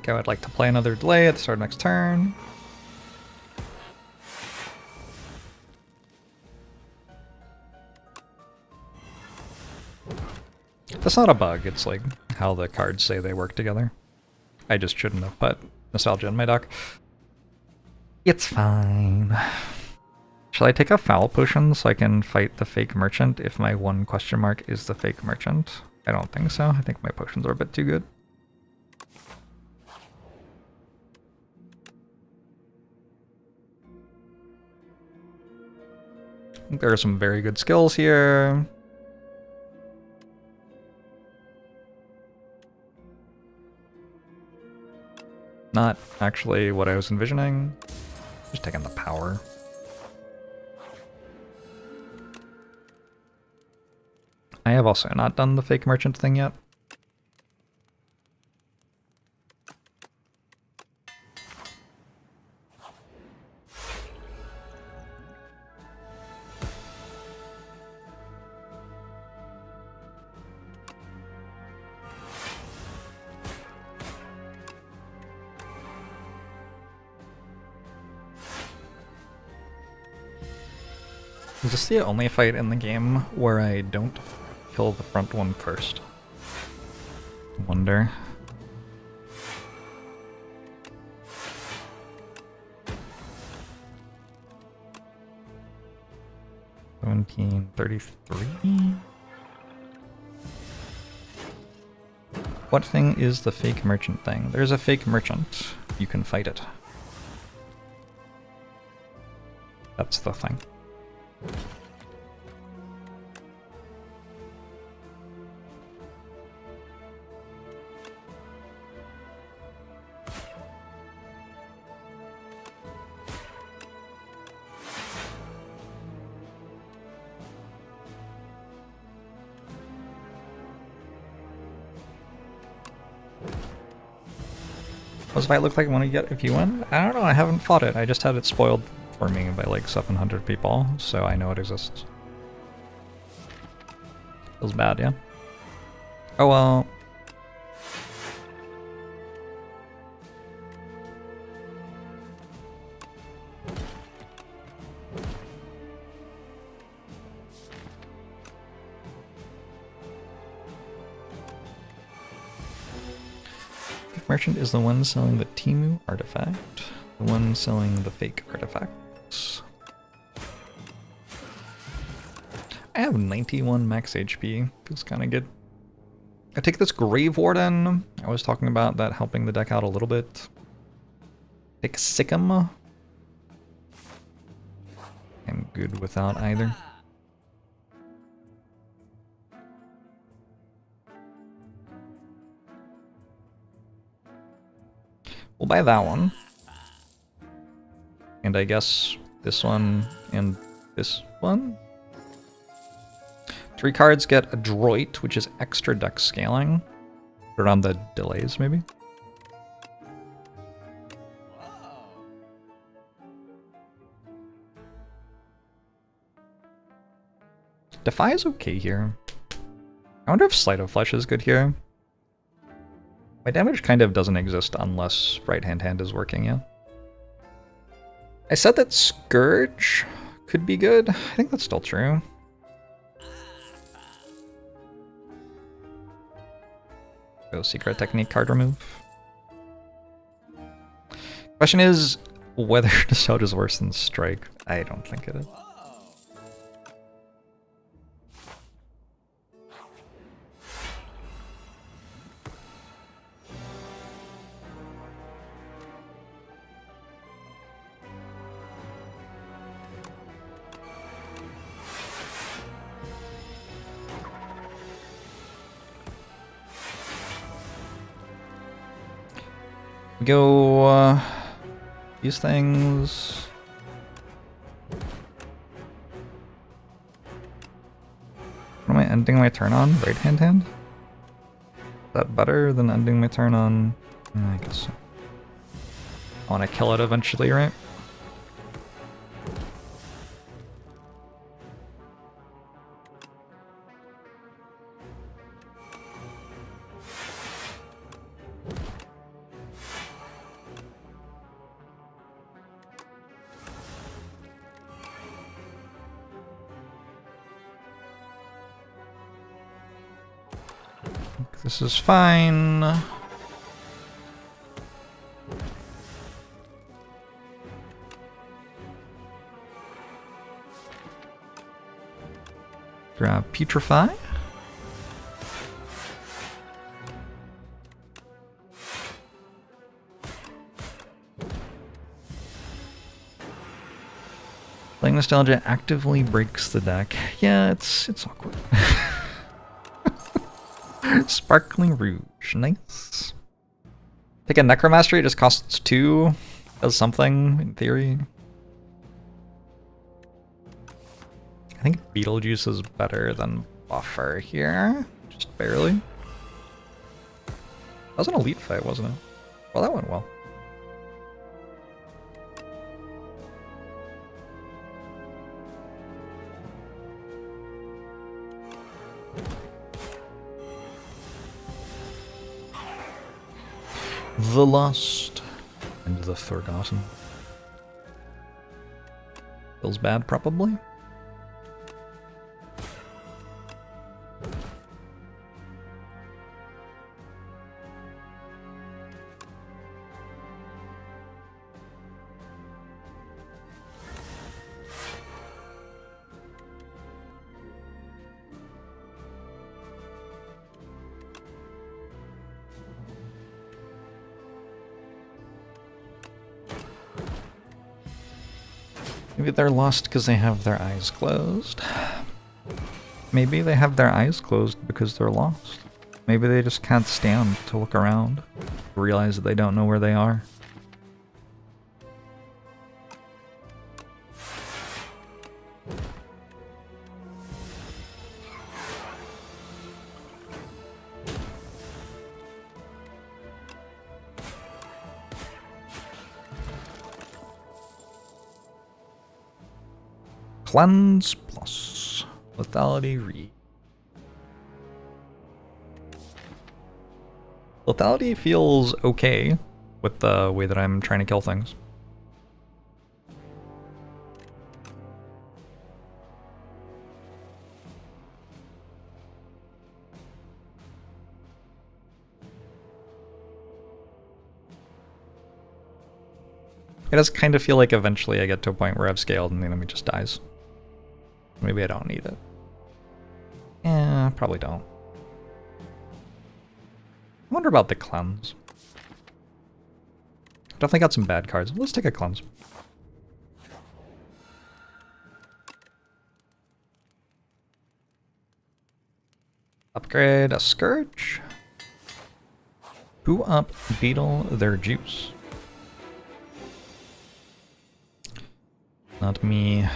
Okay, I'd like to play another delay at the start of next turn. That's not a bug, it's like how the cards say they work together. I just shouldn't have put Nostalgia in my deck. It's fine. Shall I take a foul potion so I can fight the fake merchant if my one question mark is the fake merchant? I don't think so. I think my potions are a bit too good. There are some very good skills here. Not actually what I was envisioning. Just taking the power. I have also not done the fake merchant thing yet. Is this the only fight in the game where I don't kill the front one first? I wonder. $17.33. What thing is the fake merchant thing? There's a fake merchant. You can fight it. That's the thing. What does the fight look like when you get if you win? I don't know, I haven't fought it. I just had it spoiled for me by like 700 people, so I know it exists. Feels bad, yeah? Oh well. Merchant is the one selling the Timu artifact, the one selling the fake artifacts. I have 91 max HP, feels kind of good. I take this Grave Warden, I was talking about that helping the deck out a little bit. Take Sikkim. I'm good without either. We'll buy that one. And I guess this one and this one. 3 cards get Adroit, which is extra deck scaling. Put it on the delays, maybe? Defy is okay here. I wonder if Sleight of Flesh is good here. My damage kind of doesn't exist unless right-hand hand is working, yeah. I said that Scourge could be good. I think that's still true. Go Secret Technique card remove. Question is whether Nostalgia is worse than Strike. I don't think it is. Go these things. What am I ending my turn on right-hand hand? Is that better than ending my turn on... I guess so. I want to kill it eventually, right? This is fine. Grab Putrefy. Playing Nostalgia actively breaks the deck. Yeah, it's awkward. Sparkling Rouge, nice. Take a Necromastery, it just costs 2. Does something, in theory. I think Beetlejuice is better than Buffer here. Just barely. That was an elite fight, wasn't it? Well, that went well. The Lost and the Forgotten. Feels bad, probably. Maybe they're lost because they have their eyes closed. Maybe they have their eyes closed because they're lost. Maybe they just can't stand to look around, realize that they don't know where they are. Cleanse plus Lethality Re. Lethality feels okay with the way that I'm trying to kill things. It does kind of feel like eventually I get to a point where I've scaled and the enemy just dies. Maybe I don't need it. Yeah, probably don't. I wonder about the cleanse. Definitely got some bad cards. Let's take a cleanse. Upgrade a Scourge. Who up Beetle their juice? Not me.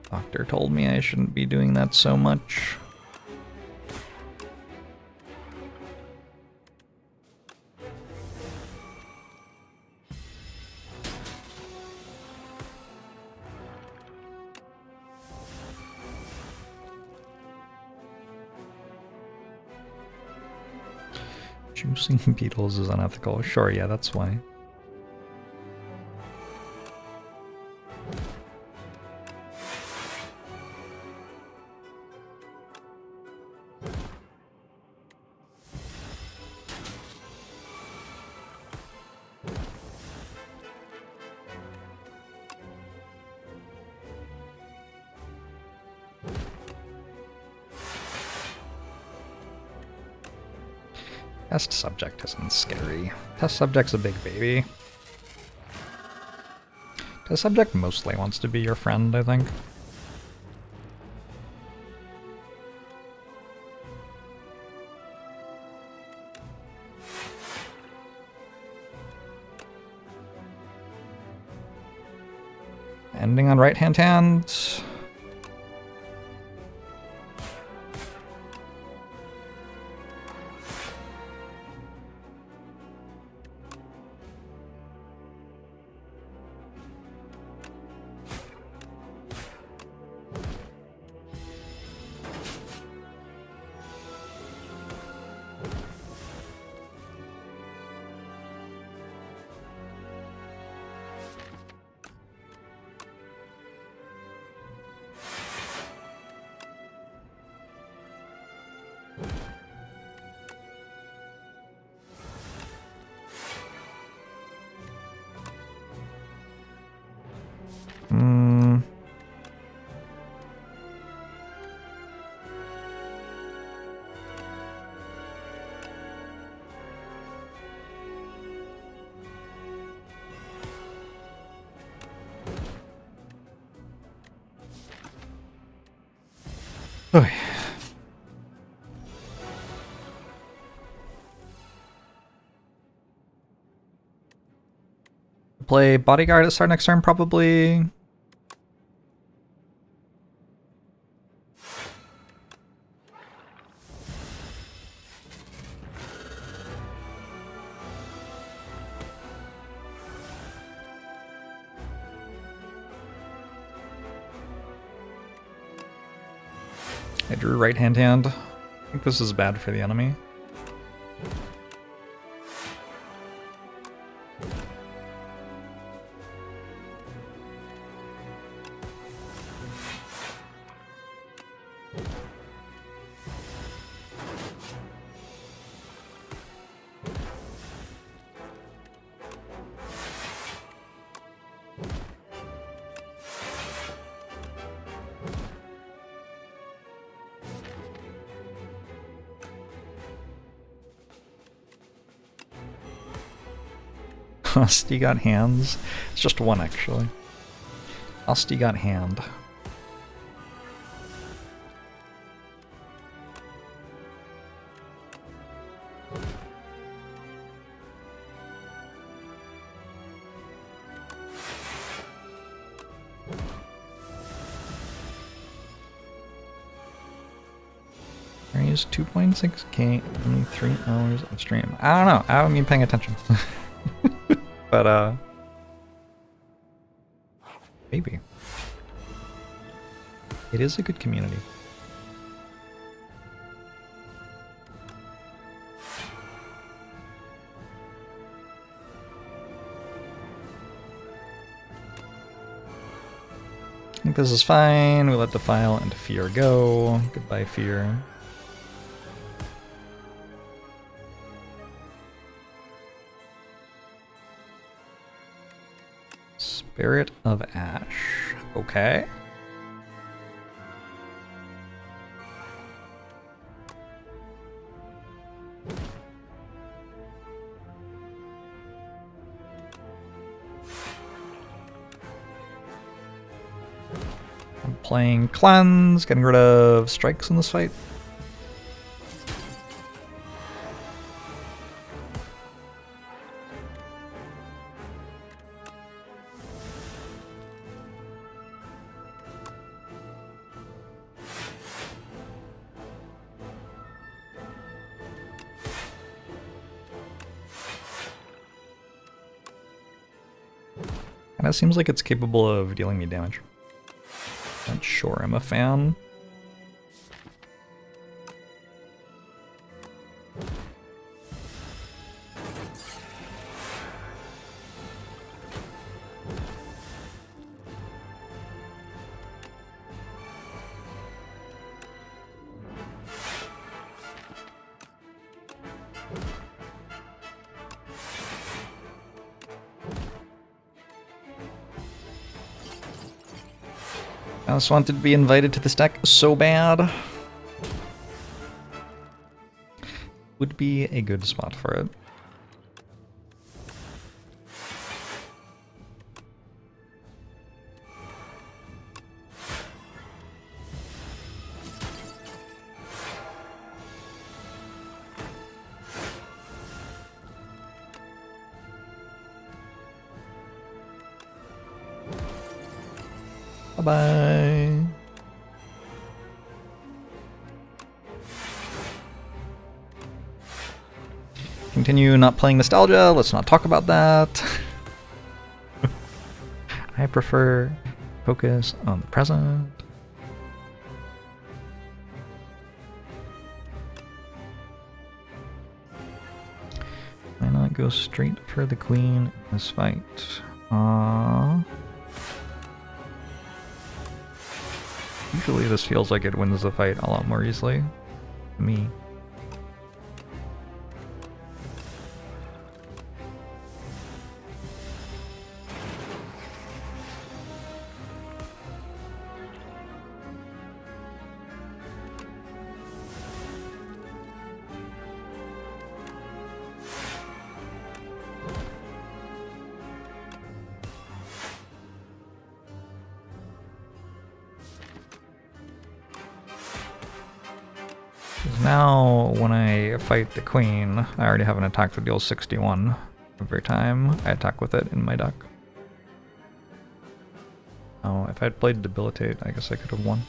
Doctor told me I shouldn't be doing that so much. Juicing beetles is unethical. Sure, yeah, that's why. Test subject isn't scary. Test subject's a big baby. Test subject mostly wants to be your friend, I think. Ending on right-hand hand. Hmm. Okay. Play bodyguard at start next turn, probably. I drew right hand. I think this is bad for the enemy. Asti got hands. It's just one, actually. Asti got hand. He's 2.6k, only 3 hours of stream. I don't know. I haven't been paying attention. But, maybe. It is a good community. I think this is fine. We let Defile and Fear go. Goodbye, Fear. Spirit of Ash. Okay. I'm playing Cleanse, getting rid of strikes in this fight. And it seems like it's capable of dealing me damage. Not sure I'm a fan. I just wanted to be invited to this deck so bad. Would be a good spot for it. Bye-bye. Continue not playing Nostalgia. Let's not talk about that. I prefer focus on the present. Why not go straight for the queen in this fight? Usually this feels like it wins the fight a lot more easily. Me. 'Cause now, when I fight the queen, I already have an attack that deals 61 every time I attack with it in my deck. Oh, if I'd played Debilitate, I guess I could have won.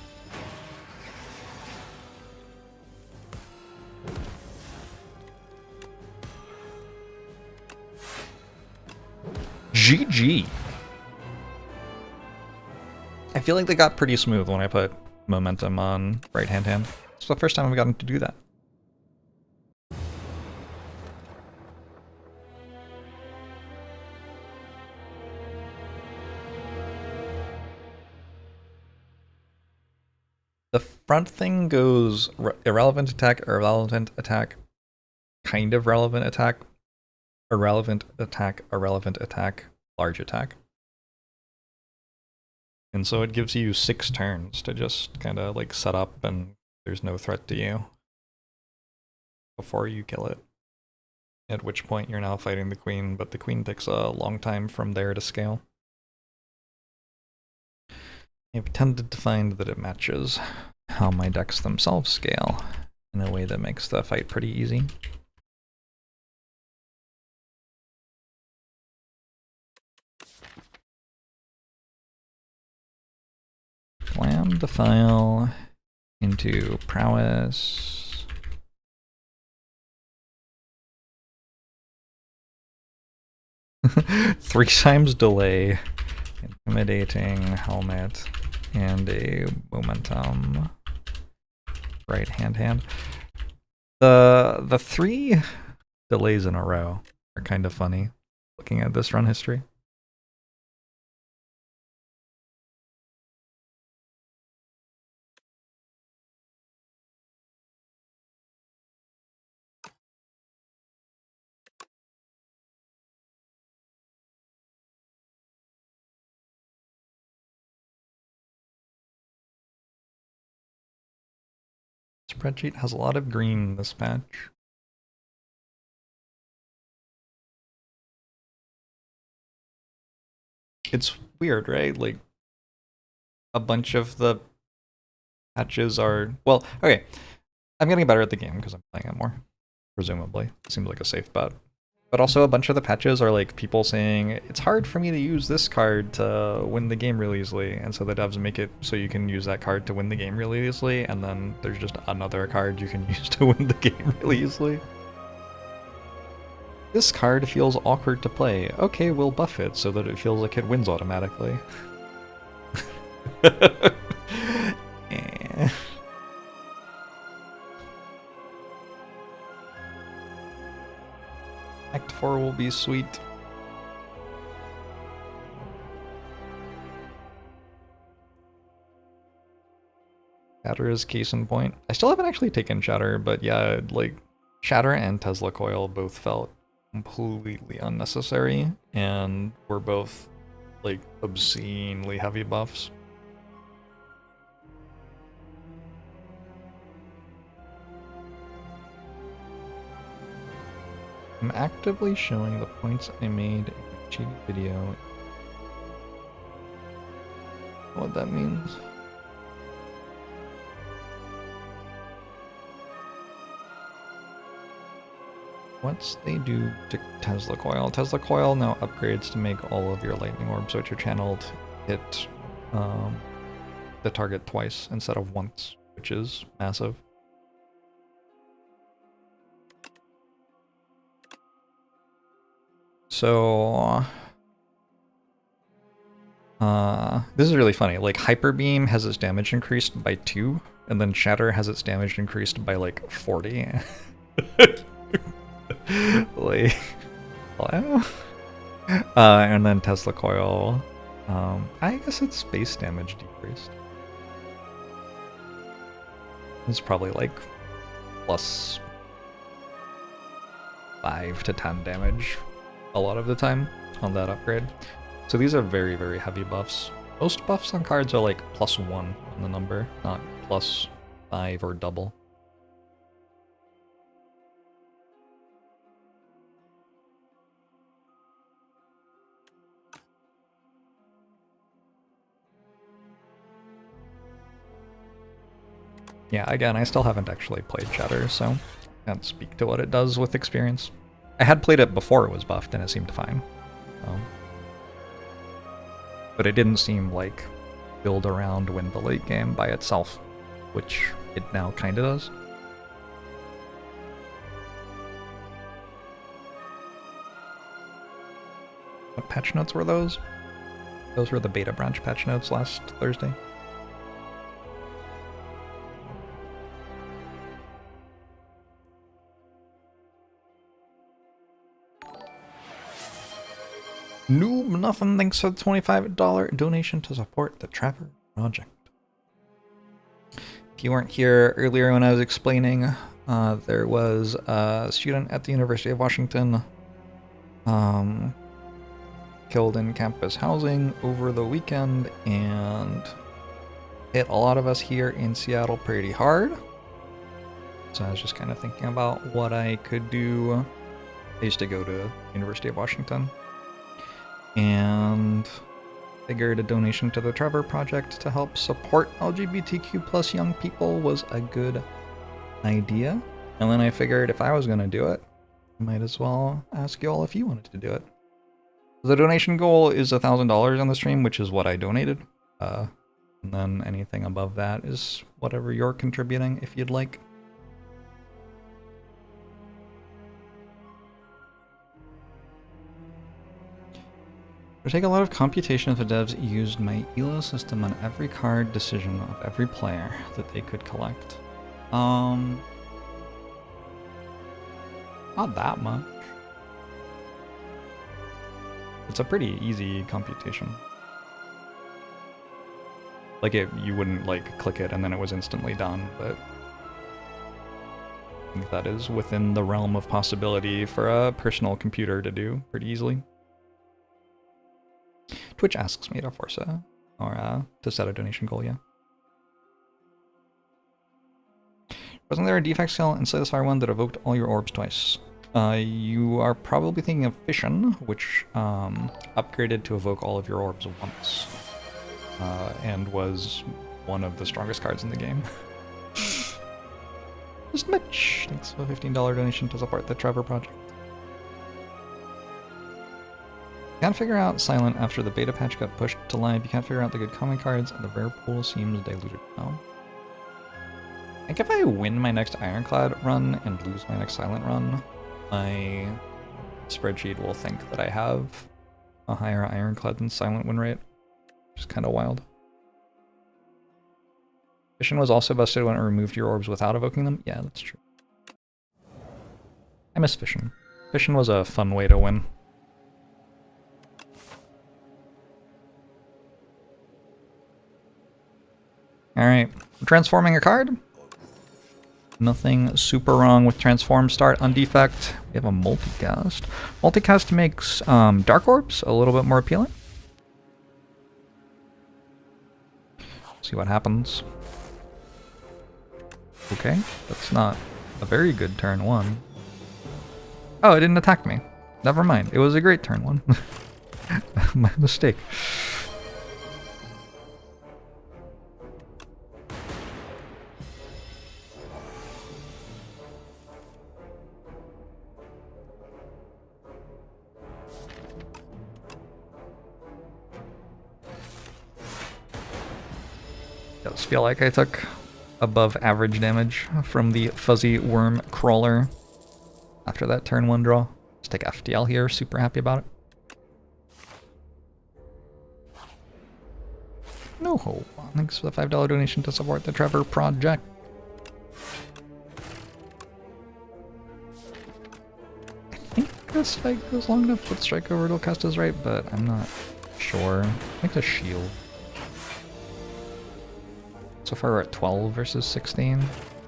GG! I feel like they got pretty smooth when I put momentum on right-hand hand. It's the first time I've gotten to do that. The front thing goes irrelevant attack, kind of relevant attack, irrelevant attack, large attack. And so it gives you 6 turns to just kind of like set up and there's no threat to you before you kill it. At which point you're now fighting the queen, but the queen takes a long time from there to scale. I've tended to find that it matches how my decks themselves scale in a way that makes the fight pretty easy. Slam Defile into Prowess. Three times delay, intimidating helmet, and a momentum right hand. The 3 delays in a row are kind of funny looking at this run history. Spreadsheet has a lot of green this patch. It's weird, right? Like, a bunch of the patches are... Well, okay. I'm getting better at the game because I'm playing it more. Presumably. Seems like a safe bet. But also a bunch of the patches are like people saying, it's hard for me to use this card to win the game really easily, and so the devs make it so you can use that card to win the game really easily, and then there's just another card you can use to win the game really easily. This card feels awkward to play. Okay, we'll buff it so that it feels like it wins automatically. Act 4 will be sweet. Shatter is case in point. I still haven't actually taken Shatter, but yeah, like, Shatter and Tesla Coil both felt completely unnecessary, and were both, like, obscenely heavy buffs. I'm actively showing the points I made in the cheating video. What that means. What's they do to Tesla Coil? Tesla Coil now upgrades to make all of your lightning orbs which are channeled hit the target twice instead of once, which is massive. So this is really funny. Like, Hyper Beam has its damage increased by 2, and then Shatter has its damage increased by like 40. Like, wow. And then Tesla Coil, I guess its base damage decreased. It's probably like plus 5 to 10 damage a lot of the time on that upgrade. So these are very, very heavy buffs. Most buffs on cards are like +1 on the number, not +5 or double. Yeah, again, I still haven't actually played Shatter, so can't speak to what it does with experience. I had played it before it was buffed and it seemed fine. So. But it didn't seem like build around win the late game by itself, which it now kind of does. What patch notes were those? Those were the beta branch patch notes last Thursday. Noob Nothing thanks for the $25 donation to support the Trevor Project. If you weren't here earlier when I was explaining, there was a student at the University of Washington killed in campus housing over the weekend and hit a lot of us here in Seattle pretty hard. So I was just kind of thinking about what I could do. I used to go to University of Washington and figured a donation to the Trevor Project to help support LGBTQ plus young people was a good idea. And then I figured if I was going to do it, I might as well ask you all if you wanted to do it. The donation goal is $1,000 on the stream, which is what I donated. And then anything above that is whatever you're contributing if you'd like. It would take a lot of computation if the devs used my ELO system on every card decision of every player that they could collect. Not that much. It's a pretty easy computation. Like you wouldn't like click it and then it was instantly done, but I think that is within the realm of possibility for a personal computer to do pretty easily. Twitch asks me to force a, or to set a donation goal, yeah. Wasn't there a defect skill in Slay the Spire 1 that evoked all your orbs twice? You are probably thinking of Fission, which upgraded to evoke all of your orbs once. And was one of the strongest cards in the game. Just Mitch, thanks for a $15 donation to support the Trevor Project. Can't figure out Silent after the beta patch got pushed to live. You can't figure out the good common cards, and the rare pool seems diluted now. I think if I win my next Ironclad run and lose my next Silent run, my spreadsheet will think that I have a higher Ironclad than Silent win rate, which is kind of wild. Fission was also busted when it removed your orbs without evoking them. Yeah, that's true. I miss Fission. Fission was a fun way to win. Alright, transforming a card. Nothing super wrong with transform start on defect. We have a multicast. Multicast makes dark orbs a little bit more appealing. See what happens. Okay, that's not a very good turn one. Oh, it didn't attack me. Never mind, it was a great turn one. My mistake. Does feel like I took above average damage from the fuzzy worm crawler after that turn one draw. Just take FTL here, super happy about it. No hope. Thanks for the $5 donation to support the Trevor Project. I think this fight goes long enough with Strike Over Cast is right, but I'm not sure. I think the shield. So far we're at 12 versus 16.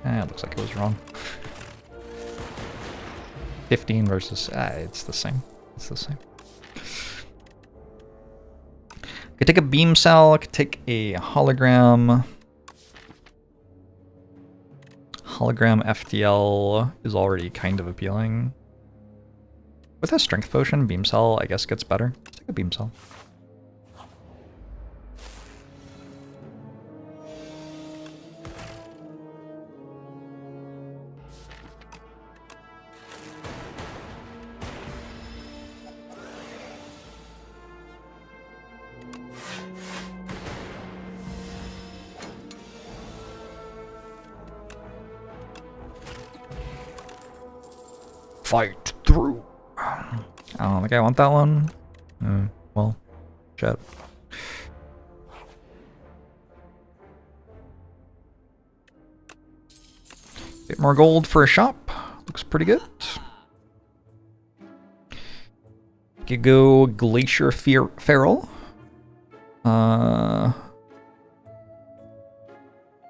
It looks like it was wrong. 15 versus... it's the same. It's the same. Could take a beam cell, could take a hologram. Hologram FTL is already kind of appealing. With a strength potion, beam cell I guess gets better. Let's take a beam cell. Fight through. I don't think I want that one. Well, shit. Bit more gold for a shop. Looks pretty good. Could go Glacier Feral. I'm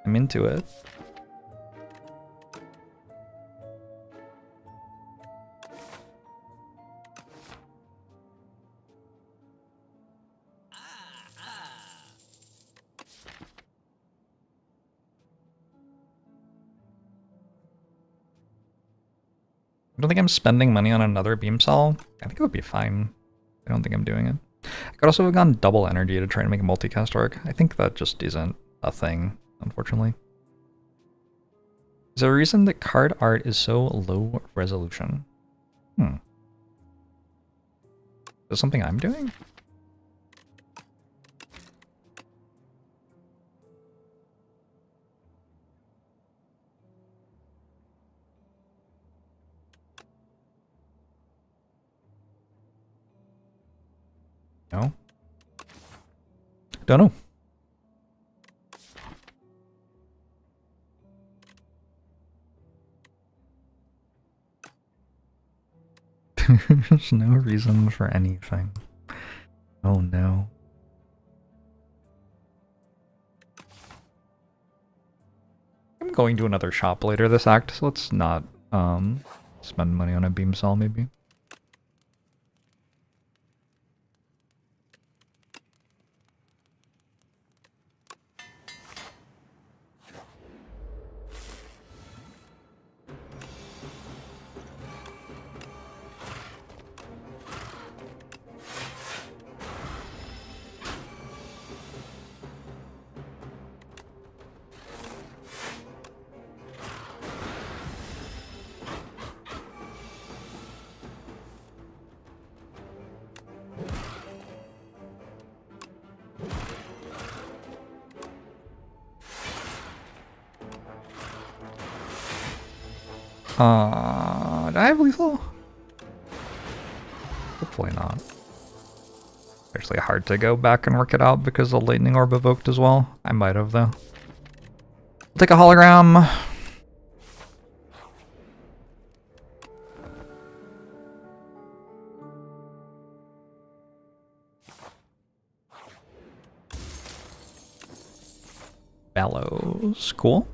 into it. I don't think I'm spending money on another beam cell. I think it would be fine. I don't think I'm doing it. I could also have gone double energy to try to make a multicast work. I think that just isn't a thing, unfortunately. Is there a reason that card art is so low resolution? Is this something I'm doing? No? Don't know. There's no reason for anything. Oh no. I'm going to another shop later this act, so let's not spend money on a beam cell maybe. Do I have lethal? Hopefully not. Actually hard to go back and work it out because the lightning orb evoked as well. I might have though. I'll take a hologram. Bellows, cool.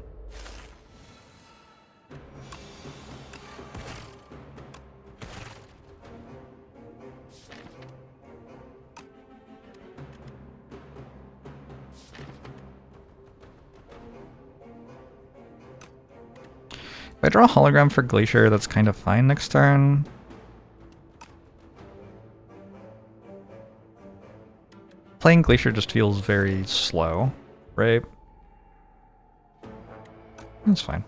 If I draw a hologram for Glacier, that's kind of fine next turn. Playing Glacier just feels very slow, right? That's fine.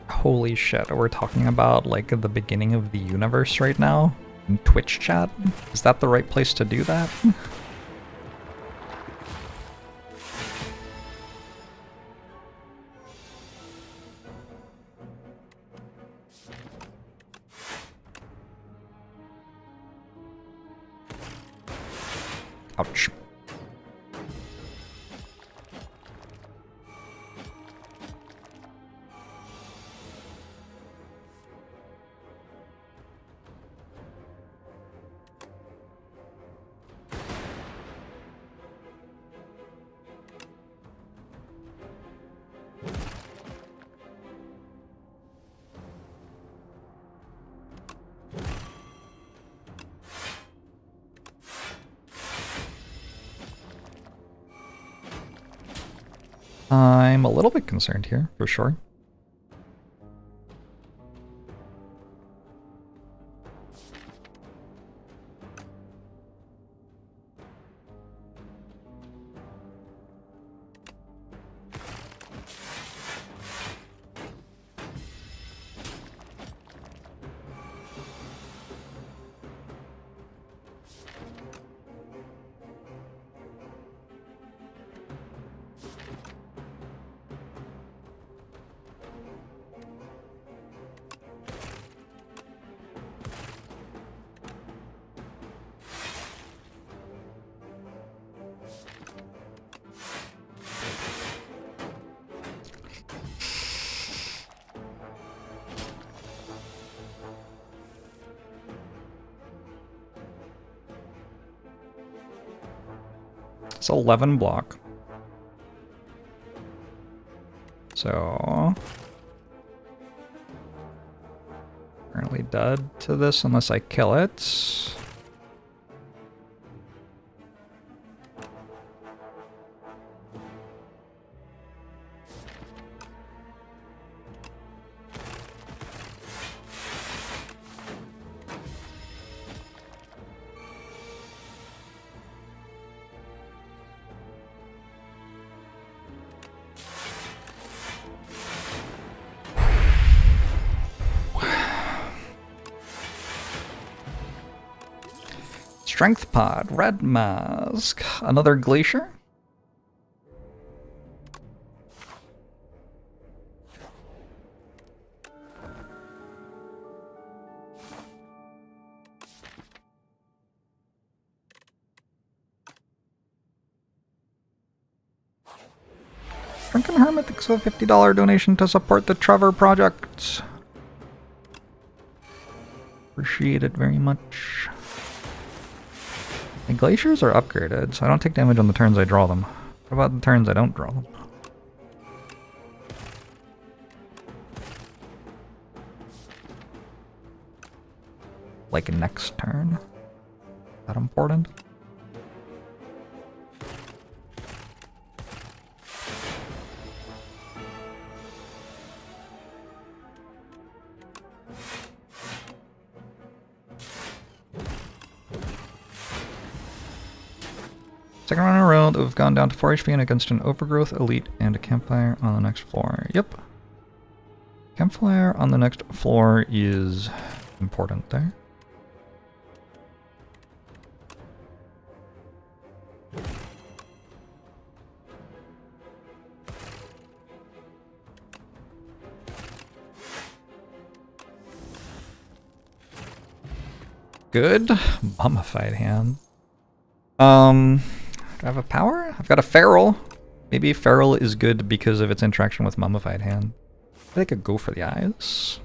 Holy shit, we're talking about like the beginning of the universe right now in Twitch chat? Is that the right place to do that? Ouch. I'm a little bit concerned here, for sure. It's 11 block. So currently dead to this unless I kill it. Strength pod, red mask, another glacier. Drunken Hermit thanks for a $50 donation to support the Trevor project. Appreciate it very much. The glaciers are upgraded, so I don't take damage on the turns I draw them. What about the turns I don't draw them? Like next turn? Is that important? Second round in a row that we've gone down to 4 HP and against an Overgrowth, Elite, and a Campfire on the next floor. Yep. Campfire on the next floor is important there. Good. Mummified hand. Do I have a power? I've got a feral. Maybe feral is good because of its interaction with mummified hand. I think I could go for the eyes.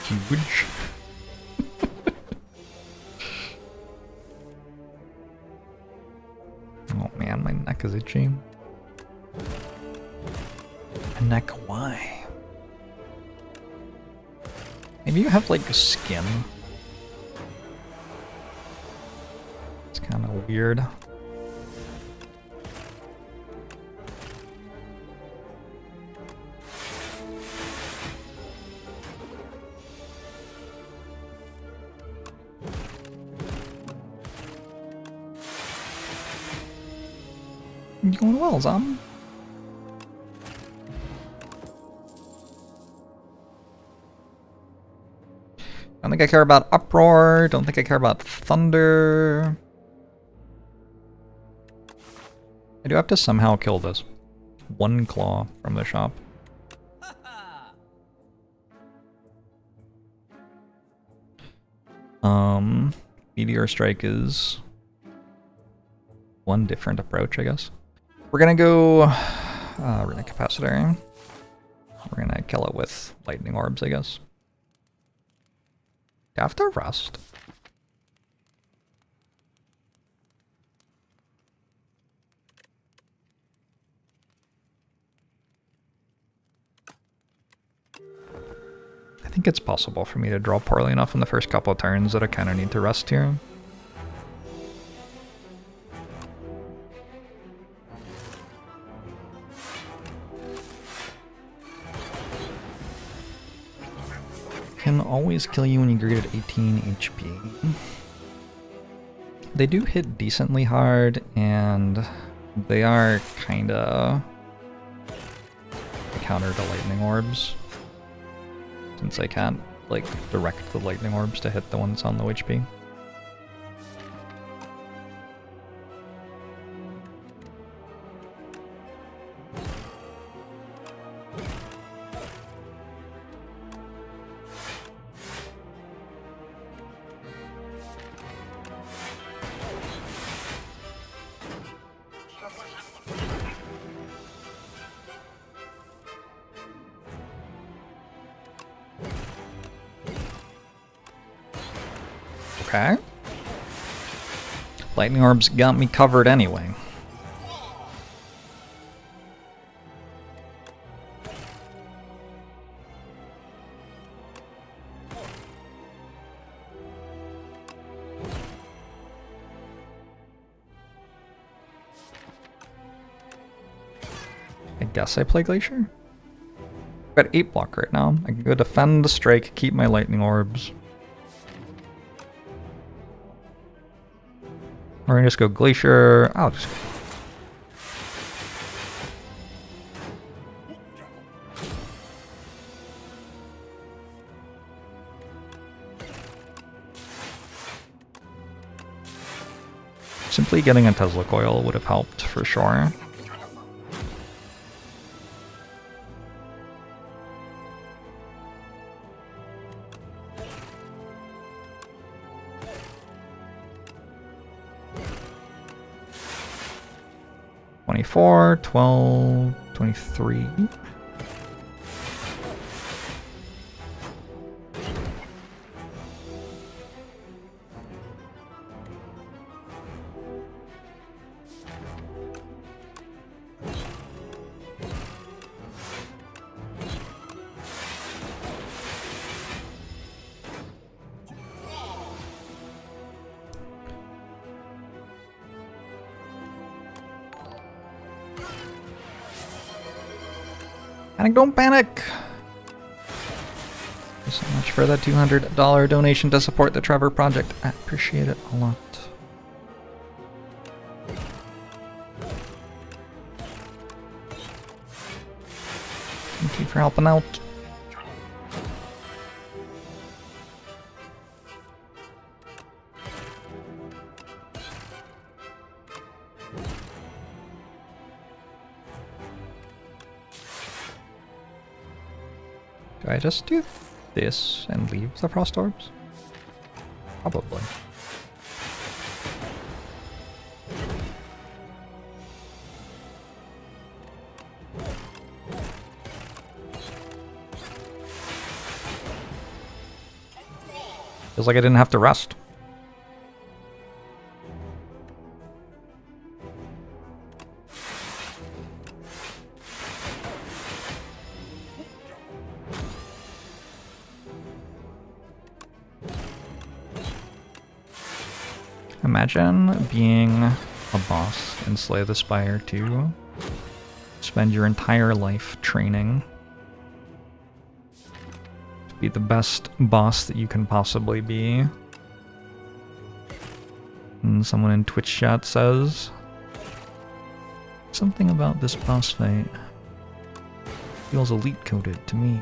Huge. Oh man, my neck is itchy. My neck, why? Maybe you have like skin. It's kind of weird. You going well, Zom? Don't think I care about Uproar. Don't think I care about Thunder. I do have to somehow kill this. One claw from the shop. Meteor Strike is one different approach, I guess. We're gonna go relic capacitor. We're gonna kill it with lightning orbs, I guess. Do I have to rest? I think it's possible for me to draw poorly enough in the first couple of turns that I kind of need to rest here. Can always kill you when you greet at 18 HP. They do hit decently hard, and they are kinda a counter to lightning orbs. Since I can't, like, direct the lightning orbs to hit the ones on low HP. Okay. Lightning orbs got me covered anyway. I guess I play Glacier? I've got 8 block right now. I can go defend the strike, keep my lightning orbs. We're gonna just go Glacier. I'll just... Simply getting a Tesla coil would have helped for sure. $24, $12, $23. Panic, don't panic! Thank you so much for that $200 donation to support the Trevor project. I appreciate it a lot. Thank you for helping out. Do I just do this and leave the frost orbs? Probably. Feels like I didn't have to rest. Imagine being a boss in Slay the Spire 2. Spend your entire life training to be the best boss that you can possibly be. And someone in Twitch chat says, something about this boss fight feels elite coded to me.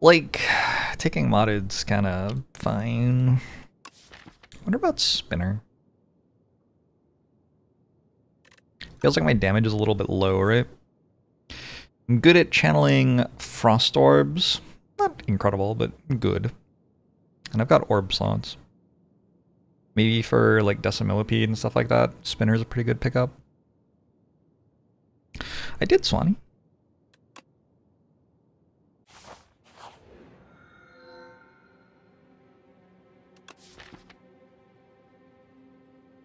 Like, taking modded's kind of fine. What about Spinner? Feels like my damage is a little bit low, right? I'm good at channeling frost orbs. Not incredible, but good. And I've got orb slots. Maybe for like Decimillipede and stuff like that, Spinner's a pretty good pickup. I did Swanee.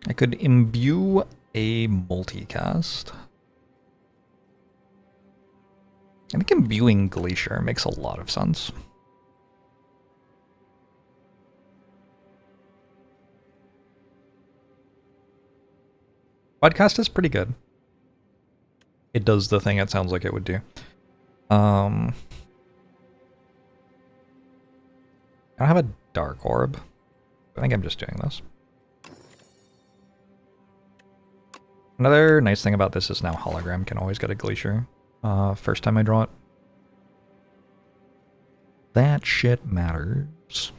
I could imbue a multicast. I think imbuing Glacier makes a lot of sense. Podcast is pretty good. It does the thing it sounds like it would do. I don't have a Dark Orb. I think I'm just doing this. Another nice thing about this is now Hologram can always get a Glacier. First time I draw it. That shit matters.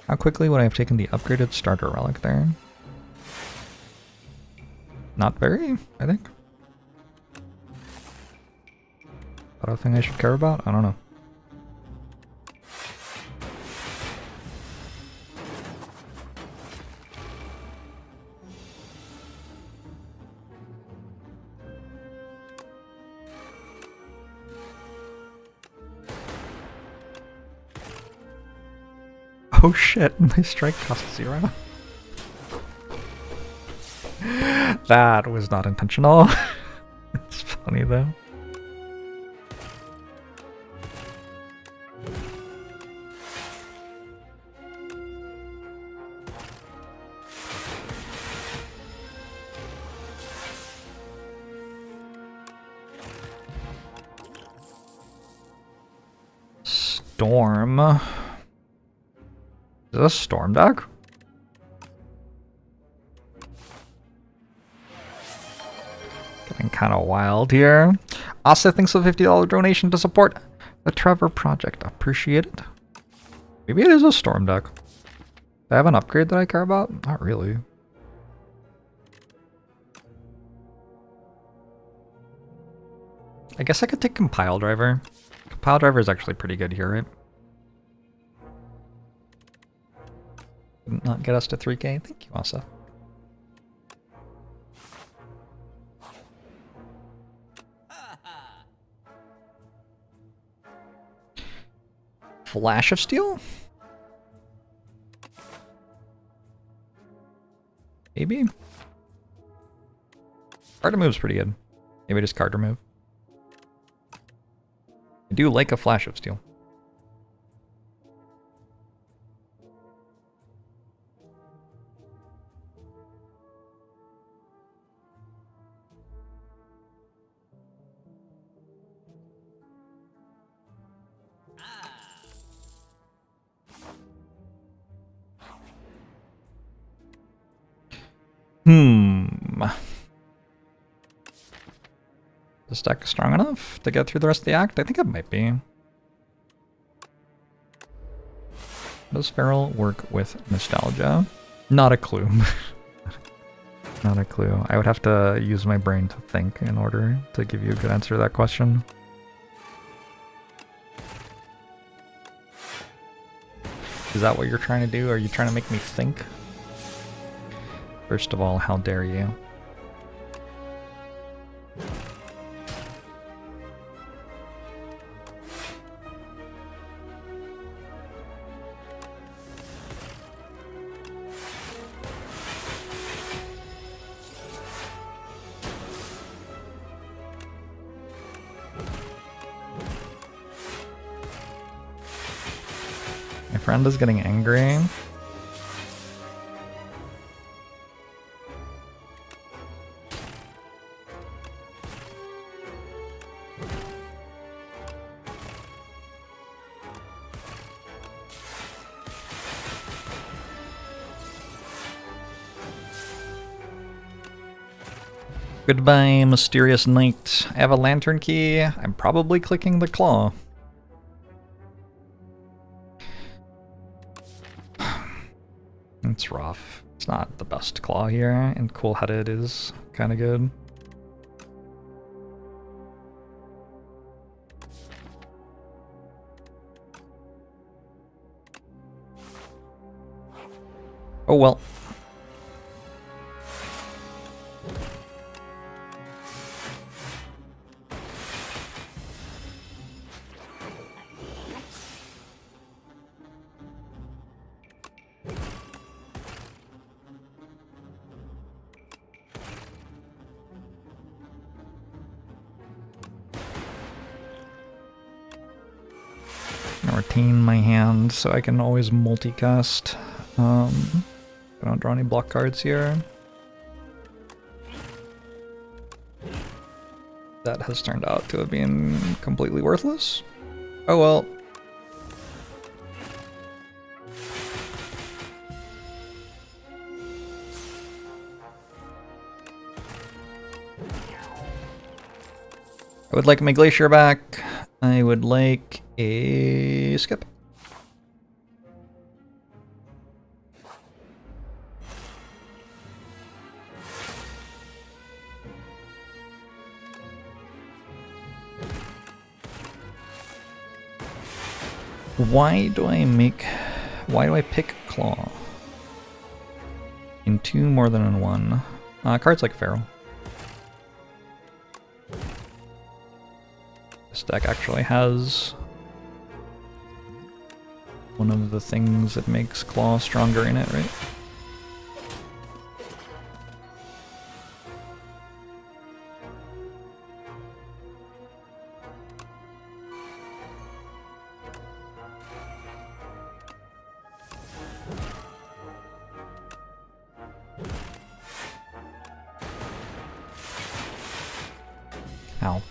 How quickly would I have taken the upgraded starter relic there? Not very, I think. Other thing I should care about? I don't know. Oh shit, my strike cost 0. That was not intentional. It's funny though. Storm. Is this a storm deck? Getting kind of wild here. Asa thanks for a $50 donation to support the Trevor Project. Appreciate it. Maybe it is a storm deck. Do I have an upgrade that I care about? Not really. I guess I could take Compile Driver. Compile Driver is actually pretty good here, right? Not get us to 3K. Thank you, Asa. Flash of Steel? Maybe? Card remove's pretty good. Maybe just card remove. I do like a Flash of Steel. This deck is strong enough to get through the rest of the act? I think it might be. Does Feral work with nostalgia? Not a clue. Not a clue. I would have to use my brain to think in order to give you a good answer to that question. Is that what you're trying to do? Are you trying to make me think? First of all, how dare you? My friend is getting angry. Goodbye, mysterious knight. I have a lantern key. I'm probably clicking the claw. It's rough. It's not the best claw here, and cool-headed is kind of good. Oh well. I'm gonna retain my hand so I can always multicast. I don't draw any block cards here. That has turned out to have been completely worthless. Oh well. I would like my glacier back. I would like a skip. Why do I pick claw? In two more than in one. Cards like Feral. This deck actually has one of the things that makes claw stronger in it, right? Ow.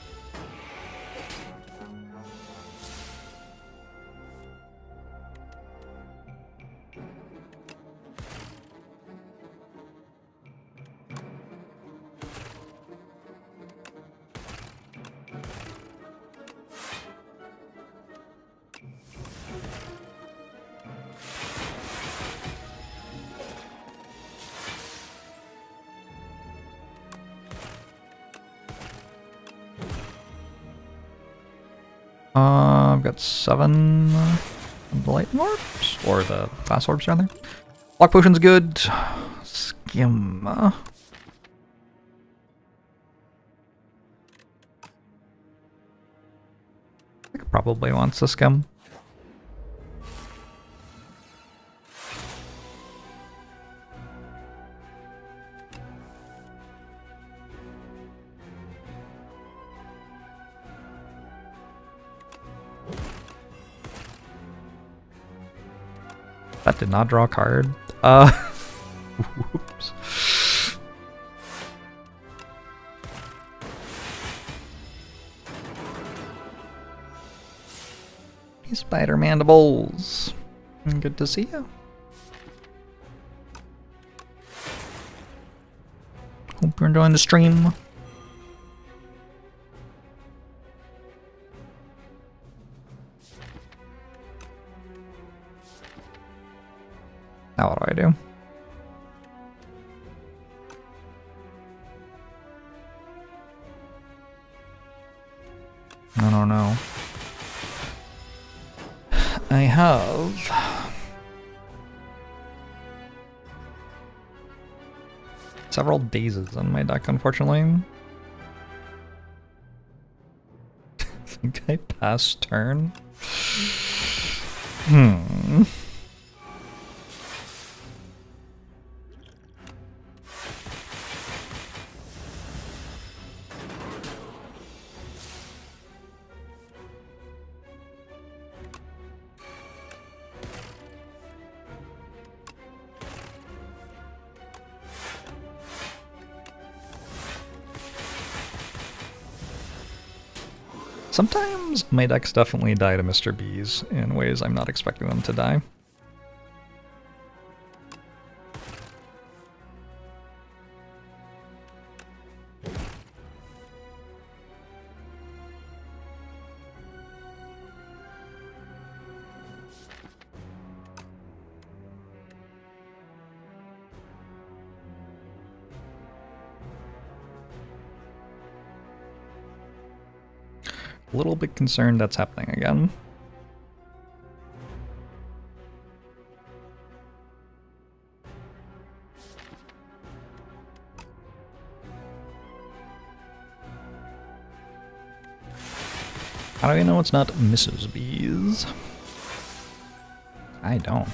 I've got 7 of the lightning orbs, or the fast orbs rather. Block potion's good. Skim. I think probably wants a skim. That did not draw a card. Whoops. Spider mandibles. Good to see you. Hope you're enjoying the stream. Now what do? I don't know. I have several dazes on my deck, unfortunately. I think I passed turn. Sometimes my decks definitely die to Mr. B's in ways I'm not expecting them to die. A little bit concerned that's happening again. How do you know it's not Mrs. Bees? I don't.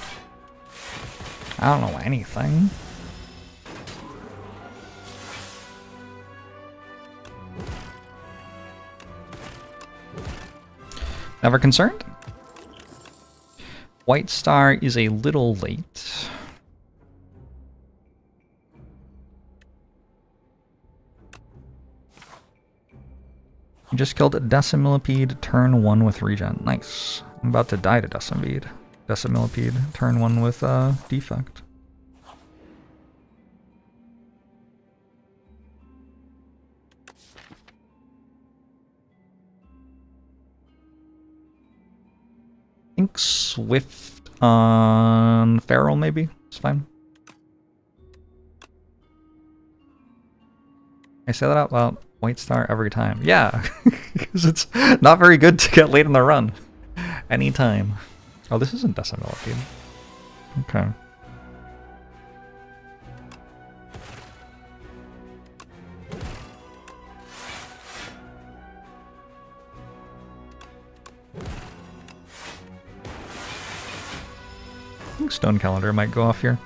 I don't know anything. Never concerned? White Star is a little late. You just killed a Decimillipede, turn 1 with regen. Nice. I'm about to die to Decimillipede. Decimillipede, turn 1 with defect. I think Swift on Feral maybe. It's fine. I say that out loud. White Star every time. Yeah, because it's not very good to get late in the run. Anytime. Oh, this isn't Decimillipede. Okay. I think Stone Calendar might go off here.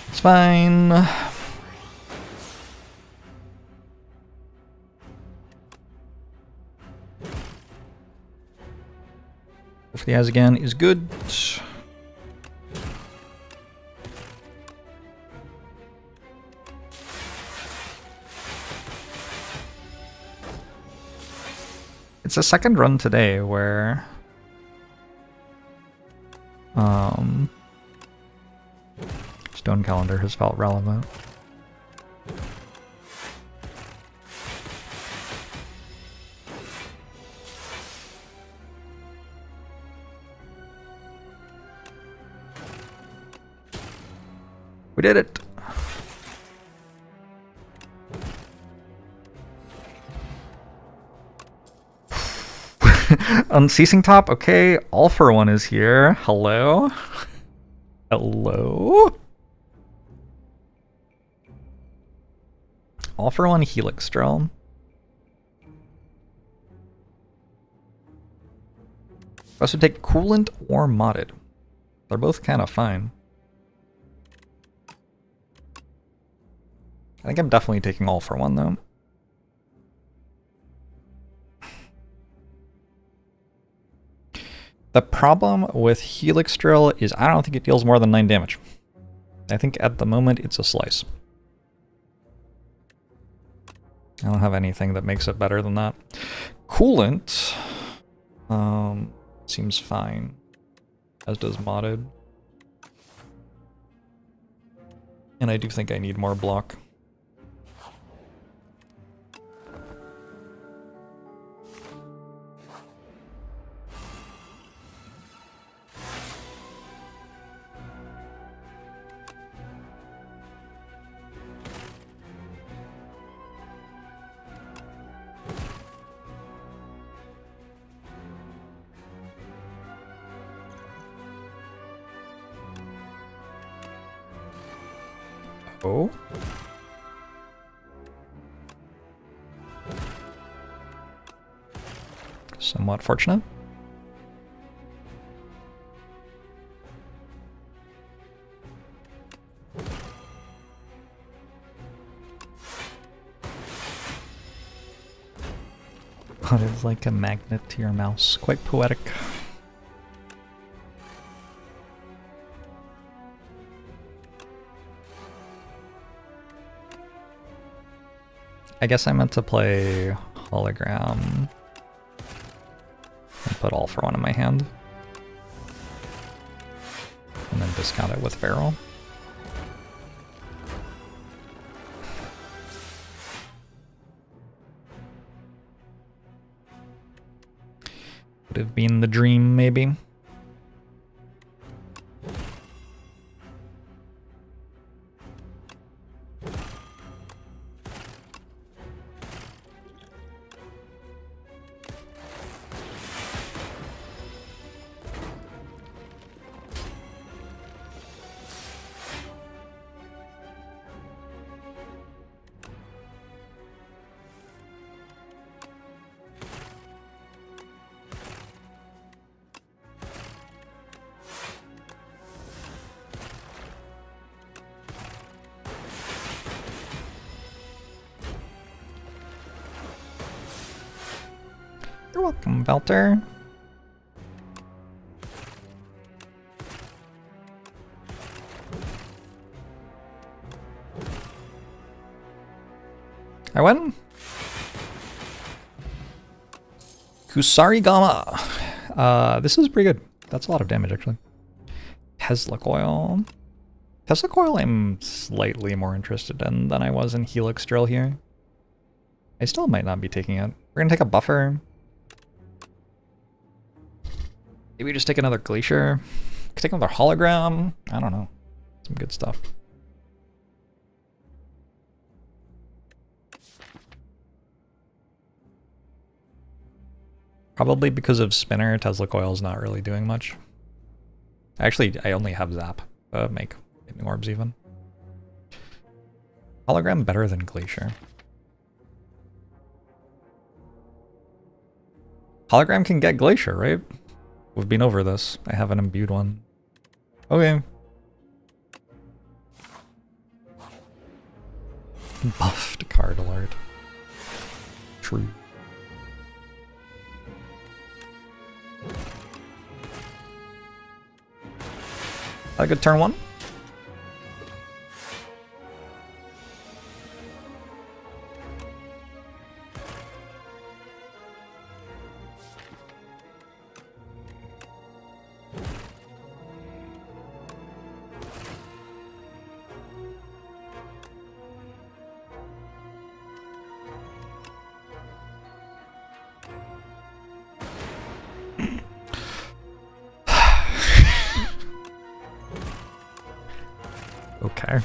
It's fine. If he has again is good. It's a second run today where Stone Calendar has felt relevant. We did it! Unceasing Top, okay. All for One is here. Hello? Hello? All for One Helix Drill. Also take Coolant or Modded. They're both kind of fine. I think I'm definitely taking All for One though. The problem with Helix Drill is I don't think it deals more than 9 damage. I think at the moment it's a slice. I don't have anything that makes it better than that. Coolant seems fine, as does Modded. And I do think I need more block. Oh. Somewhat fortunate. But it's like a magnet to your mouse. Quite poetic. I guess I meant to play hologram and put all for one in my hand. And then discount it with feral. Would have been the dream, maybe. You're welcome, Velter. I win. Kusarigama. This is pretty good. That's a lot of damage, actually. Tesla coil. Tesla coil I'm slightly more interested in than I was in Helix drill here. I still might not be taking it. We're gonna take a buffer. Maybe just take another glacier. Could take another hologram. I don't know. Some good stuff. Probably because of spinner, Tesla coil is not really doing much. Actually, I only have zap. Make orbs even. Hologram better than glacier. Hologram can get glacier, right? We've been over this. I have an imbued one. Okay. Buffed card alert. True. Had a good turn one. Okay.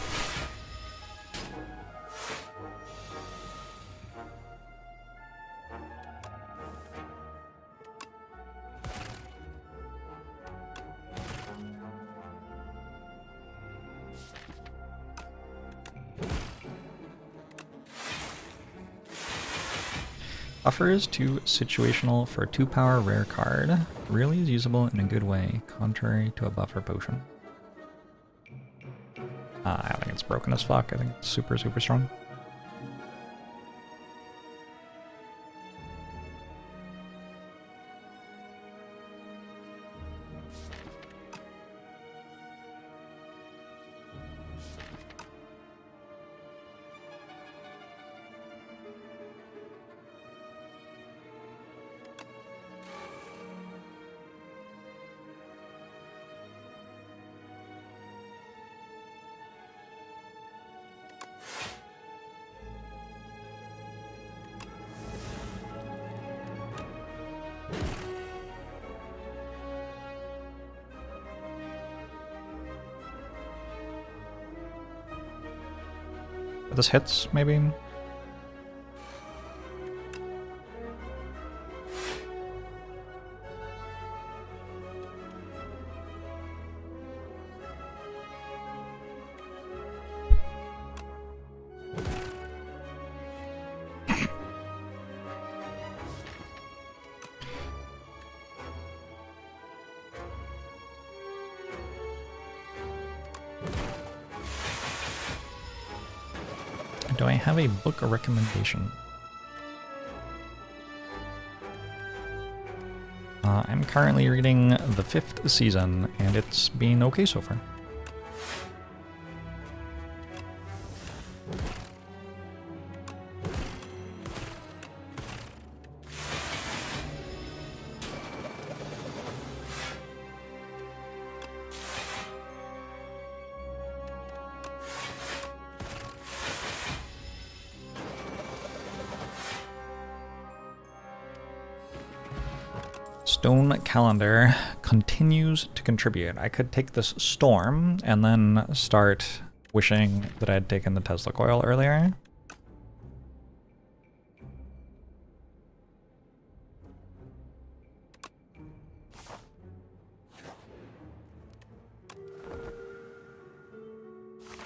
Buffer is too situational for a 2-power rare card. Really is usable in a good way, contrary to a buffer potion. I think it's broken as fuck. I think it's super, super strong. This hits, maybe? Do I have a book or recommendation? I'm currently reading the 5th season, and it's been okay so far. Stone calendar continues to contribute. I could take this storm and then start wishing that I had taken the Tesla coil earlier.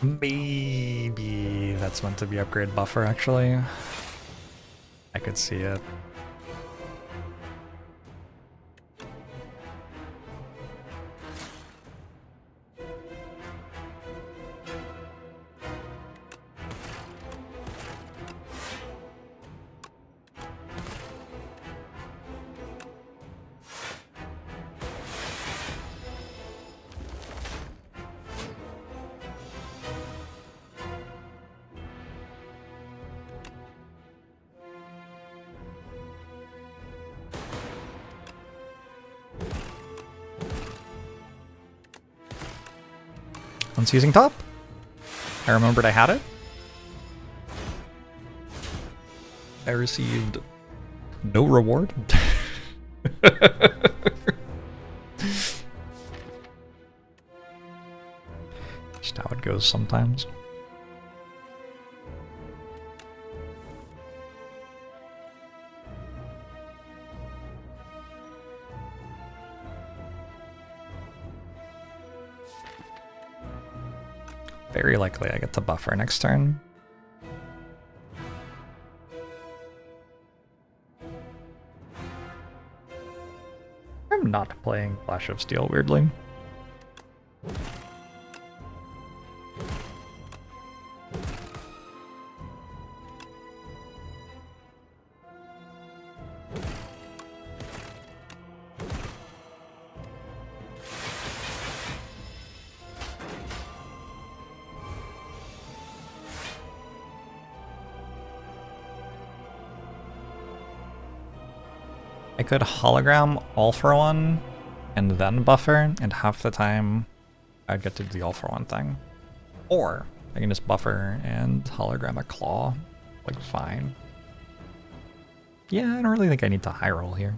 Maybe that's meant to be upgrade buffer, actually. I could see it. Unseizing top. I remembered I had it. I received no reward. Just how it goes sometimes. Very likely I get to buffer next turn. I'm not playing Flash of Steel, weirdly. I could hologram all for one and then buffer, and half the time I'd get to do the all for one thing. Or I can just buffer and hologram a claw. Like, fine. Yeah, I don't really think I need to high roll here.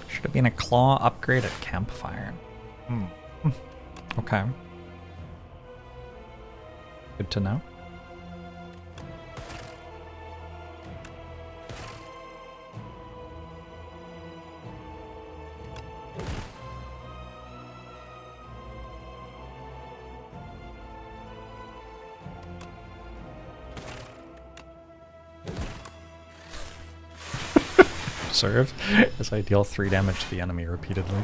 Should have been a claw upgrade at campfire. Okay. Good to know. Serve as I deal 3 damage to the enemy repeatedly.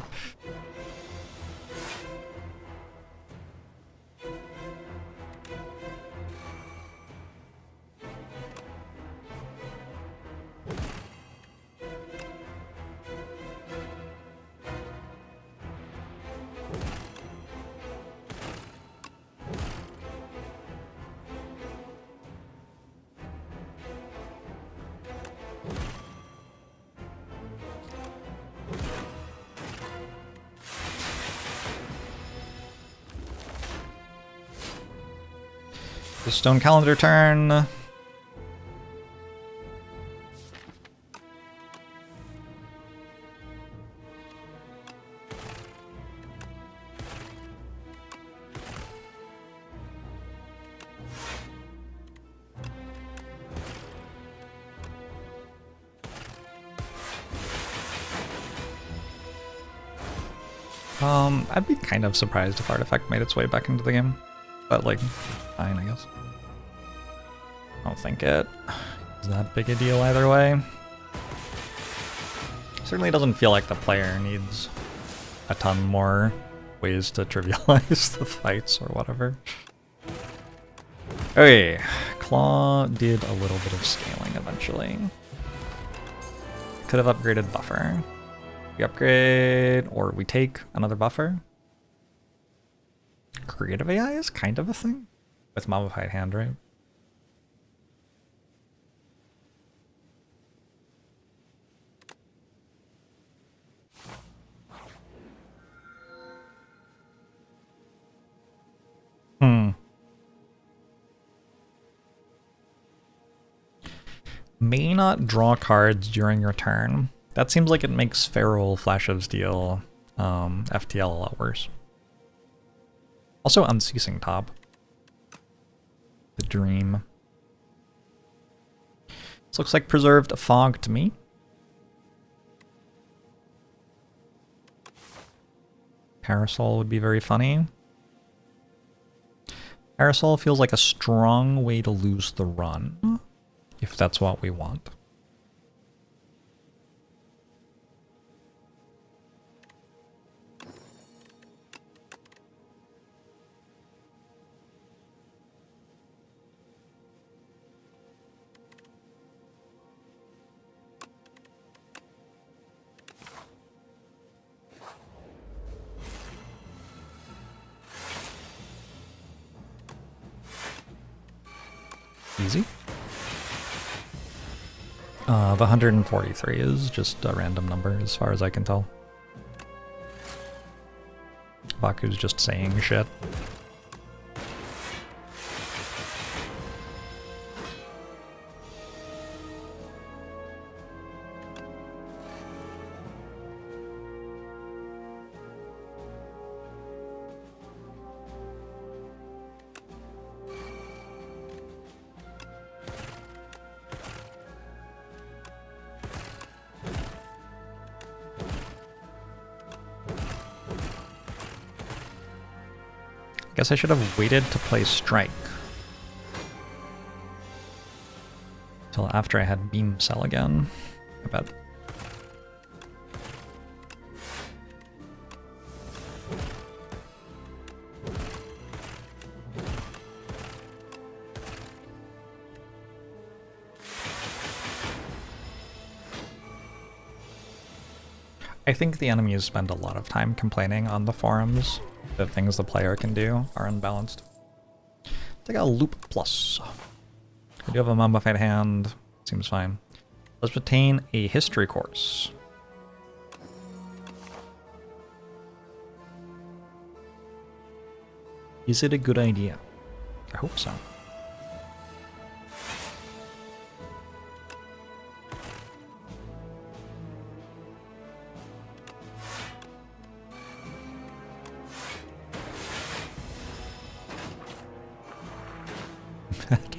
The stone calendar turn. I'd be kind of surprised if Artifact made its way back into the game. But, like, fine, I guess. I don't think it. Is that big a deal either way? Certainly doesn't feel like the player needs a ton more ways to trivialize the fights or whatever. Okay, Claw did a little bit of scaling eventually. Could have upgraded buffer. We upgrade, or we take another buffer. Creative AI is kind of a thing with mummified hand, right? May not draw cards during your turn. That seems like it makes Feral Flash of Steel FTL a lot worse. Also Unceasing Top. The Dream. This looks like Preserved Fog to me. Parasol would be very funny. Parasol feels like a strong way to lose the run, if that's what we want. Easy. The 143 is just a random number as far as I can tell. Baku's just saying shit. Guess I should have waited to play Strike till after I had Beam Cell again, I bet. I think the enemies spend a lot of time complaining on the forums that things the player can do are unbalanced. Take a Loop Plus. We do have a mummified hand. Seems fine. Let's retain a history course. Is it a good idea? I hope so.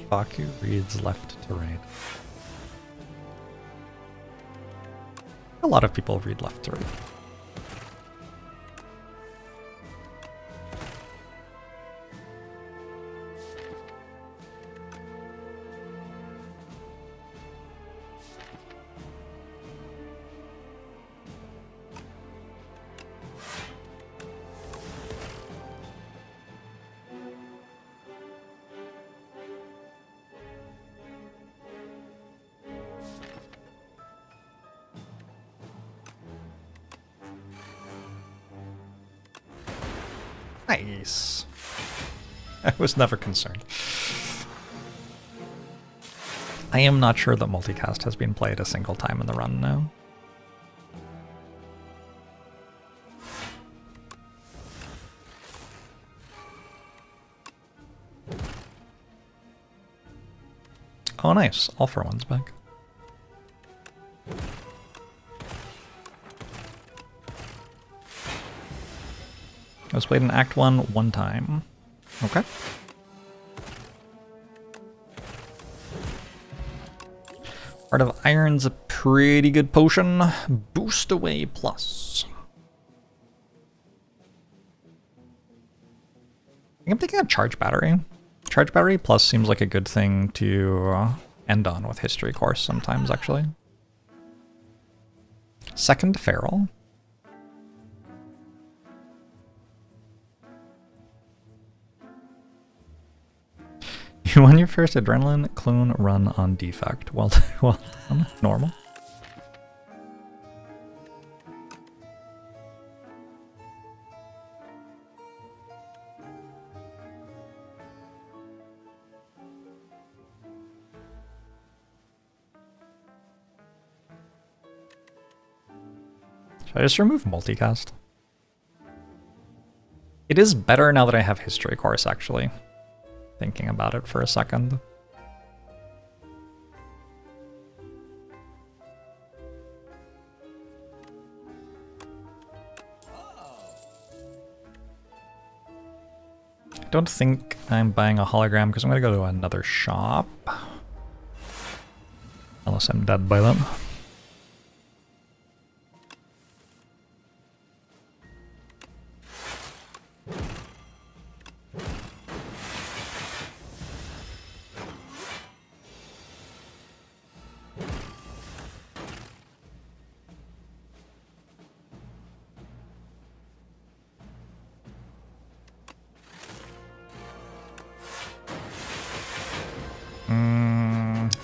Baku reads left to right. A lot of people read left to right. Nice. I was never concerned. I am not sure that multicast has been played a single time in the run now. Oh nice, All for One's back. I was played in Act 1 one time. Okay. Heart of Iron's a pretty good potion. Boost Away Plus. I think I'm thinking a Charge Battery. Charge Battery Plus seems like a good thing to end on with history course sometimes, actually. Second feral. You won your first adrenaline clone run on defect. Well done. Normal. Should I just remove multicast? It is better now that I have history course, actually. Thinking about it for a second. I don't think I'm buying a hologram because I'm going to go to another shop. Unless I'm dead by then.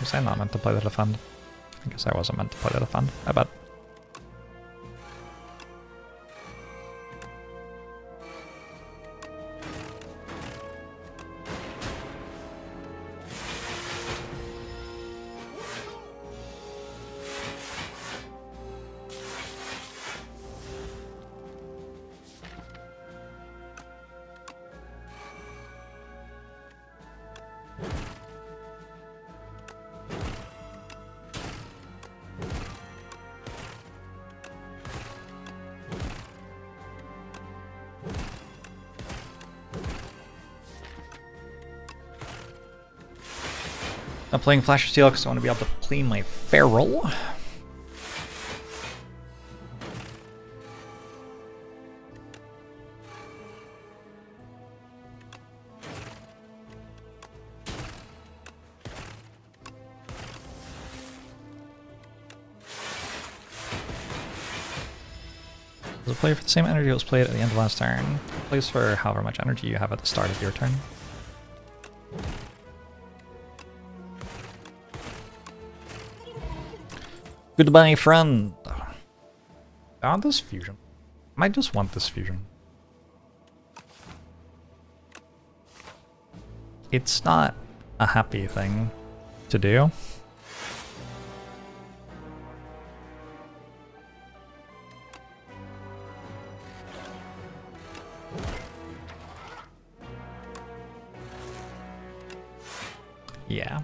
Was I not meant to play the defend? I guess I wasn't meant to play the defend. I bet. I'm playing Flash of Steel because I want to be able to play my Feral. Does it play for the same energy it was played at the end of last turn? It plays for however much energy you have at the start of your turn. Goodbye, friend. I want this fusion. I might just want this fusion. It's not a happy thing to do. Yeah.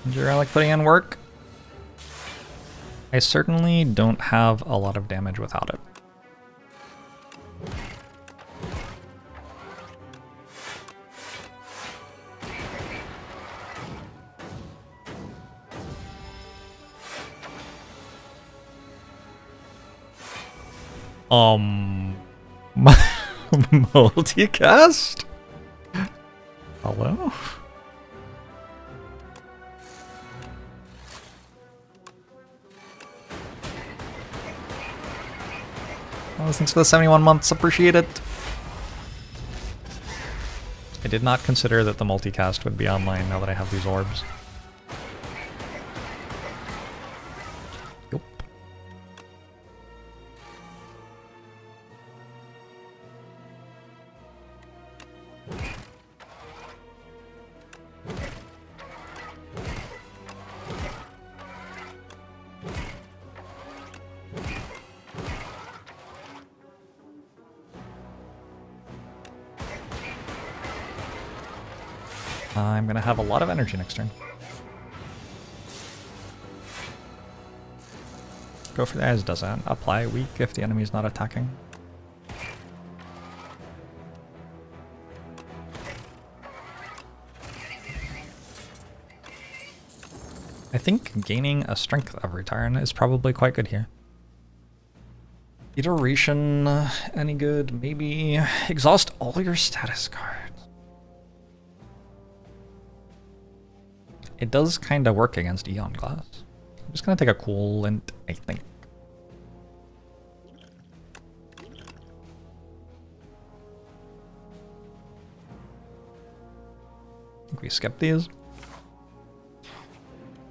Is your relic putting in work? I certainly don't have a lot of damage without it. Multicast? Hello? Oh, thanks for the 71 months, appreciate it. I did not consider that the multicast would be online now that I have these orbs. Yup. I'm gonna have a lot of energy next turn. Go for the eyes. Doesn't apply weak if the enemy is not attacking. I think gaining a strength every turn is probably quite good here. Iteration, any good? Maybe exhaust all your status cards. It does kind of work against Eon Glass. I'm just gonna take a coolant, I think. We skip these.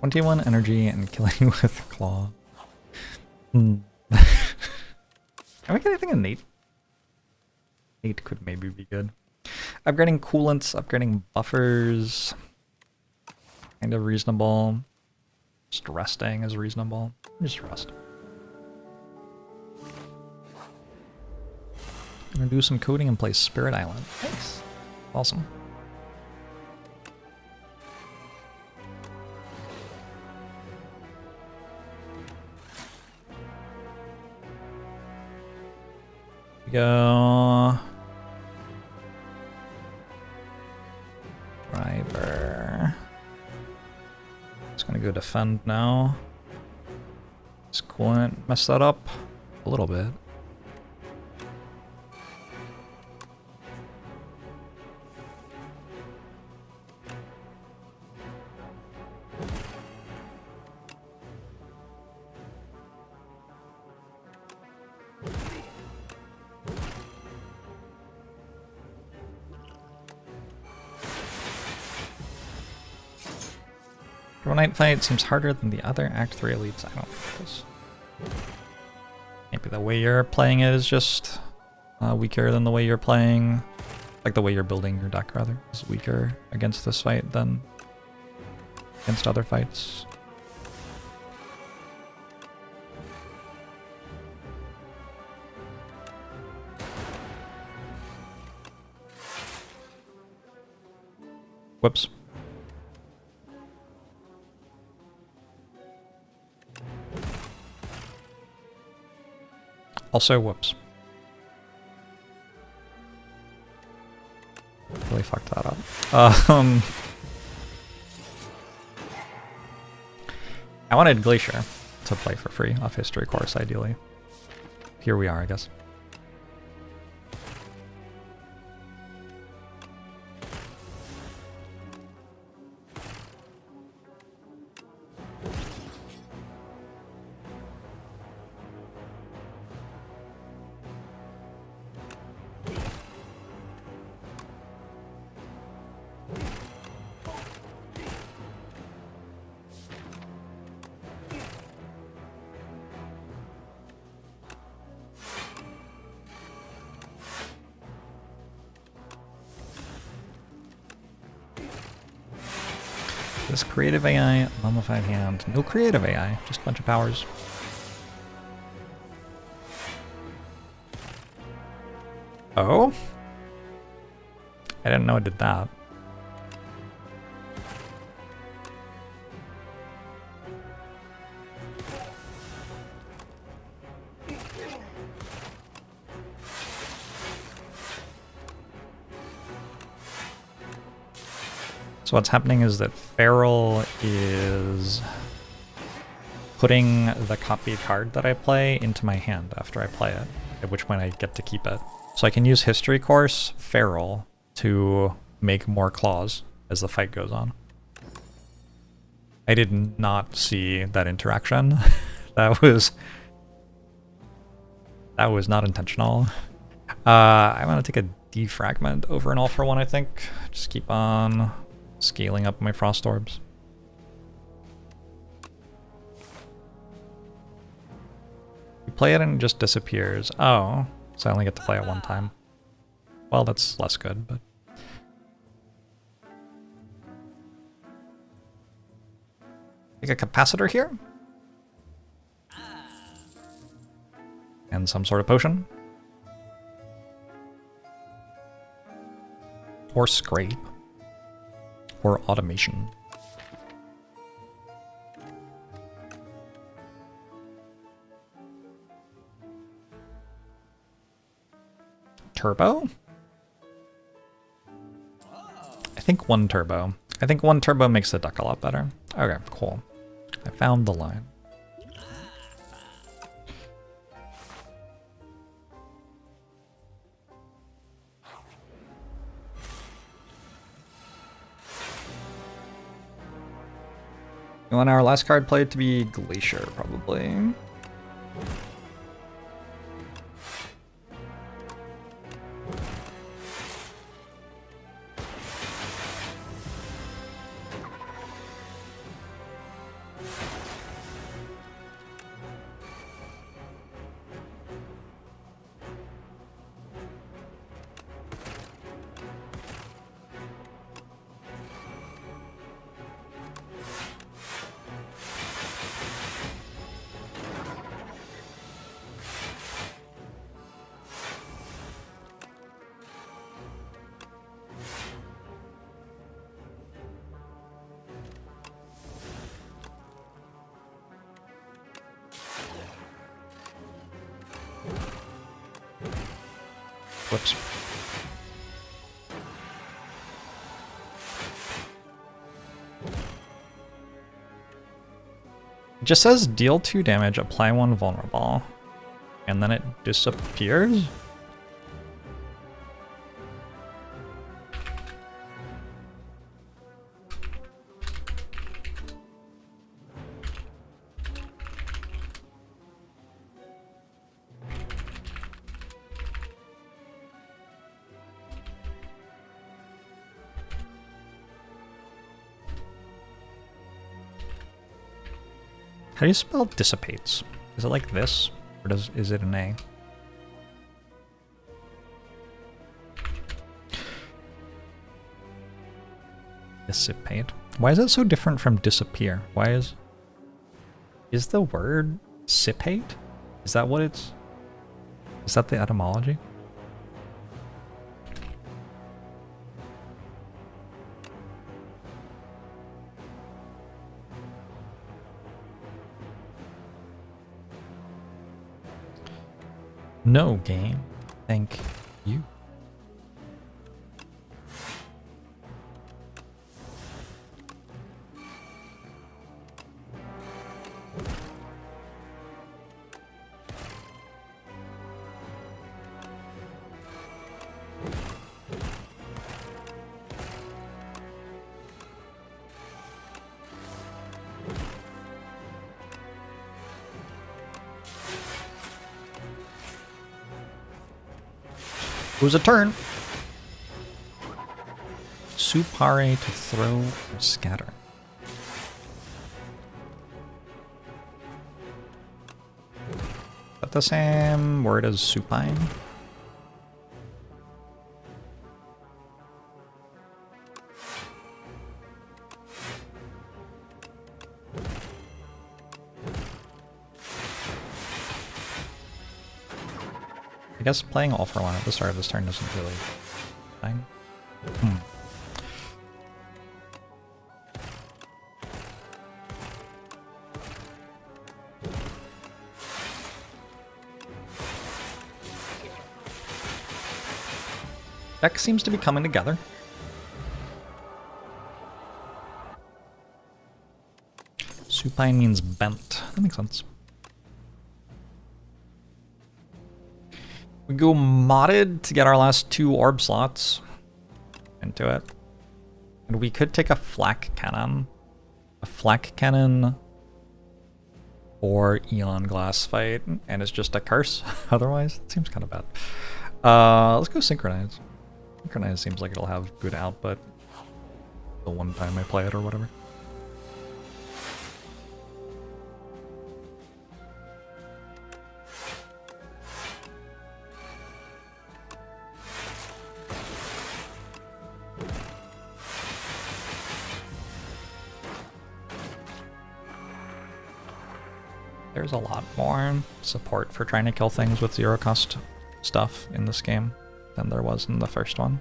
21 energy and killing you with claw. Can we get anything innate? 8 could maybe be good. Upgrading coolants, upgrading buffers. Kind of reasonable. Just resting is reasonable. Just rest. I'm gonna do some coding and play Spirit Island. Nice. Awesome. We go. Driver. Just gonna go defend now. This coolant mess that up a little bit. Night fight seems harder than the other Act 3 elites. I don't think this. Maybe the way you're playing it is just weaker than the way you're playing. Like the way you're building your deck, rather, is weaker against this fight than against other fights. Whoops. Also, whoops. Really fucked that up. I wanted Glacier to play for free off History Course, ideally. Here we are, I guess. This creative AI, mummified hand. No creative AI, just a bunch of powers. Oh? I didn't know it did that. So what's happening is that Feral is putting the copied card that I play into my hand after I play it, at which point I get to keep it. So I can use History Course Feral to make more claws as the fight goes on. I did not see that interaction. That was not intentional. I want to take a defragment over an all for one, I think. Just keep on scaling up my frost orbs. You play it and it just disappears. Oh, so I only get to play it one time. Well, that's less good, but... Take a capacitor here. And some sort of potion. Or scrape. Or automation. Turbo? I think 1 turbo. I think 1 turbo makes the duck a lot better. Okay, cool. I found the line. We want our last card played to be Glacier, probably. Whoops. It just says deal 2 damage, apply 1 vulnerable, and then it disappears? How do you spell dissipates? Is it like this? Or is it an A? Dissipate. Why is it so different from disappear? Why is the word sipate? Is that what it's... Is that the etymology? No game. Thank you. It was a turn. Supare to throw or scatter. Is that the same word as supine? I guess playing all for 1 at the start of this turn doesn't really thing. Deck seems to be coming together. Supine means bent. That makes sense. We go modded to get our last 2 orb slots into it. And we could take a flak cannon. A flak cannon or Elon glass fight, and it's just a curse otherwise. It seems kind of bad. Let's go synchronize. Synchronize seems like it'll have good output the one time I play it or whatever. There's a lot more support for trying to kill things with 0 cost stuff in this game than there was in the first one.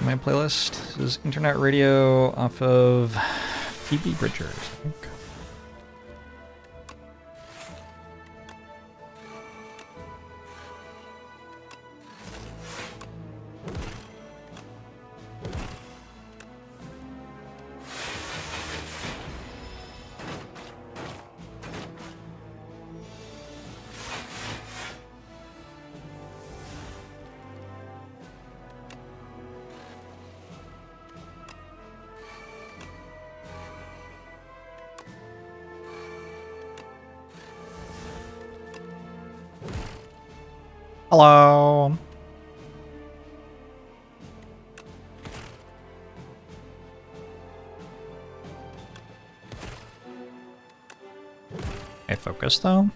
my playlist. This is Internet Radio off of Phoebe Bridgers, I think. Hello. Hey, focus though.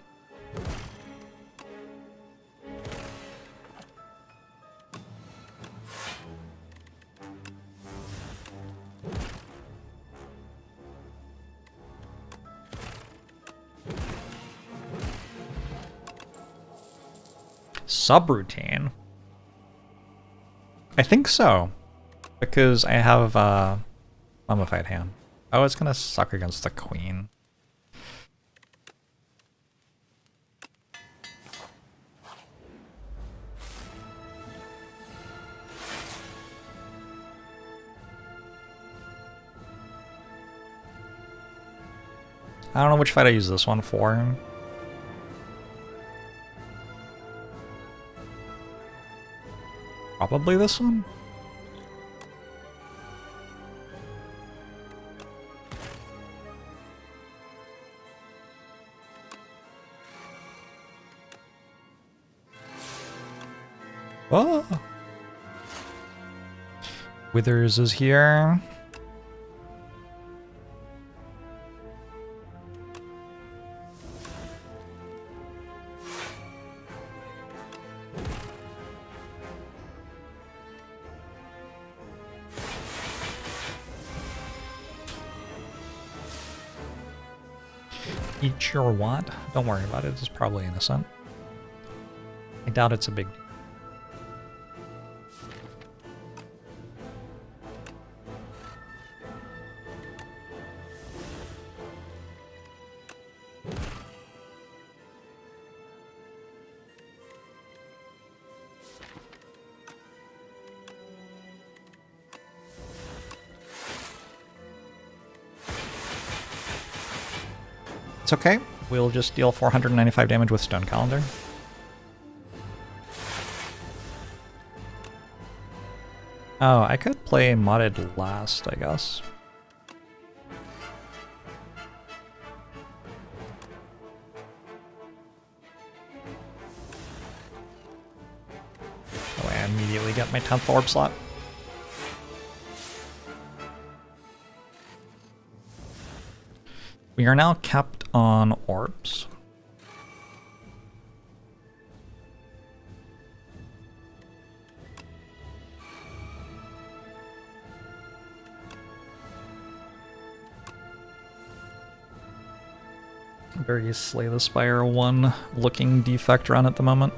Subroutine? I think so. Because I have mummified hand. Oh, it's gonna suck against the queen. I don't know which fight I use this one for. Probably this one? Oh! Withers is here. Eat your what? Don't worry about it, it's probably innocent. I doubt it's a big deal. It's okay. We'll just deal 495 damage with Stone Calendar. Oh, I could play modded last, I guess. Oh, I immediately get my 10th orb slot. We are now capped on orbs. Very Slay the Spire 1 looking defect run at the moment.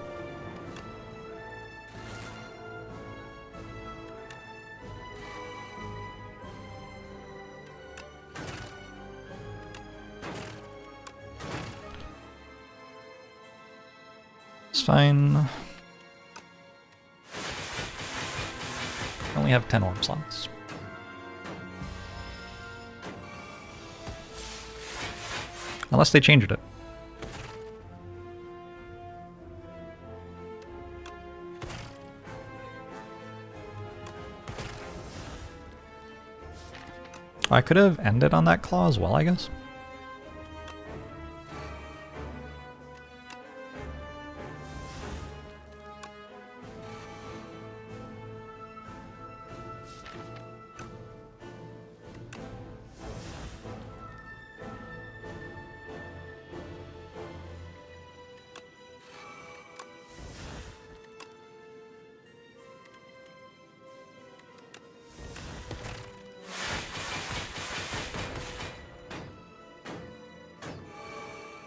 Fine. I only have 10 orb slots. Unless they changed it. I could have ended on that claw as well, I guess.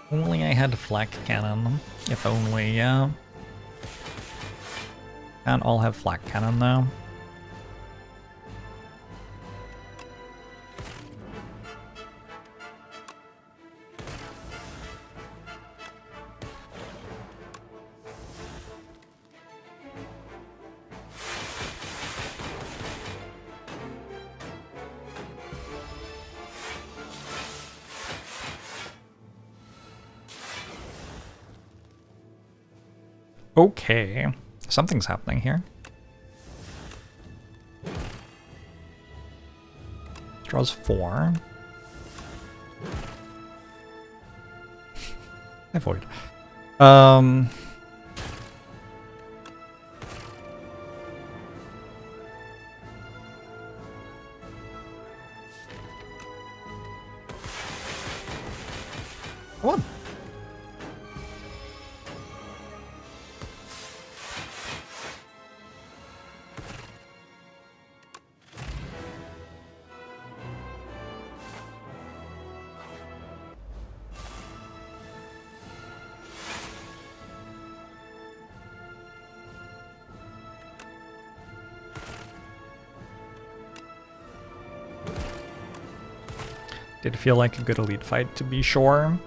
Only I had flak cannon. If only, yeah. Can't all have flak cannon though. Okay, something's happening here. Draws 4. I void. Come on. Did feel like a good elite fight, to be sure.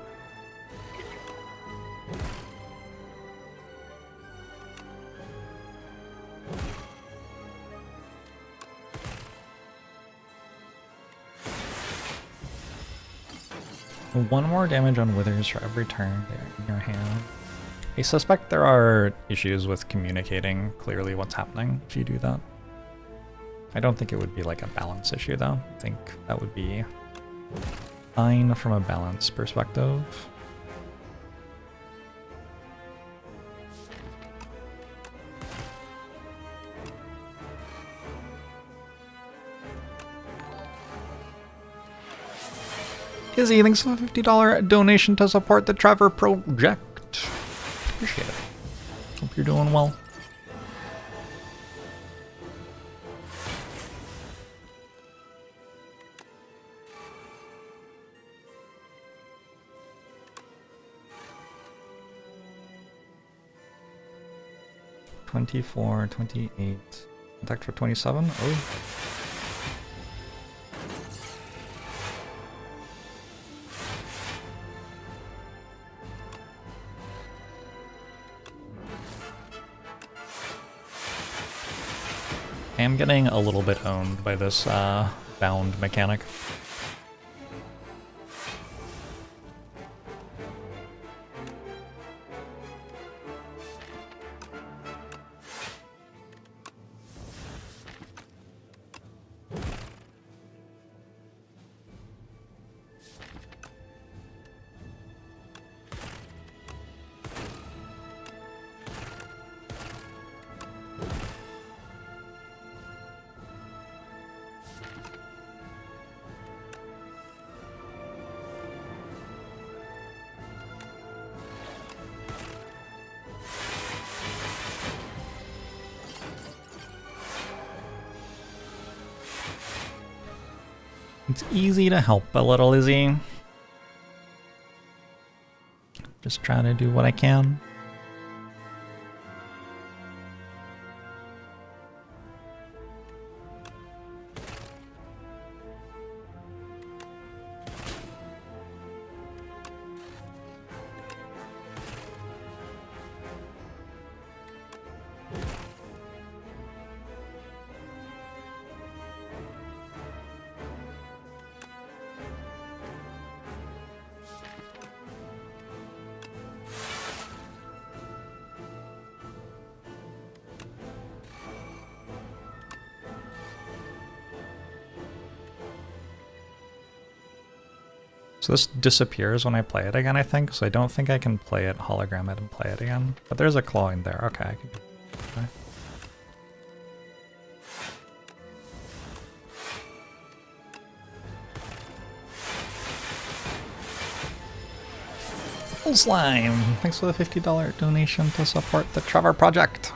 One more damage on withers for every turn they're in your hand. I suspect there are issues with communicating clearly what's happening if you do that. I don't think it would be like a balance issue though. I think that would be fine from a balance perspective. Izzy, thanks for the $50 donation to support the Trevor project. Appreciate it. Hope you're doing well. $24, $28, attack for $27. Oh. I am getting a little bit owned by this bound mechanic. It's easy to help a little, Izzy. Just trying to do what I can. So this disappears when I play it again, I think, so I don't think I can play it, hologram it, and play it again. But there's a claw in there. Okay, I can do it. Okay. Full Slime! Thanks for the $50 donation to support the Trevor project.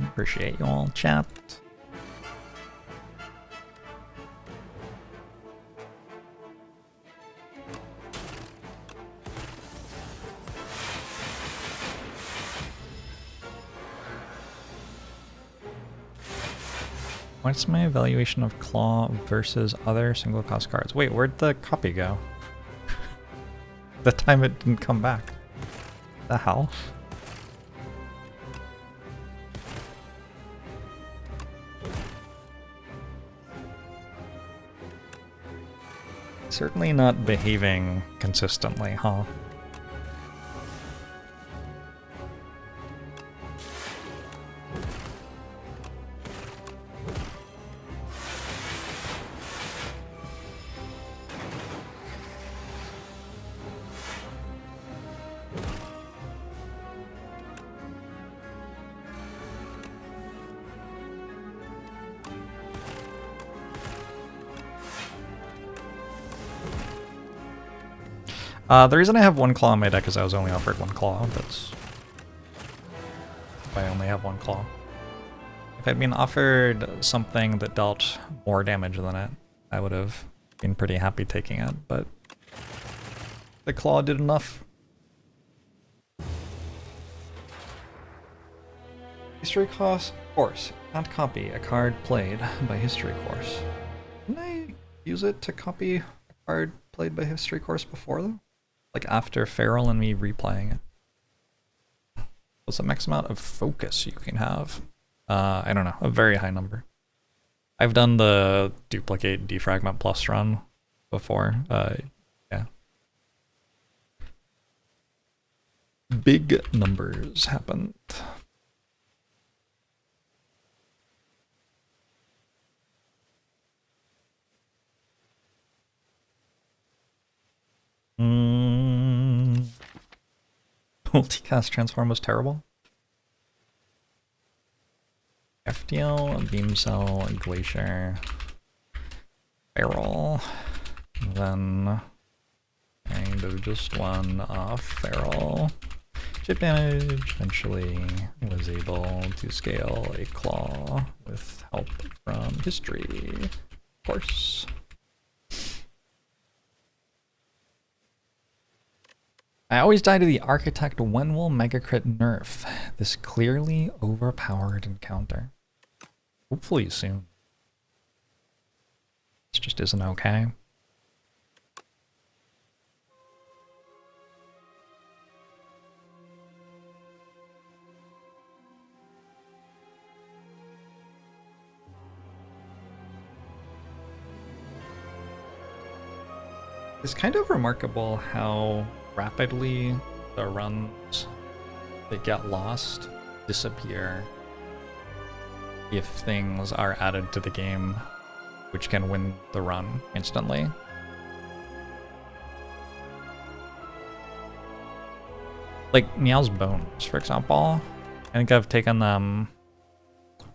Appreciate you all, chat. What's my evaluation of Claw versus other single cost cards? Wait, where'd the copy go? The time it didn't come back. The hell? Certainly not behaving consistently, huh? The reason I have one claw on my deck is I was only offered one claw. That's why I only have one claw. If I'd been offered something that dealt more damage than it, I would have been pretty happy taking it, but the claw did enough. History course. Can't copy a card played by history course. Didn't I use it to copy a card played by history course before though? Like after Feral and me replaying it. What's the max amount of focus you can have? I don't know, a very high number. I've done the duplicate defragment plus run before. Yeah. Big numbers happened. Multicast transform was terrible. FTL, Beam Cell, Glacier, Feral, then kind of just one off Feral. Chip damage, eventually was able to scale a claw with help from history, of course. I always die to the Architect. When will Megacrit nerf this clearly overpowered encounter? Hopefully soon. This just isn't okay. It's kind of remarkable how rapidly the runs that get lost disappear if things are added to the game which can win the run instantly. Like Meow's Bones, for example. I think I've taken them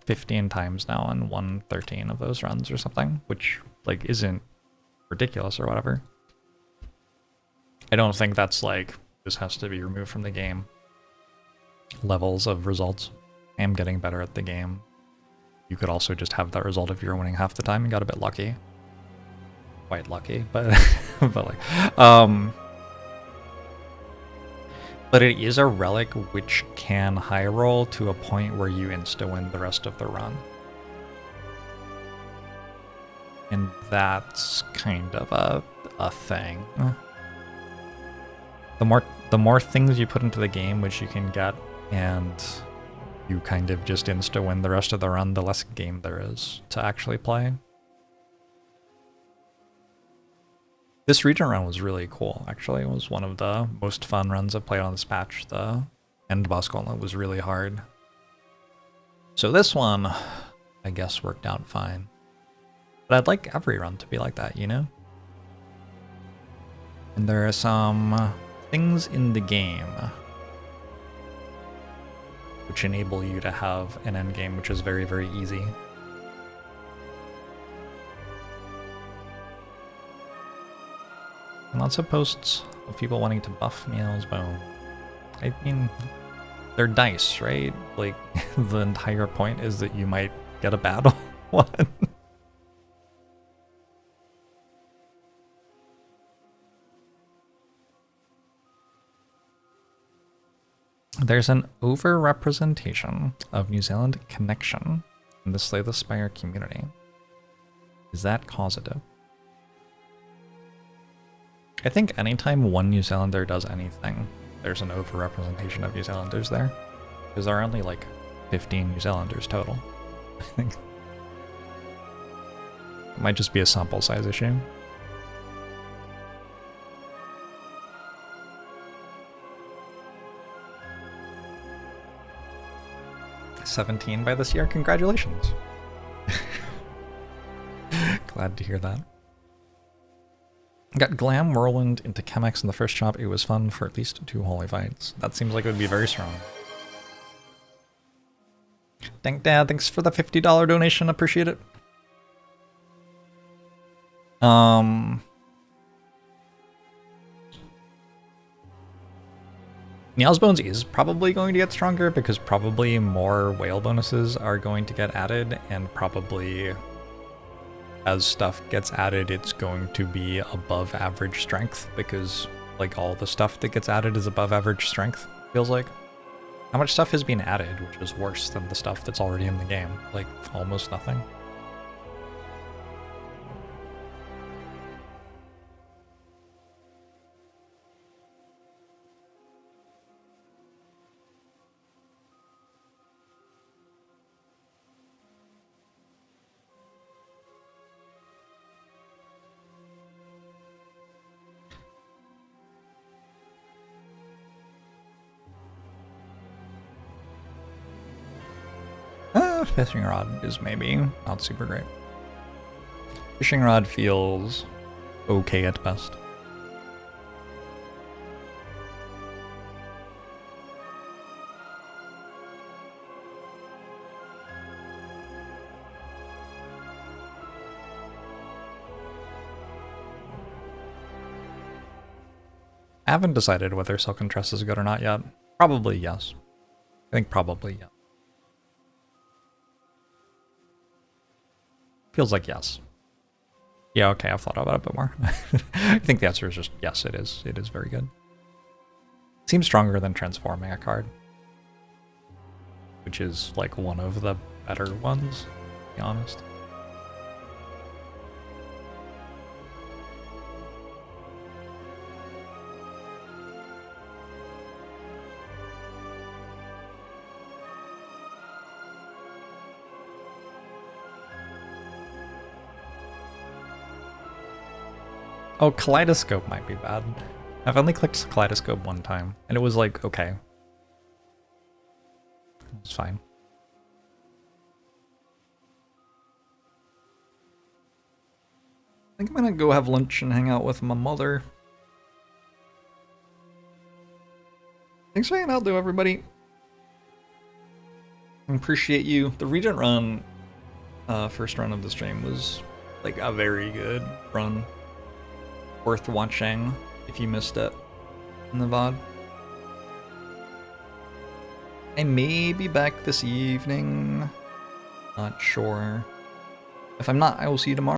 15 times now and won 13 of those runs or something, which like isn't ridiculous or whatever. I don't think that's like, this has to be removed from the game. Levels of results. I am getting better at the game. You could also just have that result if you're winning half the time and got a bit lucky. Quite lucky, but but it is a relic which can high roll to a point where you insta-win the rest of the run. And that's kind of a thing. The more things you put into the game which you can get and you kind of just insta-win the rest of the run, the less game there is to actually play. This region run was really cool, actually. It was one of the most fun runs I've played on this patch. The end boss gauntlet was really hard. So this one, I guess, worked out fine. But I'd like every run to be like that, you know? And there are some things in the game which enable you to have an endgame which is very, very easy. And lots of posts of people wanting to buff Meow's Bone. I mean, they're dice, right? Like, the entire point is that you might get a bad one. There's an over-representation of New Zealand connection in the Slay the Spire community. Is that causative? I think anytime one New Zealander does anything, there's an over-representation of New Zealanders there. Because there are only like 15 New Zealanders total, I think. It might just be a sample size issue. 17 by this year. Congratulations. Glad to hear that. Got Glam Whirlwind into Chemex in the first shop. It was fun for at least 2 holy fights. That seems like it would be very strong. Thank Dad, thanks for the $50 donation. Appreciate it. Meow's Bones is probably going to get stronger because probably more whale bonuses are going to get added, and probably as stuff gets added, it's going to be above average strength because like all the stuff that gets added is above average strength, feels like. How much stuff has been added, which is worse than the stuff that's already in the game? Like almost nothing. Fishing rod is maybe not super great. Fishing rod feels okay at best. I haven't decided whether Silken Tress is good or not yet. Probably yes. I think probably yes. Feels like yes. Yeah, okay, I've thought about it a bit more. I think the answer is just yes, it is. It is very good. Seems stronger than transforming a card, which is like one of the better ones, to be honest. Oh, Kaleidoscope might be bad. I've only clicked Kaleidoscope one time, and it was like, okay. It's fine. I think I'm gonna go have lunch and hang out with my mother. Thanks for hanging out, though, everybody. I appreciate you. The Regent run, first run of the stream was like a very good run. Worth watching if you missed it in the VOD. I may be back this evening. Not sure. If I'm not, I will see you tomorrow.